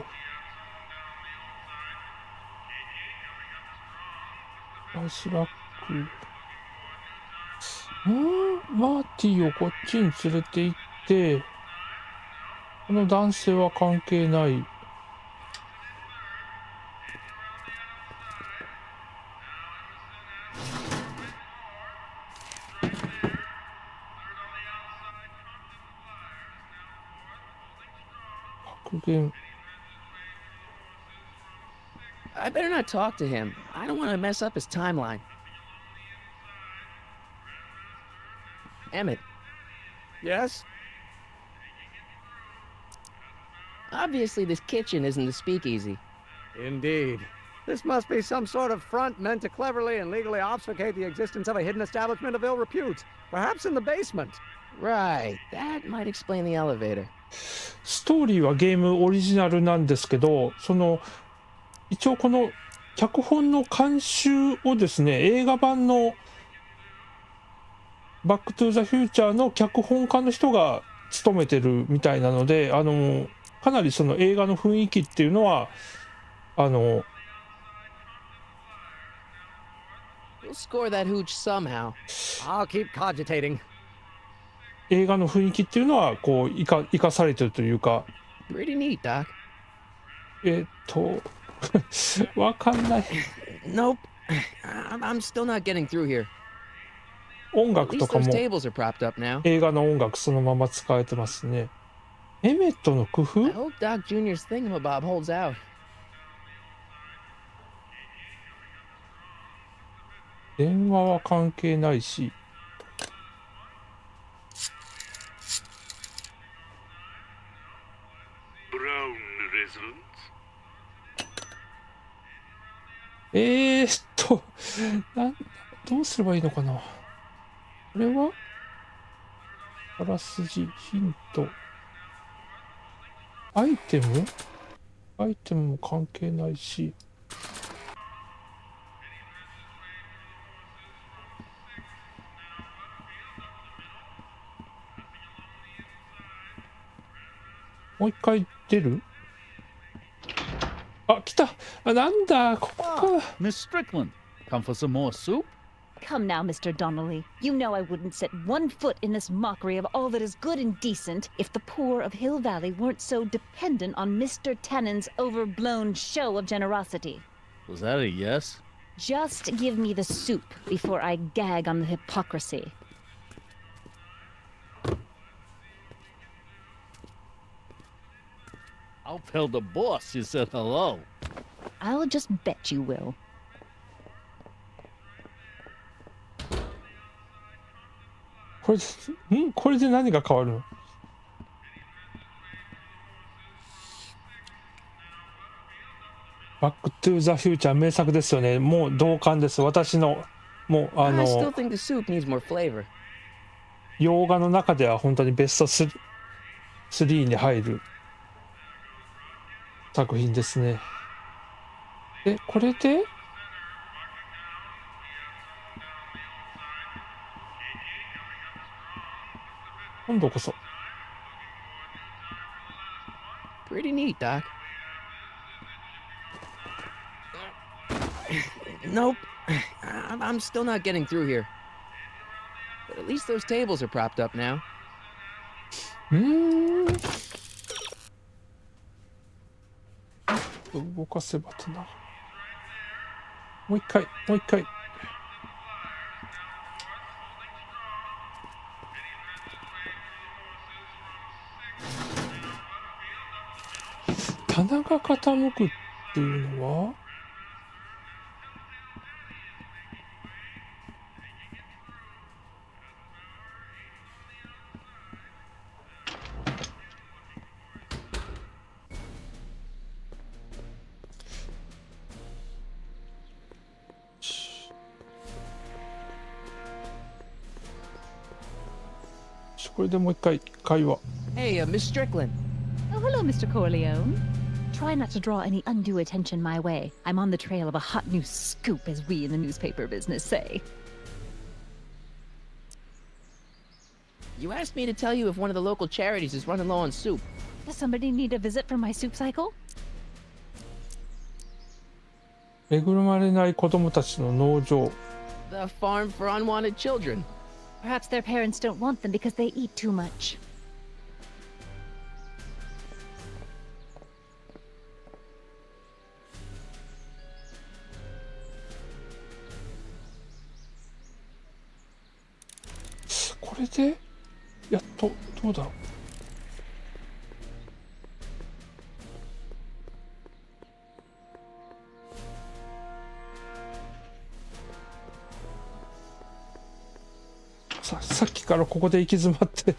アイスラック。マーティをこっちに連れて行って、この男性は関係ない。格言。I better not talk to him. I don't want to mess up his timeline. Emmett. Yes? Obviously, this kitchen isn't the speakeasy. Indeed. This must be some sort of front meant to cleverly and legally obfuscate the existence of a hidden establishment of ill repute. Perhaps in the basement. Right. That might explain the elevator. ストーリーはゲームオリジナルなんですけど、一応この脚本の監修をですね、映画版のバックトゥザフューチャーの脚本家の人が務めてるみたいなので、かなりその映画の雰囲気っていうのは We'll score that hooch somehow. I'll keep cogitating. 映画の雰囲気っていうのはこう生かされてるというか。 Pretty neat, Doc. わかんない。 Nope. I'm still not getting through here. 音 At 楽と least か those も tables are propped up now. 映画の音楽そのまま使えてますね。エメットの工 I 夫？ hope Doc Jr.'s thingamabob holds out. 電話は関係ないし。どうすればいいのかな。これはあらすじ、ヒント。アイテムも関係ないし。もう一回出る？あ、来た！なんだ、ここか。Miss Strickland, come for some more soup? Come now, Mr. Donnelly. You know I wouldn't set one foot in this mockery of all that is good and decent if the poor of Hill Valley weren't so dependent on Mr. Tannen's overblown show of generosity. Was that a yes? Just give me the soup before I gag on the hypocrisy. I'll tell the boss you said hello. I'll just bet you will. これで何が変わるの？バックトゥザフューチャー名作ですよね。もう同感です。私のもうI still think the soup needs more flavor. 洋画の中では本当にベスト3に入る作品ですね。これで今度こそ。Pretty neat, Doc. Nope. I'm still not getting through here. But at least those tables are propped up now. 動かせばってな。もう一回。棚が傾くっていうのはこれでもう一回会話。 Hey, Miss Strickland. Oh, hello, Mr. Corleone. Try not to draw any undue attention my way. I'm on the trail of a hot new scoop, as we in the newspaper business say. You asked me to tell you if one of the local charities is running low on soup. Does somebody need a visit from my soup cycle? 恵まれない子供たちの農場。 The farm for unwanted children. Perhaps their parents don't want them because they eat too much. これでやっとどうだろう。さっきからここで行き詰まって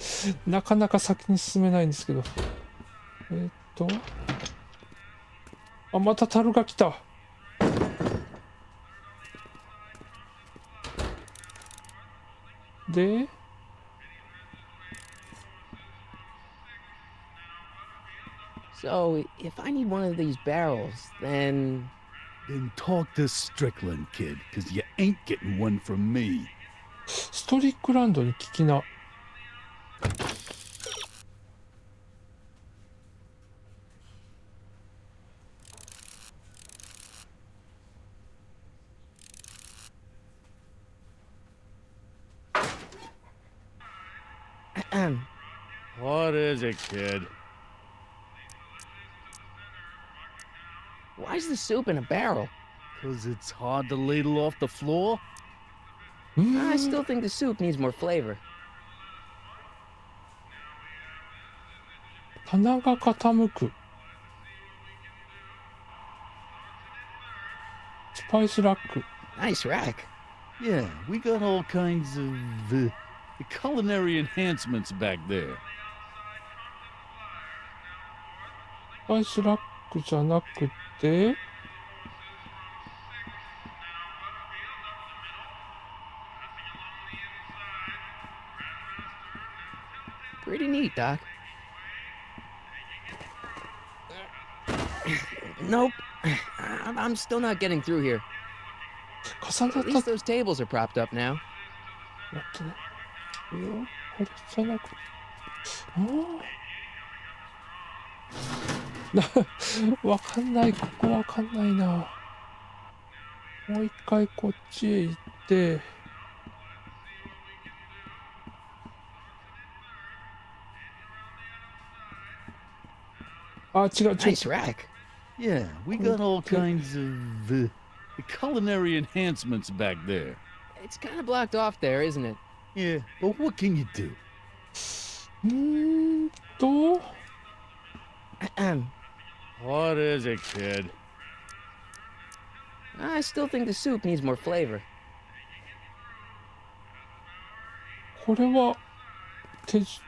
なかなか先に進めないんですけど。あ、また樽が来た。でSo, if I need one of these barrels, then talk to Strickland, kid, because you ain't getting one from me. ストリックランドに聞きな。What is it, kid? Why is the soup in a barrel? 'Cause it's hard to ladle off the floor? I still think the soup needs more flavor. 棚が傾く。スパイスラック。 Nice rack. Yeah, we got all kinds of culinary enhancements back there. スパイスラックじゃなくて、Pretty neat, Doc. Nope. I'm still not getting through here. 重なっ At least those tables are propped up now. 待ってね。これじゃなくて。わかんない。ここわかんないな。もう一回こっちへ行って。あ、違う。Nice rack. Yeah, we got all kinds of culinary enhancements back there. It's kind of blocked off there, isn't it? Yeah, but what can you do? と What is it, kid? I still think the soup needs more flavor. これは手じ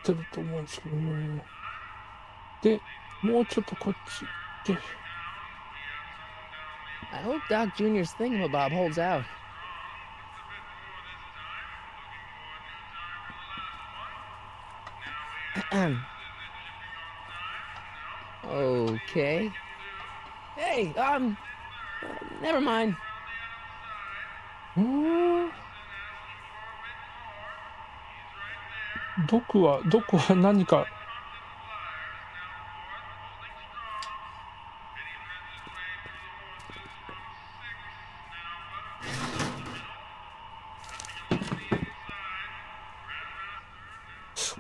ってると思うんですけどね。で、もうちょっとこっち行って。I hope Doc Jr.'s thingamabob holds out. Okay. Hey, never mind. 毒は何か。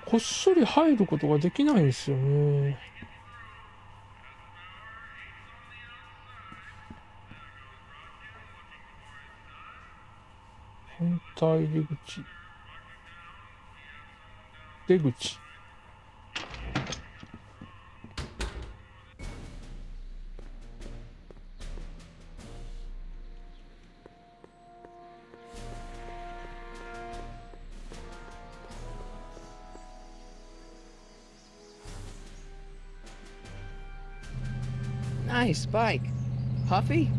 こっそり入ることができないんですよね。本体入り口。出口。Nice bike. Huffy?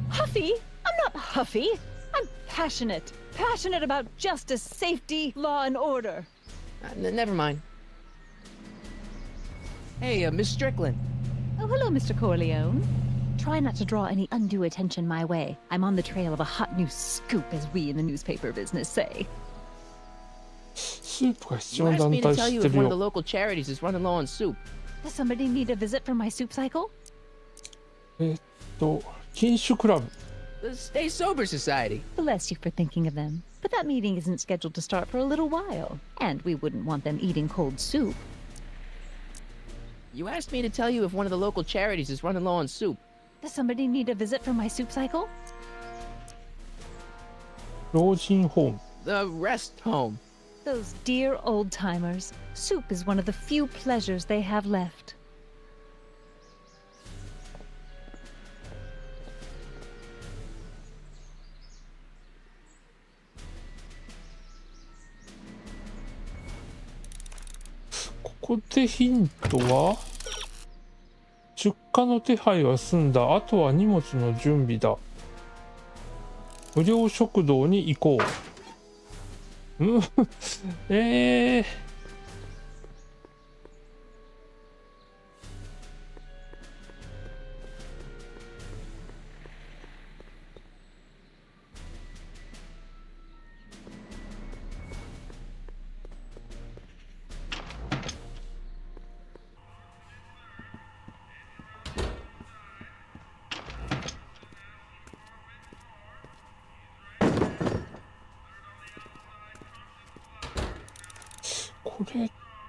Huffy? I'm not huffy. I'm passionate. Passionate about justice, safety, law, and order. Never mind. Hey, Miss Strickland. Oh, hello, Mr. Corleone. Try not to draw any undue attention my way. I'm on the trail of a hot new scoop, as we in the newspaper business say. スープが必 You 要な asked 団 me to 体 tell 知 you って if る one of the よ。 local charities is running low on soup. Does somebody need a visit from my soup cycle? 禁酒クラブ。 The Stay Sober Society. Bless you for thinking of them. But that meeting isn't scheduled to start for a little while. And we wouldn't want them eating cold soup. You asked me to tell you if one of the local charities is running low on soup. Does somebody need a visit from my soup cycle? 老人ホーム。 The rest home. Those dear old timers. Soup is one of the few pleasures they have left. ここでヒントは出荷の手配は済んだ。あとは荷物の準備だ。無料食堂に行こう。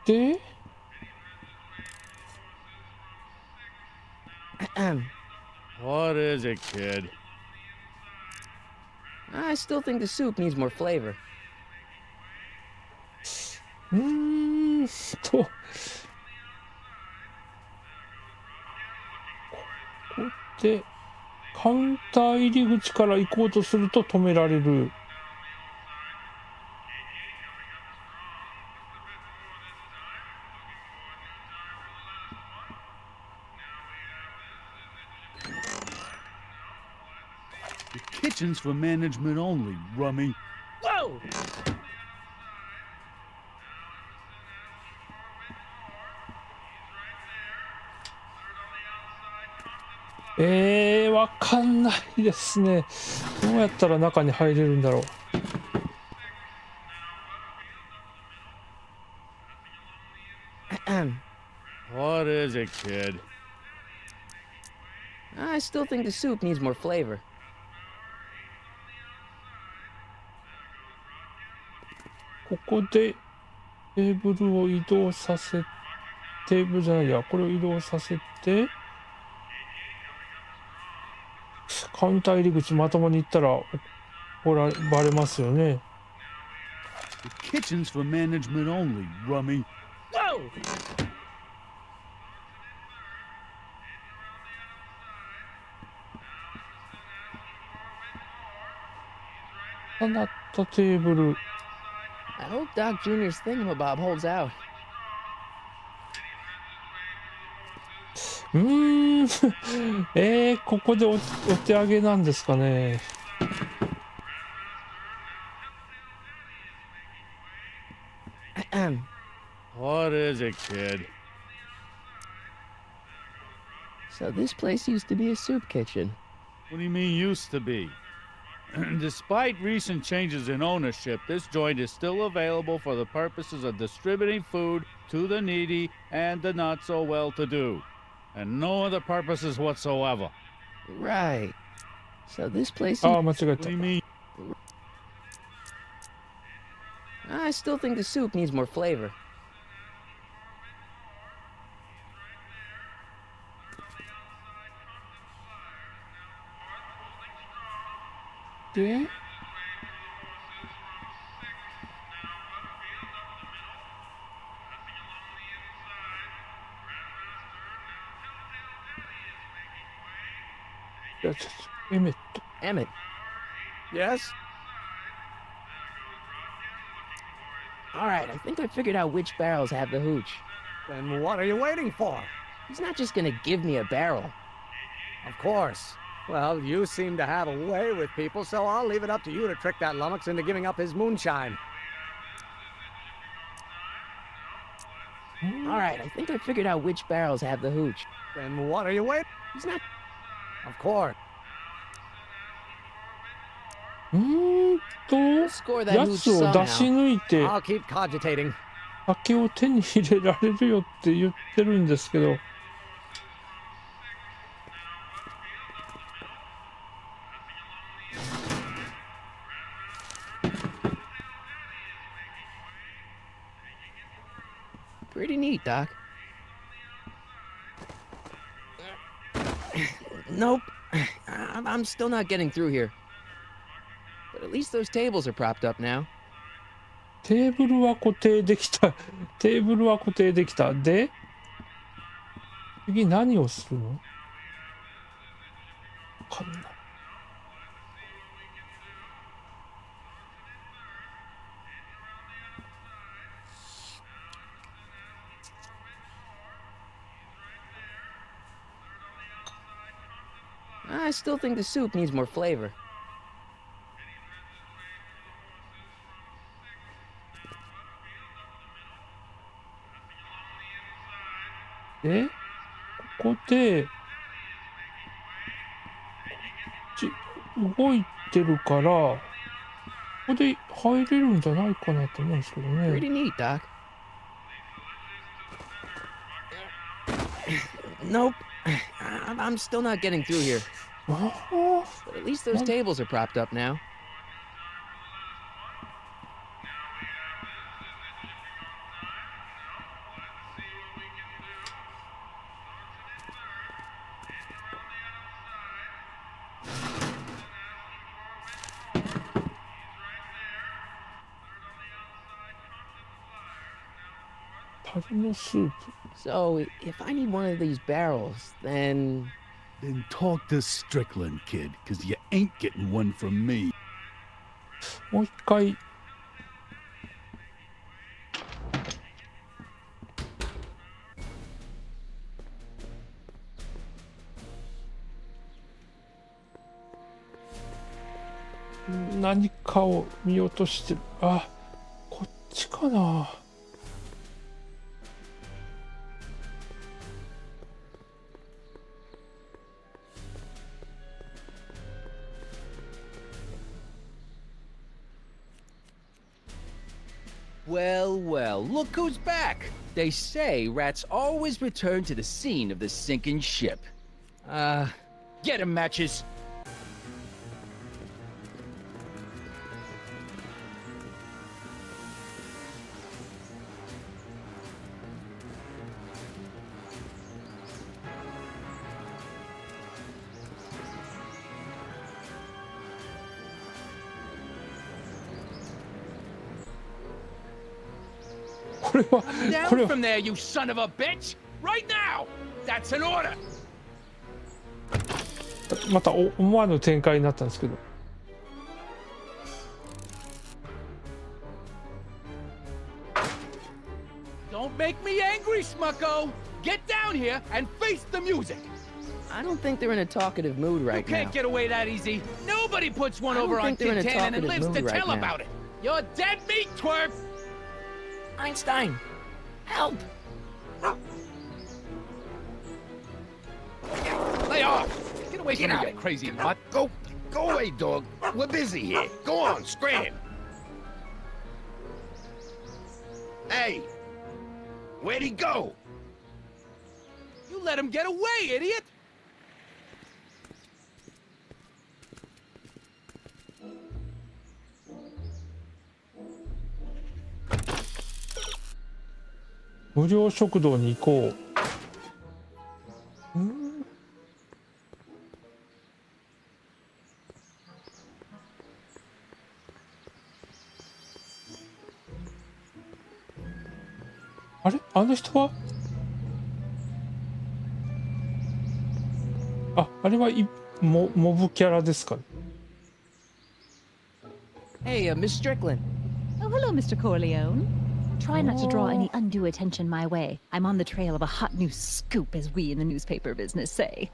で、 What is it, kid? I still think the soup needs more flavor. ここでカウンター入り口から行こうとすると止められる。The kitchen's for management only, rummy. Whoa! わかんないですね。どうやったら中に入れるんだろう。What is it, kid? I still think the soup needs more flavor. ここでテーブルを移動させ、テーブルじゃないや、これを移動させて、カウンター入り口まともに行ったらバレますよね。The kitchen's for management only, rummy. Whoa! なったテーブル。I hope Doc Jr.'s thingamabob holds out. ここでお手上げなんですかね。What is it, kid? So this place used to be a soup kitchen. What do you mean used to be? Despite recent changes in ownership, this joint is still available for the purposes of distributing food to the needy and the not so well-to-do, and no other purposes whatsoever. Right. So this place...間違え What た do you。mean? I still think the soup needs more flavor. で、エメット。 Emmett. Yes? All right, I think I figured out which barrels have the hooch. Then what are you waiting for? He's not just gonna give me a barrel. Of course. Well, you seem to have a way with people, so I'll leave it up to you to trick that lummox into giving up his moonshine. All right, I think I figured out which barrels have the hooch. Then what are you waiting? He's not... Of course. Score that や hooch つを出し somehow. 抜いて I'll keep cogitating. 酒を手に入れられるよって言ってるんですけど。Pretty neat, Doc. Nope. I'm still not getting through here. But at least those tables are propped up now. テーブルは固定できた。テーブルは固定できた。で、次何をするの？わかんない。I still think the soup needs more flavor. で、ここで、動いてるから、ここで入れるんじゃないかなと思うんですけどね。 Pretty neat, Doc. Nope. I'm still not getting through here. But at least those tables are propped up now. 樽のスープ。 So, if I need one of these barrels, then... Then talk to Strickland, kid, because you ain't getting one from me. もう一回。何かを見落としてる。あ、こっちかな。Well, well, look who's back. They say rats always return to the scene of the sinking ship. Get 'em, Matches. Down from there, you son of a bitch! Right now! That's an order! また思わぬ展開になったんですけど。Don't make me angry, Smucko! Get down here and face the music! I don't think they're in a talkative mood right You can't now. get away that easy. Nobody puts one I don't over on think they're in a Tintin and talkative lives to mood right tell now. about it. You're dead meat, twerp! Einstein, help! Lay off! Get away from me, you crazy mutt! Go away, dog. We're busy here. Go on, scram. Hey, where'd he go? You let him get away, idiot!「無料食堂に行こう」あれ、あの人は、あれはモブキャラですかね。 Hey, Miss Strickland. Oh, hello, Mr. Corleone. Try not to draw any undue attention my way. I'm on the trail of a hot new scoop, as we in the newspaper business say.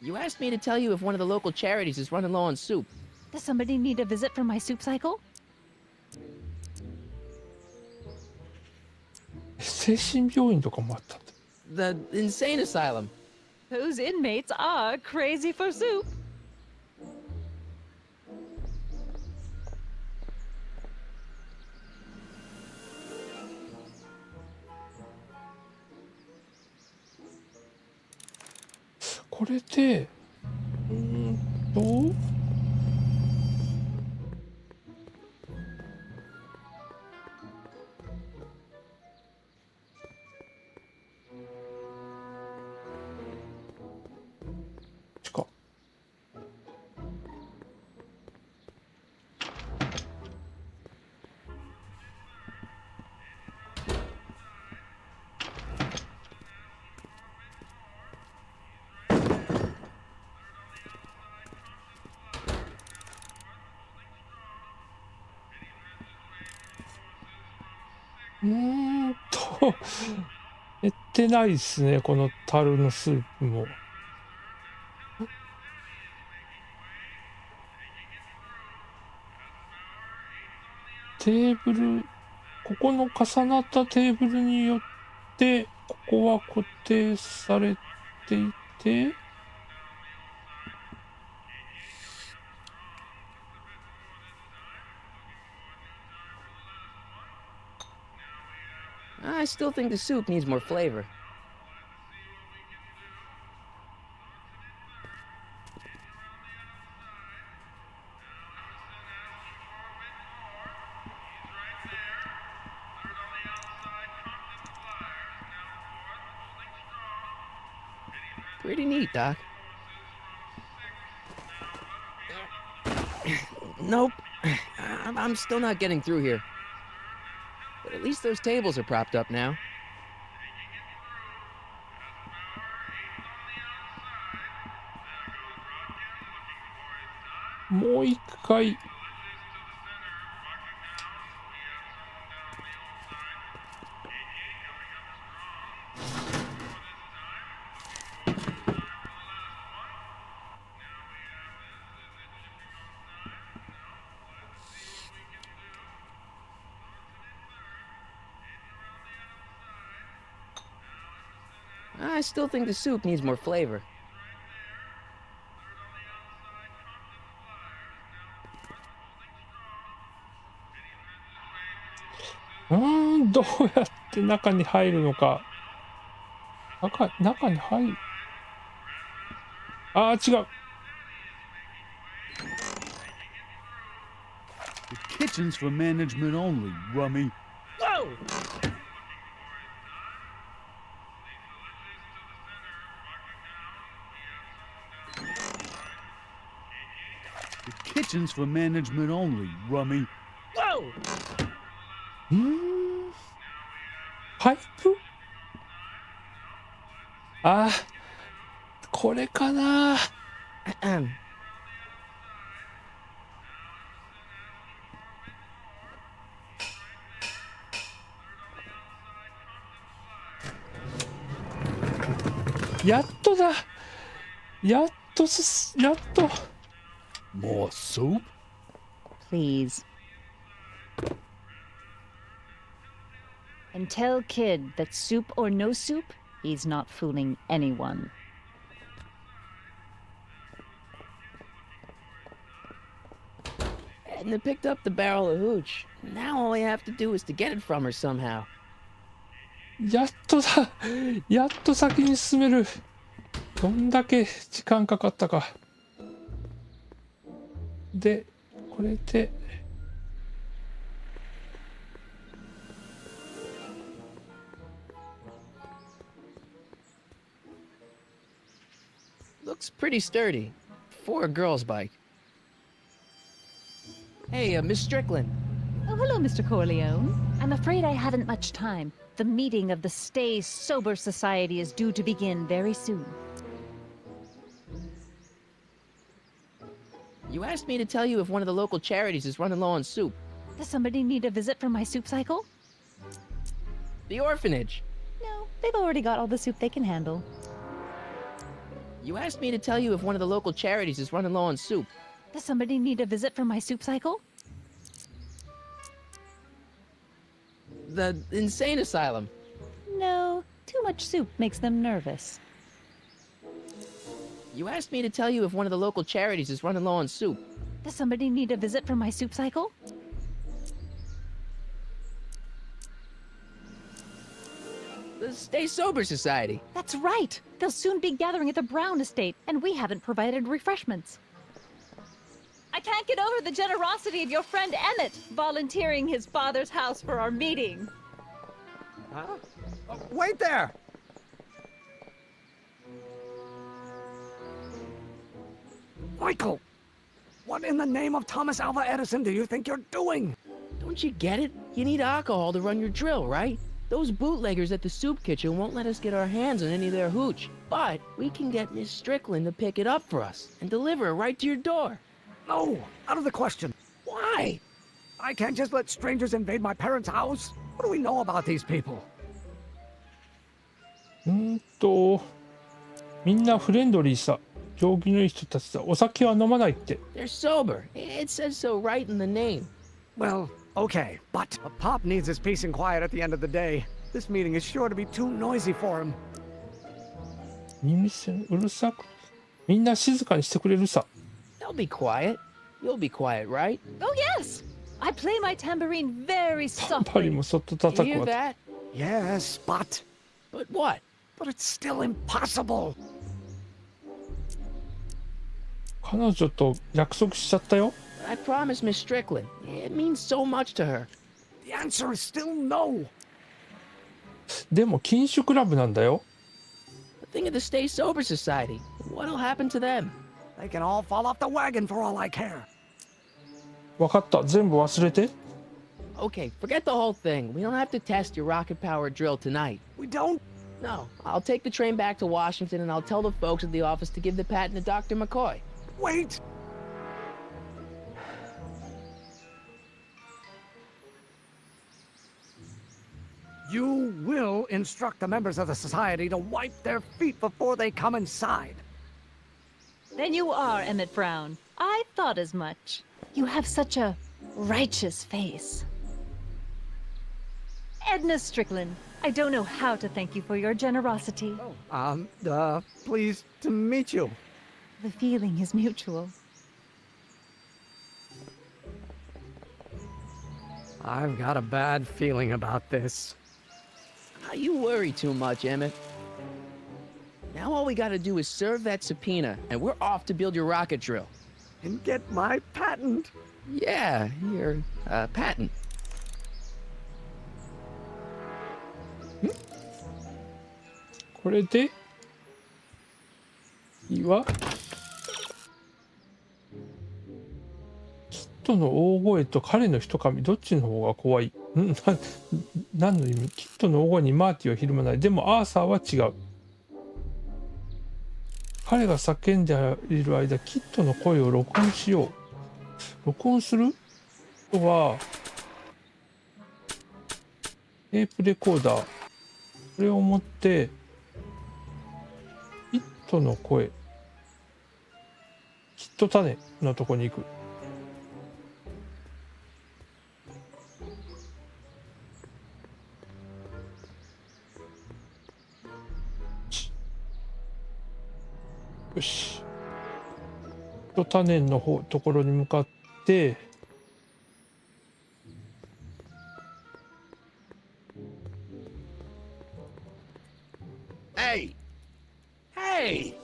You asked me to tell you if one of the local charities is running low on soup. Does somebody need a visit from my soup cycle? 精神病院とかもあったんだ。 The insane asylum. Those inmates are crazy for soup. これで、か。減ってないですね、この樽のスープも。テーブル、ここの重なったテーブルによって、ここは固定されていて、I still think the soup needs more flavor. Pretty neat, Doc. Nope, I'm still not getting through here. But at least those tables are propped up now. もう一回。I still think the soup needs more flavor. どうやって中に入るのか。中に入る。ああ、違う。The kitchen's for management only, rummy. Whoa! The kitchen's for management only, rummy. Whoa! パイプ？ああ、これかな。やっとだ。やっと。More soup? Please. And tell Kid that soup or no soup, he's not fooling anyone. Edna picked up the barrel of hooch. Now all I have to do is to get it from her somehow. やっとだ。やっと先に進める。どんだけ時間かかったか。で、これで。Looks pretty sturdy. For a girl's bike. Hey, Miss Strickland. Oh, hello, Mr. Corleone. I'm afraid I haven't much time. The meeting of the Stay Sober Society is due to begin very soon. You asked me to tell you if one of the local charities is running low on soup. Does somebody need a visit from my soup cycle? The orphanage. No, they've already got all the soup they can handle. You asked me to tell you if one of the local charities is running low on soup. Does somebody need a visit from my soup cycle? The insane asylum. No, too much soup makes them nervous. You asked me to tell you if one of the local charities is running low on soup. Does somebody need a visit from my soup cycle? The Stay Sober Society. That's right! They'll soon be gathering at the Brown estate, and we haven't provided refreshments. I can't get over the generosity of your friend Emmett, volunteering his father's house for our meeting. Huh? Wait there! Michael! What in the name of Thomas Alva Edison do you think you're doing? Don't you get it? You need alcohol to run your drill, right? Those bootleggers at the soup kitchen won't let us get our hands on any of their hooch. But we can get Miss Strickland to pick it up for us and deliver it right to your door. No, out of the question. Why? I can't just let strangers invade my parents' house. What do we know about these people? みんなフレンドリーさ。行儀のいい人たちだ。お酒は飲まないって。They're sober. It says so right in the name. Well, okay, but a Pop needs his peace and quiet at the end of the day. This meeting is sure to be too noisy for him. 耳栓うるさく。みんな静かにしてくれるさ。They'll be quiet. You'll be quiet, right? Oh, yes! I play my tambourine very タンパリ softly. もそっと叩 You く hear わ。 that? Yes, but... But what? But it's still impossible. 彼女と約束しちゃったよ。I promised Miss Strickland. It means so much to her. The answer is still no. でも禁酒クラブなんだよ。Think of the Stay Sober Society. What'll happen to them? They can all fall off the wagon for all I care. わかった。全部忘れて。Okay, forget the whole thing. We don't have to test your rocket-powered drill tonight. We don't? No, I'll take the train back to Washington and I'll tell the folks at the office to give the patent to Dr. McCoy. Wait! You will instruct the members of the society to wipe their feet before they come inside. Then you are Emmett Brown. I thought as much. You have such a righteous face. Edna Strickland, I don't know how to thank you for your generosity. Pleased to meet you. The feeling is mutual. I've got a bad feeling about this. You worry too much, Emmett. Now all we gotta do is serve that subpoena, and we're off to build your rocket drill. And get my patent. Yeah, your patent. これで次はキットの大声と彼の一噛み、どっちの方が怖い？何の意味？キットの大声にマーティはひるまない。でもアーサーは違う。彼が叫んでいる間、キットの声を録音しよう。録音するとはテープレコーダー、これを持ってキットの声、キット種のとこに行く。よし。キット種のところに向かって、Hey! Hey!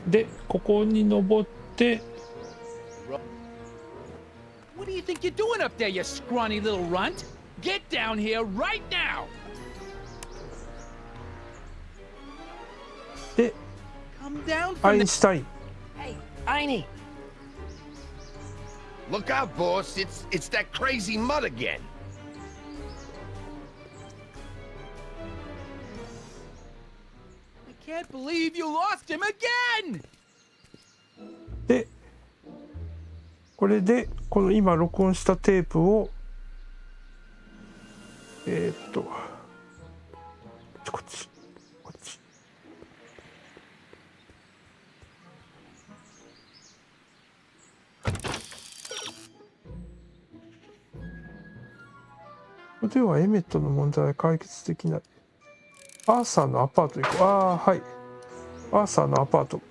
で、ここに登って、What do you think you're doing up there, you scrawny little runt? Get down here right now! で、 Come down ア from イン the... シュタイン。 Hey, Einie! Look out, boss. It's that crazy mud again. I can't believe you lost him again! で、これでこの今録音したテープをこっちこれではエメットの問題は解決できない。アーサーのアパート行こう。ああ、はい。アーサーのアパート。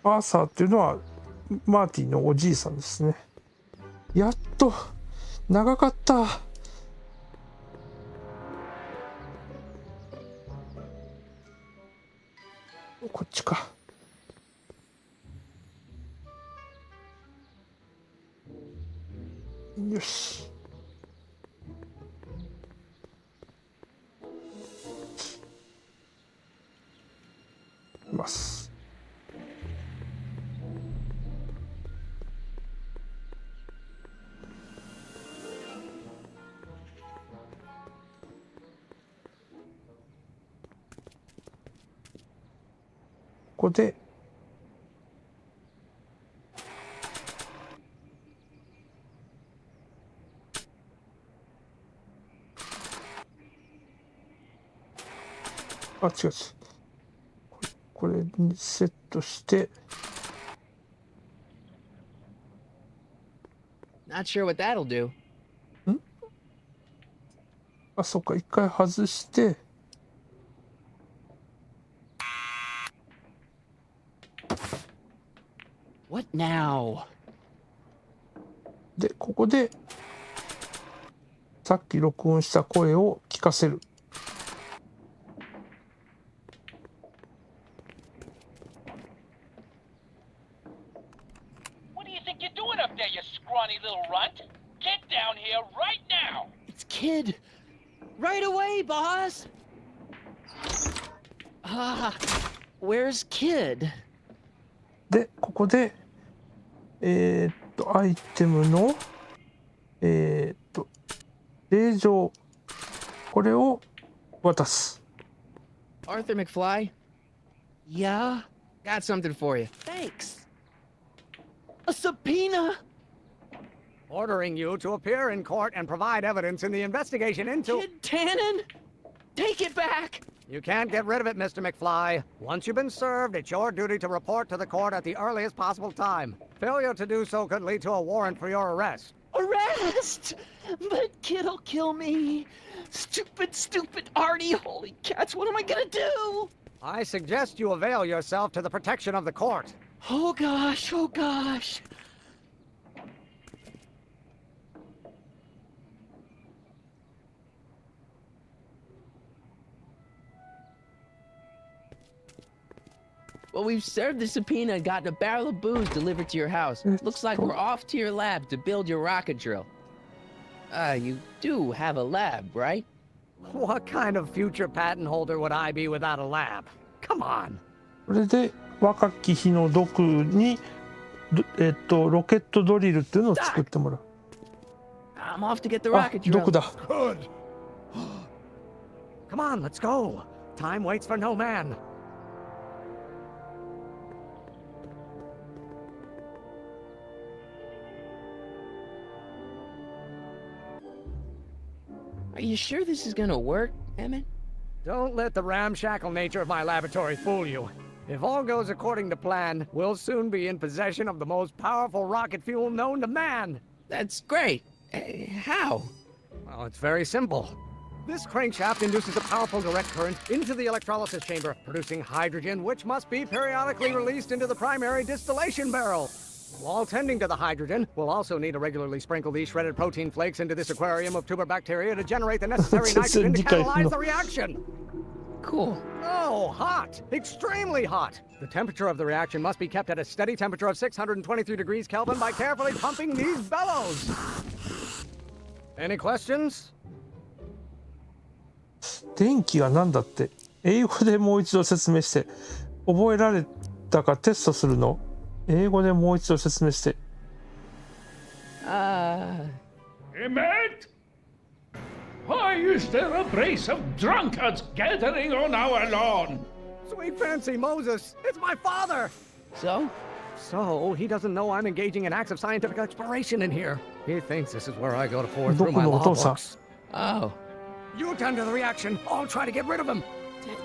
アーサーっていうのはマーティのおじいさんですね。やっと長かった。こっちか。よし。います。ここで違う、これにセットして、 Not sure what that'll do. あ、そっか、一回外して、What now? で、ここでさっき録音した声を聞かせる。little runt. Get down here right now. It's Kid. Right away, boss. Where's Kid? で、ここで、アイテムの、令状、これを渡す。Arthur McFly? Yeah? Got something for you. Thanks. A subpoena? Ordering you to appear in court and provide evidence in the investigation into... Kid Tannen? Take it back! You can't get rid of it, Mr. McFly. Once you've been served, it's your duty to report to the court at the earliest possible time. Failure to do so could lead to a warrant for your arrest. Arrest! But Kid'll kill me. Stupid Artie. Holy cats, what am I gonna do? I suggest you avail yourself to the protection of the court. Oh gosh. Well, we've served the subpoena and gotten a barrel of booze delivered to your house. Looks like we're off to your lab to build your rocket drill. You do have a lab, right? What kind of future patent holder would I be without a lab? Come on. これで若き日のドクに、ロケットドリルっていうのを作ってもらう。I'm off to get the あ、 rocket ド drill. クだ。Good. Come on, let's go. Time waits for no man. Are you sure this is gonna work, Emmett? Don't let the ramshackle nature of my laboratory fool you. If all goes according to plan, we'll soon be in possession of the most powerful rocket fuel known to man. That's great. How? Well, it's very simple. This crankshaft induces a powerful direct current into the electrolysis chamber, producing hydrogen, which must be periodically released into the primary distillation barrel. While tending to the hydrogen, we'll also need to regularly sprinkle these shredded protein flakes into this aquarium of tuber bacteria to generate the necessary nitrogen to catalyze the reaction. Cool. Oh, hot! Extremely hot! The temperature of the reaction must be kept at a steady temperature of 623 degrees Kelvin by carefully pumping these bellows. Any questions? 電気が何だって。英語でもう一度説明して。覚えられたかテストするの。英語でもう一度説明して。Emmett? Why is there a brace of drunkards gathering on our lawn? Sweet fancy Moses, it's my father! So? So, he doesn't know I'm engaging in acts of scientific exploration in here. He thinks this is where I go to pour through my law books. Oh. You tend to the reaction. I'll try to get rid of him.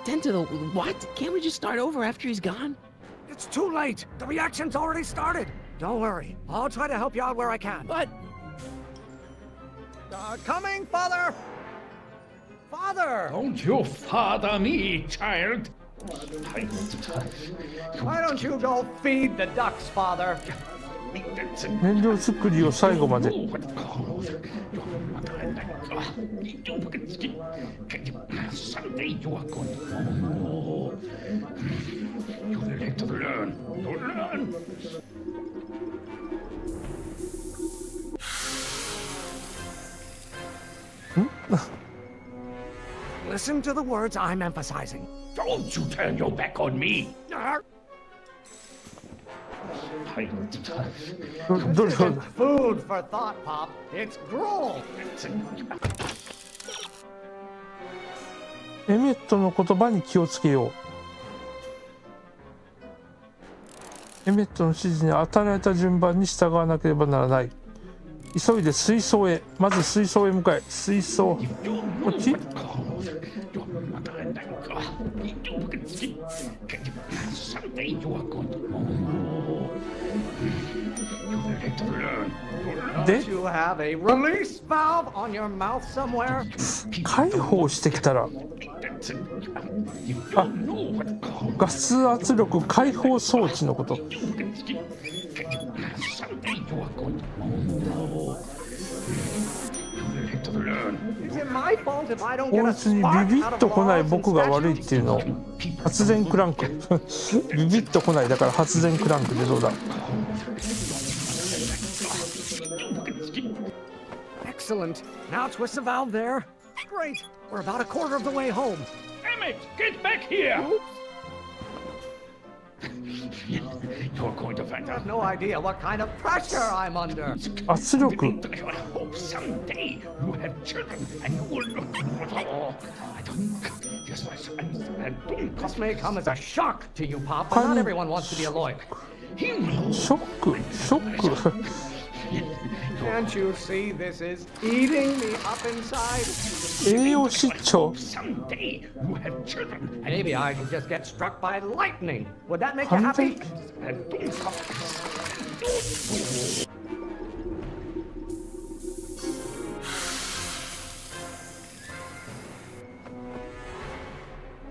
Tend to the what? Can't we just start over after he's gone? It's too late. The reaction's already started. Don't worry. I'll try to help you out where I can. But... coming, Father! Father! Don't you father me, child. Why don't you go feed the ducks, Father? 燃料作りを最後まで。Listen to the words I'm emphasizing. Don't you turn your back on me. This isn't food for thought, Pop. It's gruel. エメットの言葉に気をつけよう。エメットの指示に与えられた順番に従わなければならない。急いで水槽へ。まず水槽へ向かえ。水槽。こっち？で、解放してきたら、あ、ガス圧力解放装置のこと。法律にビビッと来ない僕が悪いっていうのを発電クランクビビッと来ないだから発電クランクでどうだ。Excellent. Now twist the valve there. Great. We're about a quarter of the way home. Emmett, get back here! Oops. You're going to find You have out. no idea what kind of pressure I'm under. 圧力 I hope someday you have children and you will look. Oh, I don't. Just I don't. This may come as a shock to you, Pop, but not everyone wants to be a lawyer. ショックショック Can't you see this is eating me up inside? 栄養失調 Someday you have children. Maybe I could just get struck by lightning. Would that make you 完全 happy? And don't.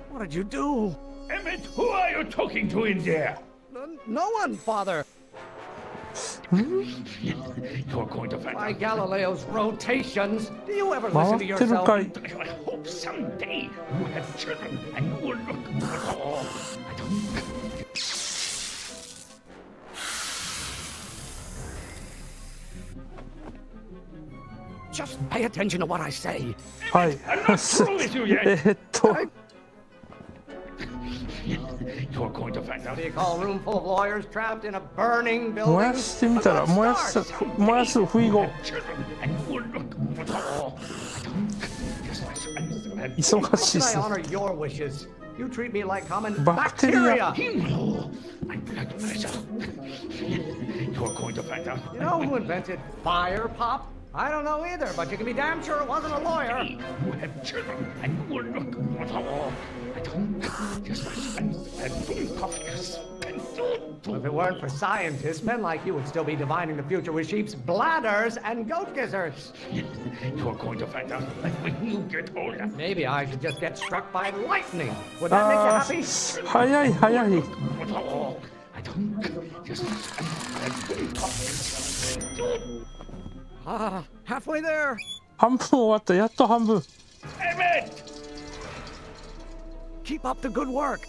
What did you do? Emmett, who are you talking to in there? No one, Father. You're going to find By out. Galileo's rotations, do you ever listen to 回ってる yourself? かい I hope someday you have children and you will look. Oh, I don't. Just pay attention to what I say. はい I'm not through with you yet. You're going to find What out. do you call a room full of lawyers trapped in a burning 燃 building? やしてみたら A good 燃やす start. 燃やす不意後 Children and you will look. Oh, I don't. Just I 忙 How しい can っ I す honor your wishes? You treat me like common Bacteria. bacteria. My blood pressure. You're going to find out. You know who invented fire, Pop? I don't know either, but you can be damn sure it wasn't a lawyer. You have children and you will look. Oh, I don't. Just I don't cough. If it weren't for scientists, men like you would still be divining the future with sheep's bladders and goat gizzards. You're going to find out when you get older. Maybe I should just get struck by lightning. Would that make you あ happy? ー早い早い Oh, I don't. Just I don't cough. Ah, halfway there. 半分終わったやっと半分 Emmett! Keep up the good work.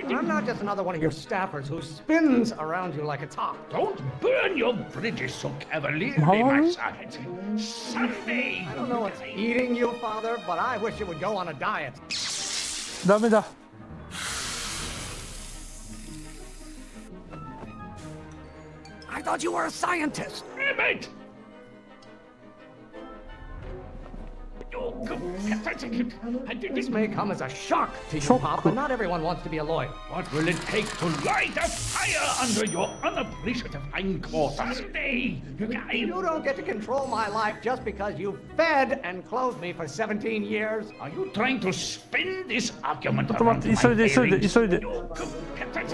I'm not just another one of your staffers who spins around you like a top. Don't burn your bridges so cavalierly, Mama? my son. Someday. I don't know what's eating you, Father, but I wish you would go on a diet. ダメだ I thought you were a scientist. Emmett! This may come as a shock to you, Shock. Pop, but not everyone wants to be a lawyer. What will it take to light a fire under your unappreciative hindquarters? Someday, You don't get to control my life just because you fed and clothed me for 17 years. Are you trying to spin this argument ちょっと around 待って my 急いで急いで feelings? 急いで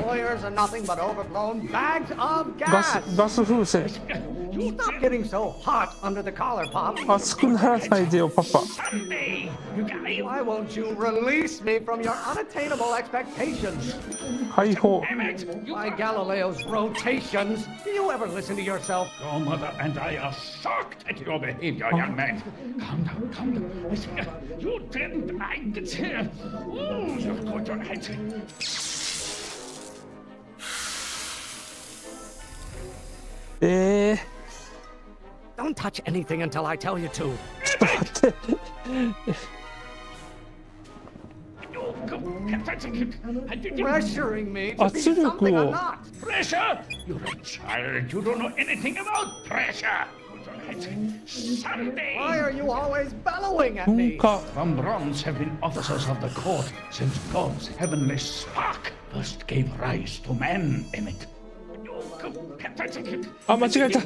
Lawyers are nothing but overblown bags of ガス gas. ガス風船 Stop getting so hot under the collar, Pop. 熱くならないでよパパ Someday, Why won't you release me from your unattainable expectations? 解放 Emmett, By Galileo's rotations, do you ever listen to yourself? Your mother and I are shocked at your behavior, young man. Calm down, calm down. Listen, you didn't. I did. Ooh, you've got your head. えー、 Don't touch anything until I tell you to. ちょっと待って Pressuring me to be 圧力 something I'm を not. Pressure? You're a child. You don't know anything about pressure. Someday. Why are you always bellowing at 噴 me? 火 From bronze have been officers of the court since God's heavenly spark first gave rise to man, Emmett. あ間違えた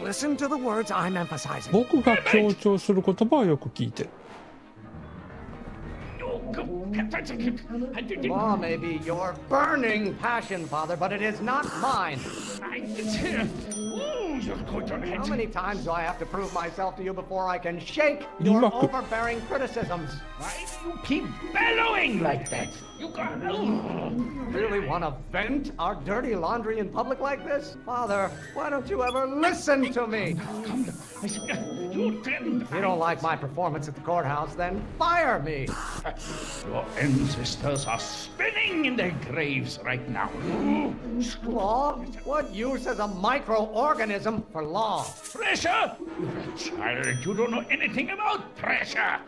Listen to the words I'm emphasizing. 僕が強調する言葉をよく聞いて Law may be your burning passion, Father, but it is not mine. How many times do I have to prove myself to you before I can shake your overbearing criticisms? Why do you keep bellowing like that? You got. Really want to vent our dirty laundry in public like this? Father, why don't you ever listen to me? Come down. I said, you didn't. You don't like my performance at the courthouse, then fire me. Your ancestors are spinning in their graves right now. Law? What use is a microorganism for law? Pressure? You're a child. You don't know anything about pressure.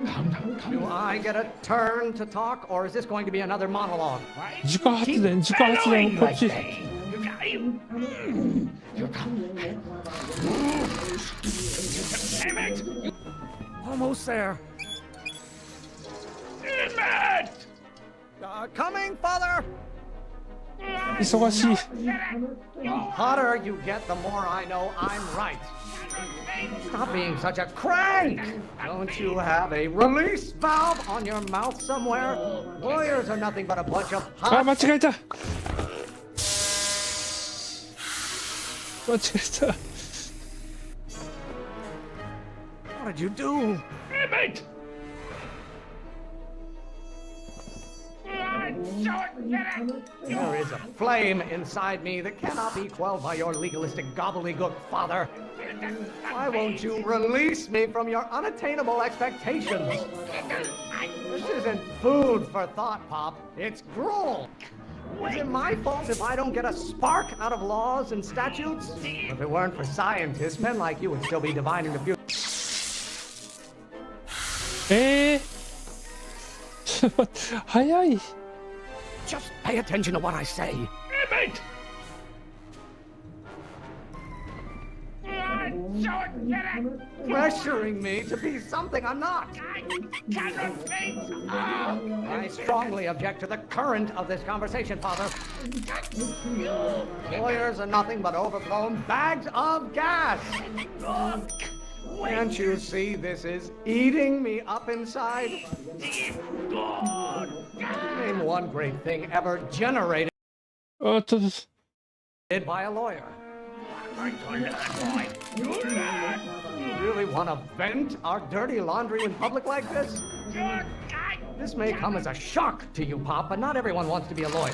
Calm down, calm Do down. I get a turn to talk, or is this going to be another monologue? 自家発電こっち。 Almost there. Coming, father! 忙しい。 The hotter you get, the more I know I'm right. Stop being such a crank! Don't you have a release valve on your mouth somewhere? Lawyers are nothing but a bunch of あ、間 hot... 違えた。間違えた。 What did you do? There is a flame inside me that cannot be quelled by your legalistic gobbledygook, father. Why won't you release me from your unattainable expectations? This isn't food for thought, Pop. It's gruel. Is it my fault if I don't get a spark out of laws and statutes? If it weren't for scientists, men like you would still be divining the future. 早い。 Just pay attention to what I say. Pressuring me to be something I'm not. I strongly object to the current of this conversation, Father. Lawyers are nothing but overblown bags of gas. Can't you see this is eating me up inside? Name one great thing ever generated by a lawyer. You really want to vent our dirty laundry in public like this? This may come as a shock to you, Pop, but not everyone wants to be a lawyer.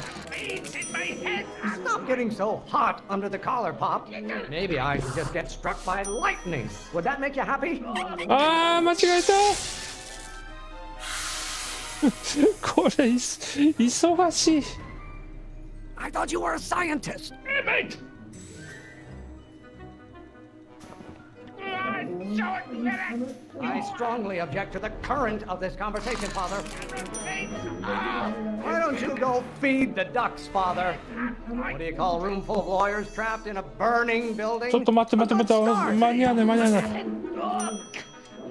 Stop getting so hot under the collar, Pop. Maybe I should just get struck by lightning. Would that make you happy? あー、間違えた。これ忙しい。 I thought you were a scientist. I strongly object to the current of this conversation, Father. Why don't you go feed the ducks, Father? What do you call a room full of lawyers trapped in a burning building? ちょっと待って。間に合わない間に合わない。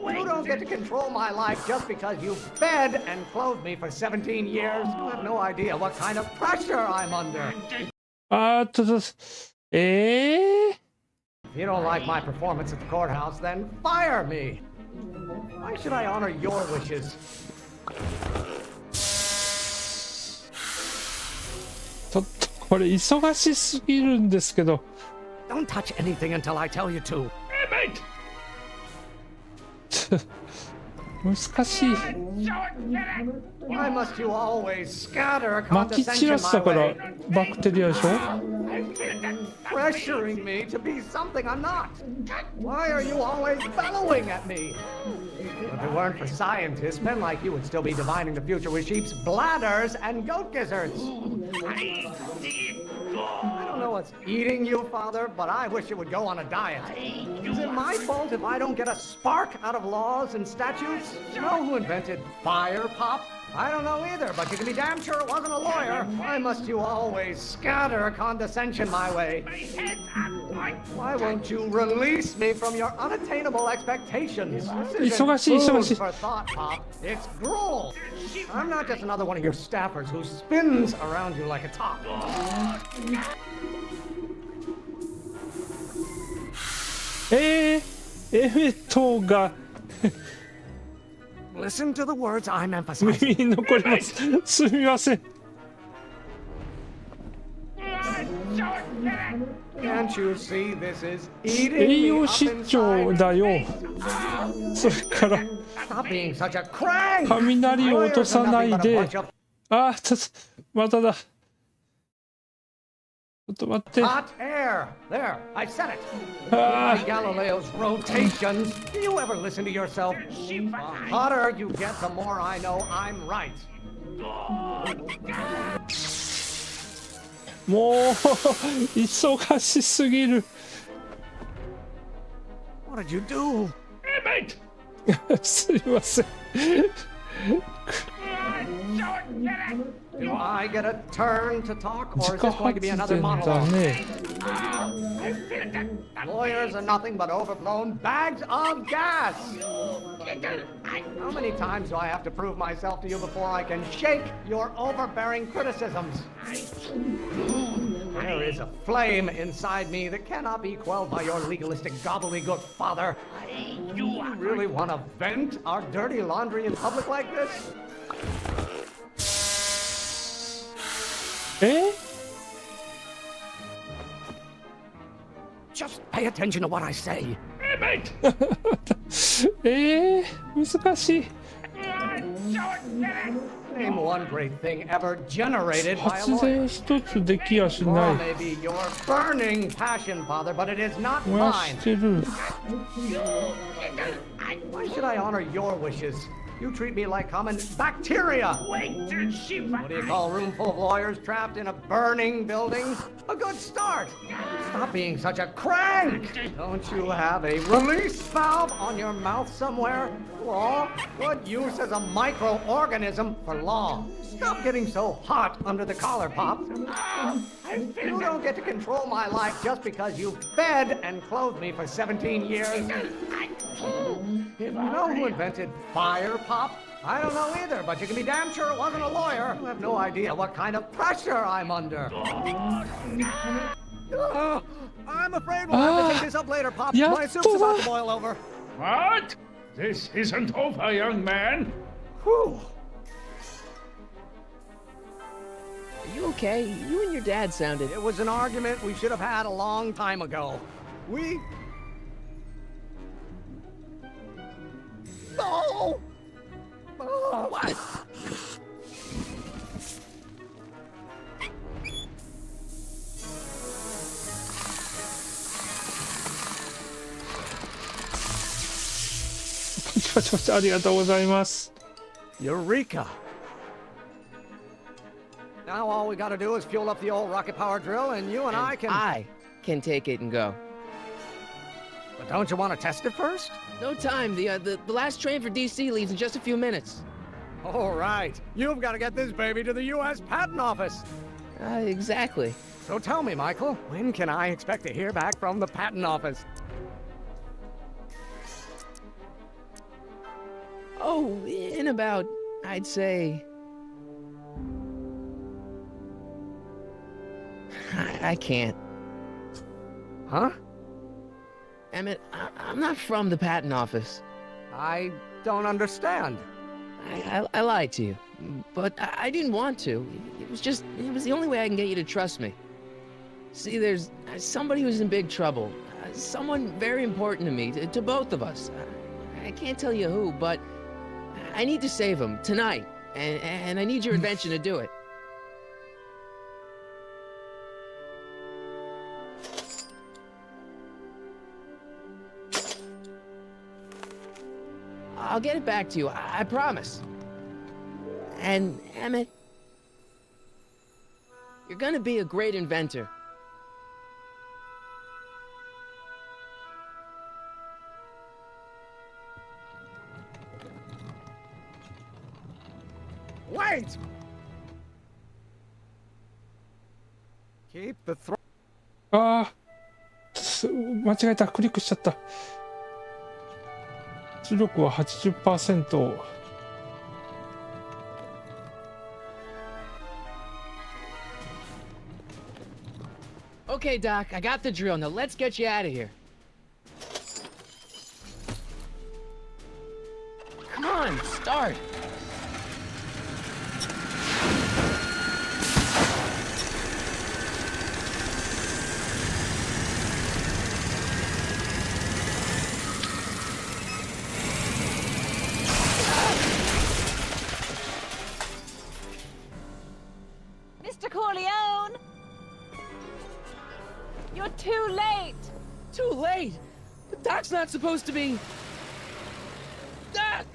You don't get to control my life just because you fed and clothed me for 17 years. You have no idea what kind of pressure I'm under. If you don't like my performance at the courthouse, then fire me. Why should I honor your wishes? ちょっとこれ忙しすぎるんですけど。 Don't touch anything until I tell you to. 難しい。 Why must you always scatter 撒き散ら condescension した my から way? バクテリアでしょ。 Pressuring me to be something I'm not. Why are you always bellowing at me? If it weren't for scientists, men like you would still be divining the future with sheep's bladders and goat gizzards. I don't know what's eating you, Father, but I wish you would go on a diet. Is it my fault if I don't get a spark out of laws and statutes? You know who invented fire, Pop? I don't know either, but you can be damn sure it wasn't a lawyer. Why must you always scatter condescension my way? Why won't you release me from your unattainable expectations? This isn't food for thought, Pop. It's gruel. I'm not just another one of your staffers who spins around you like a top. Listen to the words I'm emphasizing. 耳に残ります。すみません。 Can't you see this is 栄 eating 養 me 失 up 調 inside? だよ。それから Stop being such a crank. 雷を落とさないであ、ちょっと、まただ。ちょっと待って。Hot air. There, I said it. Ah. By Galileo's rotations. Do you ever listen to yourself? The hotter you get, the more I know I'm right. もう忙しすぎる。What did you do? すいません。Do I get a turn to talk, or 自 is 家 this going 発 to be 電 another だ monologue? ね。Lawyers are nothing but overblown bags of gas. How many times do I have to prove myself to you before I can shake your overbearing criticisms? There is a flame inside me that cannot be quelled by your legalistic gobbledygook, father. You really want to vent our dirty laundry in public like this? え Just pay attention to what I say. 難しい。Name one great thing ever generated by a 発 lawyer. 電一つできやし Or ない。 maybe your burning passion, father, but it is not 燃や mine. してる。 Why should I honor your wishes? You treat me like common bacteria. What do you call a room full of lawyers trapped in a burning building? A good start. Stop being such a crank. Don't you have a release valve on your mouth somewhere? Law? What use is a microorganism for law? Stop getting so hot under the collar, Pop. You don't get to control my life just because you fed and clothed me for 17 years. You know who invented fire, Pop? I don't know either, but you can be damn sure it wasn't a lawyer. You have no idea what kind of pressure I'm under. I'm afraid we'll have to take this up later, Pop. My soup's about to boil over. What? This isn't over, young man. Whew. Are you okay? You and your dad sounded... It was an argument we should have had a long time ago. We... No! Oh, what?ありがとうございます。 Eureka! Now all we gotta do is fuel up the old rocket power drill and you and I can take it and go. But don't you want to test it first? No time. The last train for DC leaves in just a few minutes. All right. You've got to get this baby to the U.S. Patent Office. Exactly. So tell me, Michael, when can I expect to hear back from the Patent Office? Oh, in about, I'd say... I can't. Huh? Emmett, I'm not from the patent office. I don't understand. I lied to you, but I didn't want to. It was the only way I can get you to trust me. See, there's somebody who's in big trouble. Someone very important to me, to both of us. I can't tell you who, but I need to save him tonight, and I need your invention to do it. I'll get it back to you, I promise. And, Emmett, you're gonna be a great inventor. Wait! Keep the throw. ああ、間違えた。クリックしちゃった。出力は 80%。Okay, Doc, I got the drill. Now let's get you out of here. Come on, start. You're too late! Too late? The doc's not supposed to be... Doc!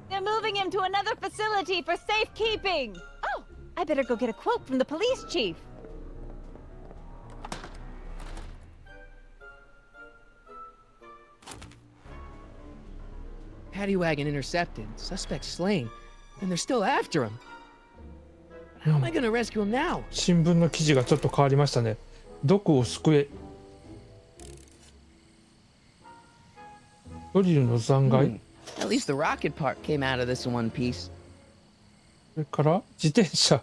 They're moving him to another facility for safekeeping! Oh, I better go get a quote from the police chief. Paddy wagon intercepted, suspect slain, and they're still after him. How am I gonna rescue him now? 新聞の記事がちょっと変わりましたね。ドクを救え。ドリルの残骸。At least the rocket part came out of this in one piece. それから自転車。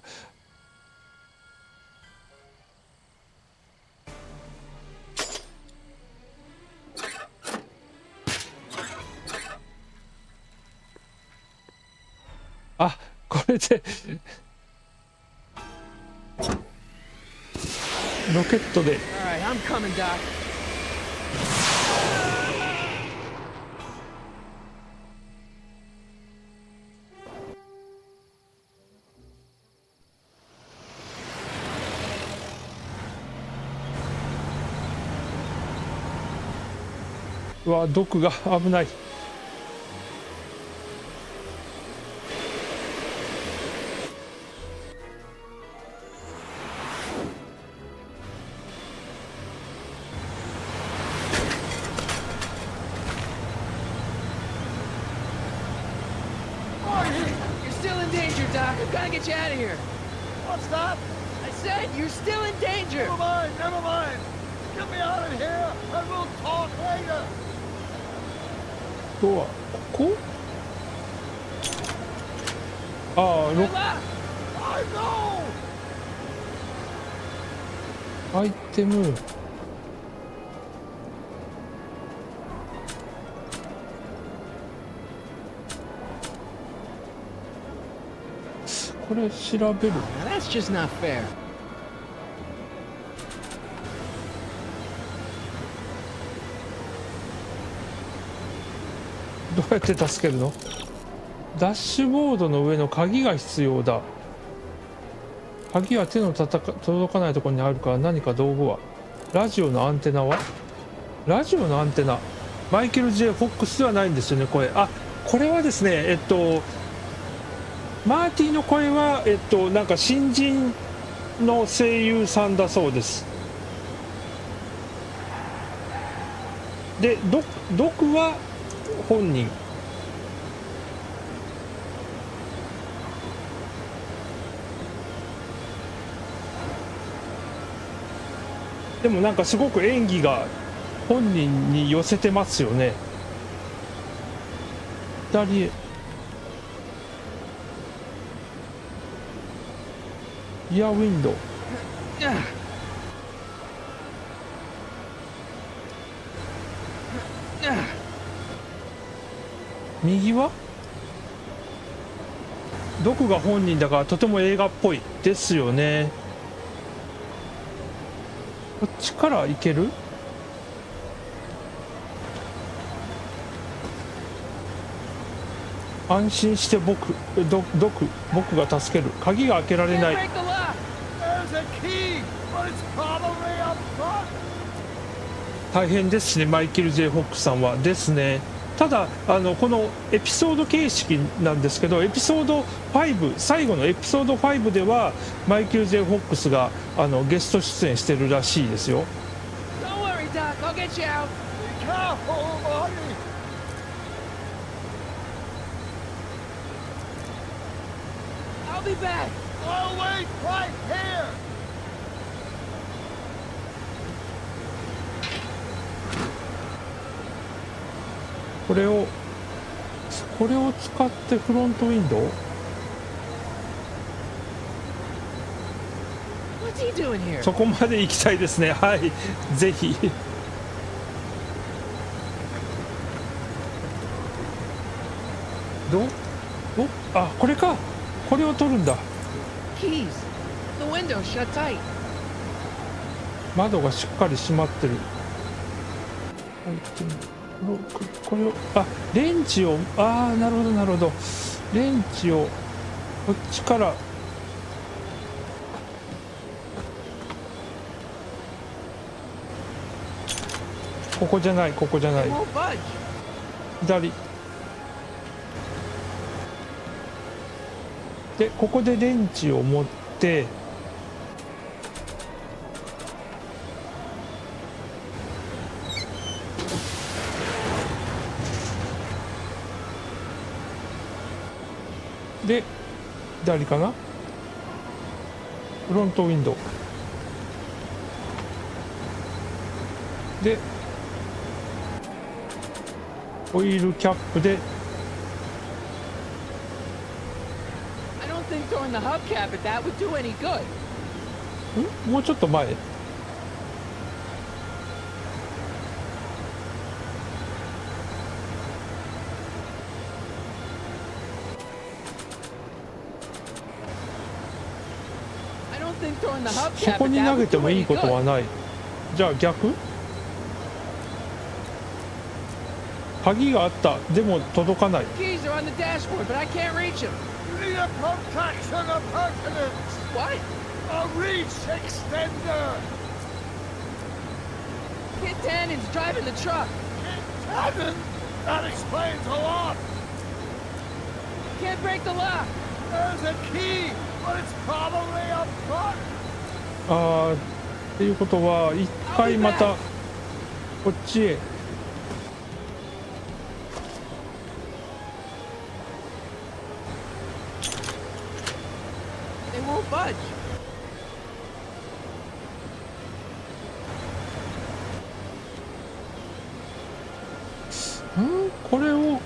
あ、これでロケットで。All right, I'm coming, Doc. うわ、ドクが危ない。You're still in danger, Doc. I've gotta get you out of here. What's that? I said you're still in danger. Never mind, never mind. Get me out of here and we'll talk later. ドア、ここ？ああ、I know. アイテム。これ調べる。Now that's just not fair. どうやって助けるの？ダッシュボードの上の鍵が必要だ。鍵は手の届かないところにあるから。何か道具は？ラジオのアンテナは？ラジオのアンテナ。マイケル・ J ・フォックスではないんですよね、声。あ、これはですね、マーティの声は、なんか新人の声優さんだそうです。で、ドクは本人。でもなんかすごく演技が本人に寄せてますよね。左へ。イヤーウィンドウ。右はどこが本人だからとても映画っぽいですよね。こっちから行ける？安心して僕が助ける。鍵が開けられない。大変ですね、マイケル・ J ・フォックスさんは。ですね。ただこのエピソード形式なんですけど、エピソード5、最後のエピソード5ではマイケル・ J ・フォックスがゲスト出演してるらしいですよ。Don't worry, Doc. I'll get you out. Be careful, buddy. I'll be back. I'll wait right here. これを使ってフロントウィンドウ。 What's he doing here? そこまで行きたいですね。はい、ぜひ。あ、これか。これを取るんだ。Keys. The window's shut tight. 窓がしっかり閉まってる。これを、あ、レンチを、なるほどなるほど。レンチをこっちから。ここじゃない、ここじゃない。左で、ここでレンチを持って、で左かな、フロントウィンドウでオイルキャップでもうちょっと前。そこに投げてもいいことはない。じゃあ逆？鍵があった。でも届かない。ああ、っていうことは一回またこっちへ。これを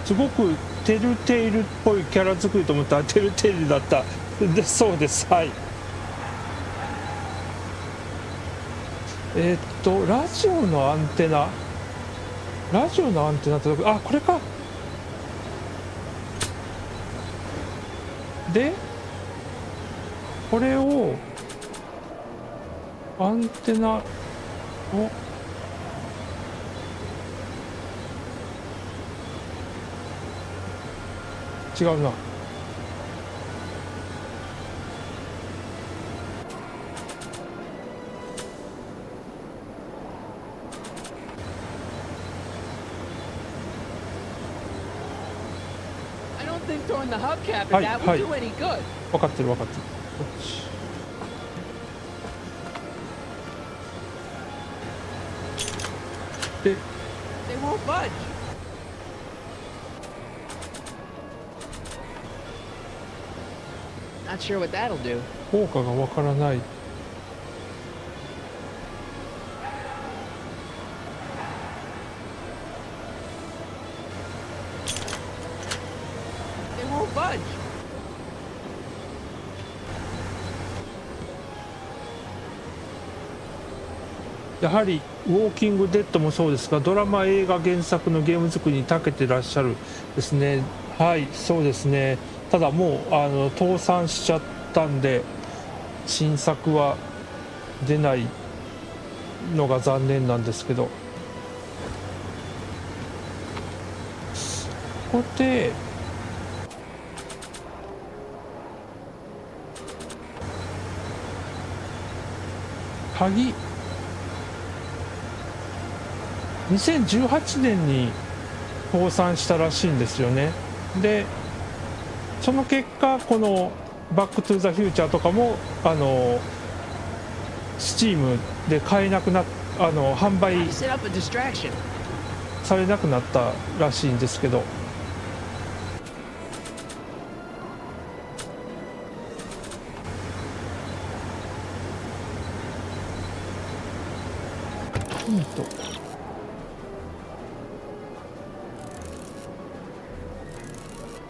すごくテルテイルっぽいキャラ作りと思ったらテルテイルだったで、そうです。はい。ラジオのアンテナってどこ？あ、これか。でこれをアンテナを違うな。はいはい。分かってる分かってる。で。効果がわからない。やはりウォーキングデッドもそうですが、ドラマ映画原作のゲーム作りに長けてらっしゃるですね。はい、そうですね。ただもう倒産しちゃったんで新作は出ないのが残念なんですけど、ここで鍵2018年に倒産したらしいんですよね。でその結果このバックトゥザフューチャーとかもスチームで買えなくなっ販売されなくなったらしいんですけど、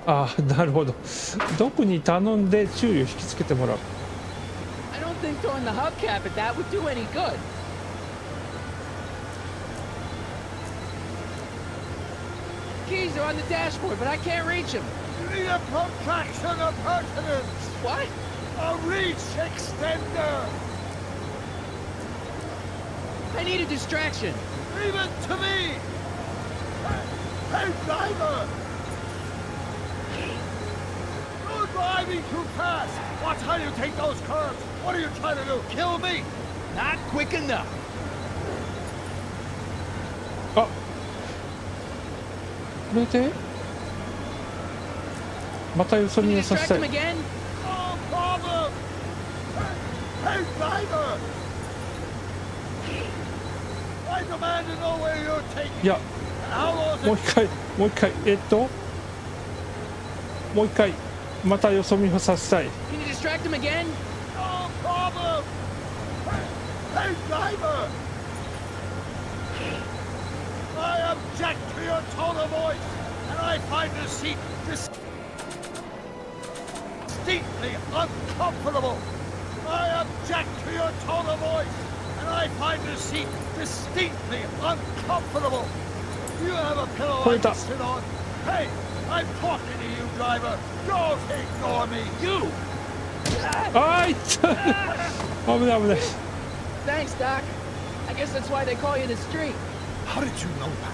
ああ、なるほど。ドクに頼んで注意を引きつけてもらう。keys are on the dashboard, but I can't reach them. You need a protraction appurtenance. What? A reach extender. I need a distraction. Leave it to me. Hey, driver. You're driving too fast. Watch how you take those curves. What are you trying to do? Kill me? Not quick enough. あ、これでまたよそ見をさせたい。 No problem. Hey, driver. I demand to know where you're taking. いや、もう一回もう一回またよそ見をさせたい。 Can you distract him again? No problem. Hey, driver. I object to your tone of voice, and I find the seat distinctly uncomfortable. I object to your tone of voice, and I find the seat distinctly uncomfortable. You have a pillow I can sit on. Hey, I'm talking to you, driver. Don't ignore me. You. あーい危ない危ない。 Thanks, Doc. I guess that's why they call you the street. How did you know that?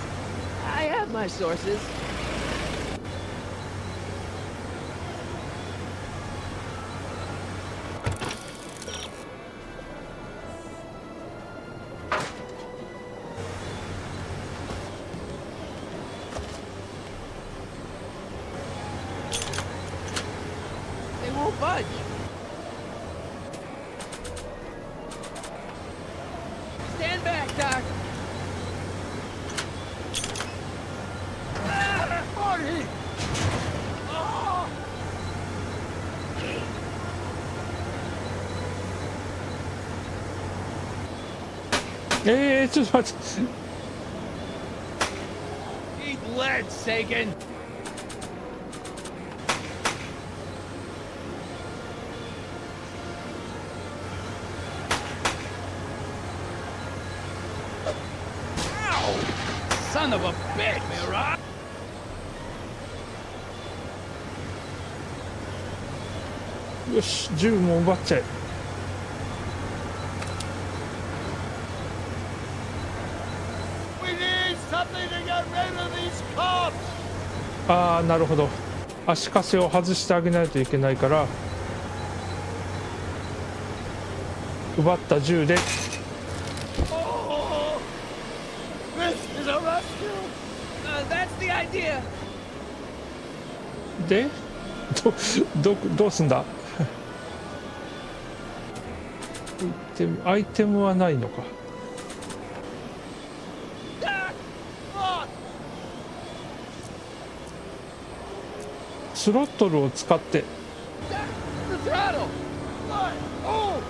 I have my sources. They won't budge. Stand back, Doc. Marty! Oh! ちょっと待って。 Eat lead, Sagan. Ow! Son of a bitch, Mira! よし、銃も奪っちゃえ。 We need something to get rid of these cops! ああ、なるほど。足かせを外してあげないといけないから、奪った銃で。 Oh! This is a rescue! That's the idea. で、どうすんだ。アイテムはないのか。スロットルを使って。 The throttle. Oh!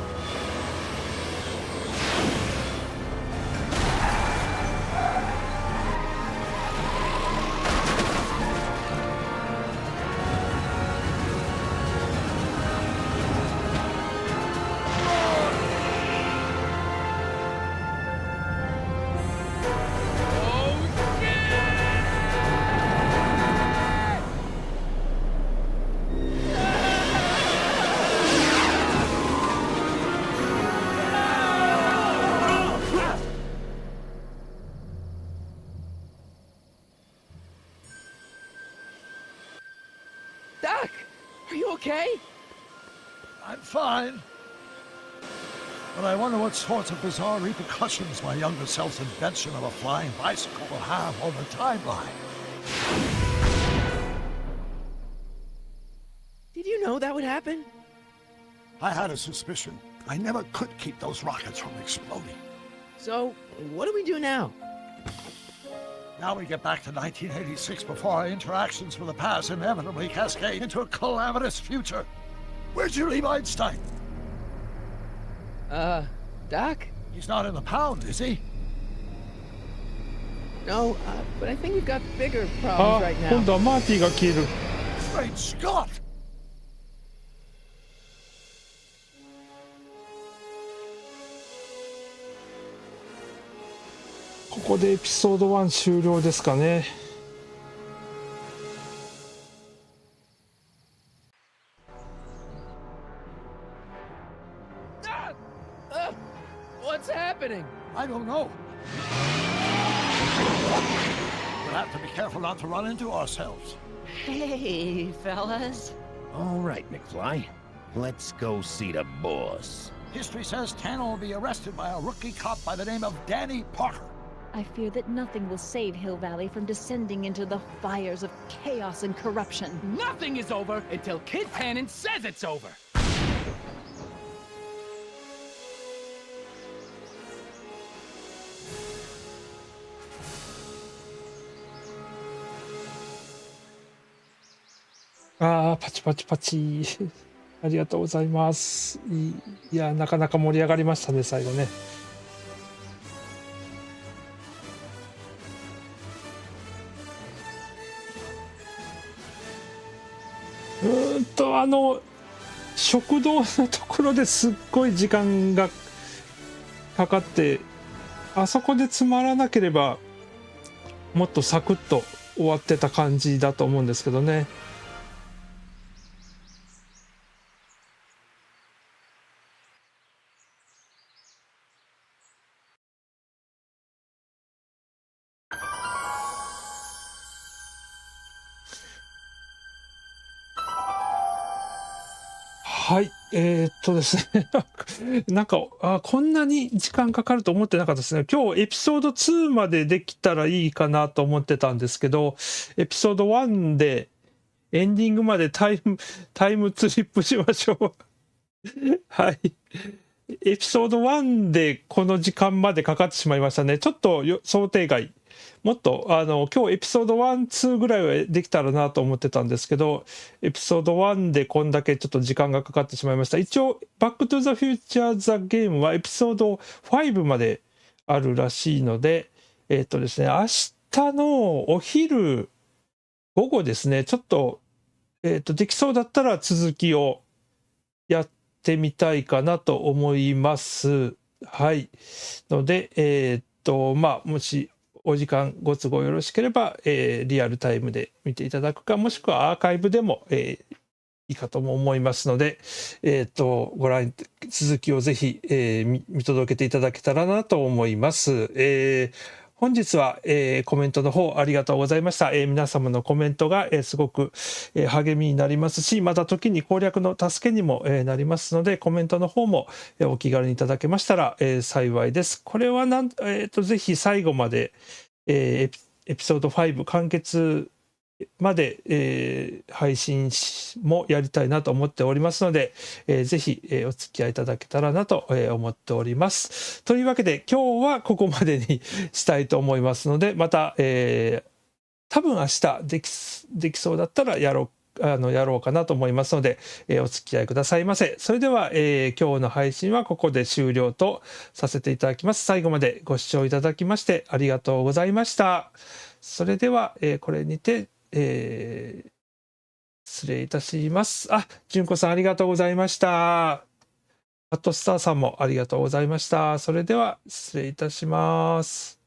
Doc, are you okay? I'm fine. But I wonder what sorts of bizarre repercussions my younger self's invention of a flying bicycle will have on the timeline. Did you know that would happen? I had a suspicion. I never could keep those rockets from exploding. So, what do we do now? Now we get back to 1986 before our interactions with the past inevitably cascade into a calamitous future. Where'd you leave Einstein? Doc? He's not in the pound, is he? No, but I think we've got bigger あ problems right now. 今度はマーティが消える。 Great Scott! ここでエピソード1終了ですかね。What's happening? I don't know. We'll have to be careful not to run into ourselves. Hey, fellas. All right, McFly. Let's go see the boss. History says Tanner will be arrested by a rookie cop by the name of Danny Parker. I fear that nothing will save Hill Valley from descending into the fires of chaos and corruption. Nothing is over until Kid Tannen says it's over. Pachi pachi pachi ありがとうございます。いや、なかなか盛り上がりましたね、最後ね。食堂のところですっごい時間がかかって、あそこでつまらなければもっとサクッと終わってた感じだと思うんですけどね。はい、ですね、なんかこんなに時間かかると思ってなかったですね。今日エピソード2までできたらいいかなと思ってたんですけど、エピソード1でエンディングまでタイムツリップしましょう。はい。エピソード1でこの時間までかかってしまいましたね。ちょっと想定外。もっと今日エピソード1、2ぐらいはできたらなと思ってたんですけど、エピソード1でこんだけちょっと時間がかかってしまいました。一応、バックトゥザフューチャーザゲームはエピソード5まであるらしいので、ですね、明日のお昼、午後ですね、ちょっと、できそうだったら続きをやってみたいかなと思います。はい。ので、もし、お時間ご都合よろしければ、リアルタイムで見ていただくか、もしくはアーカイブでも、いいかとも思いますので、続きをぜひ、見届けていただけたらなと思います。本日は、コメントの方ありがとうございました。皆様のコメントが、すごく、励みになりますし、また時に攻略の助けにも、なりますので、コメントの方も、お気軽にいただけましたら、幸いです。これはぜひ最後まで、エピソード5完結まで、配信もやりたいなと思っておりますので、ぜひ、お付き合いいただけたらなと、思っております。というわけで今日はここまでにしたいと思いますので、また、多分明日できそうだったらやろうかなと思いますので、お付き合いくださいませ。それでは、今日の配信はここで終了とさせていただきます。最後までご視聴いただきましてありがとうございました。それでは、これにて失礼いたします。純子さんありがとうございました。ハットスターさんもありがとうございました。それでは失礼いたします。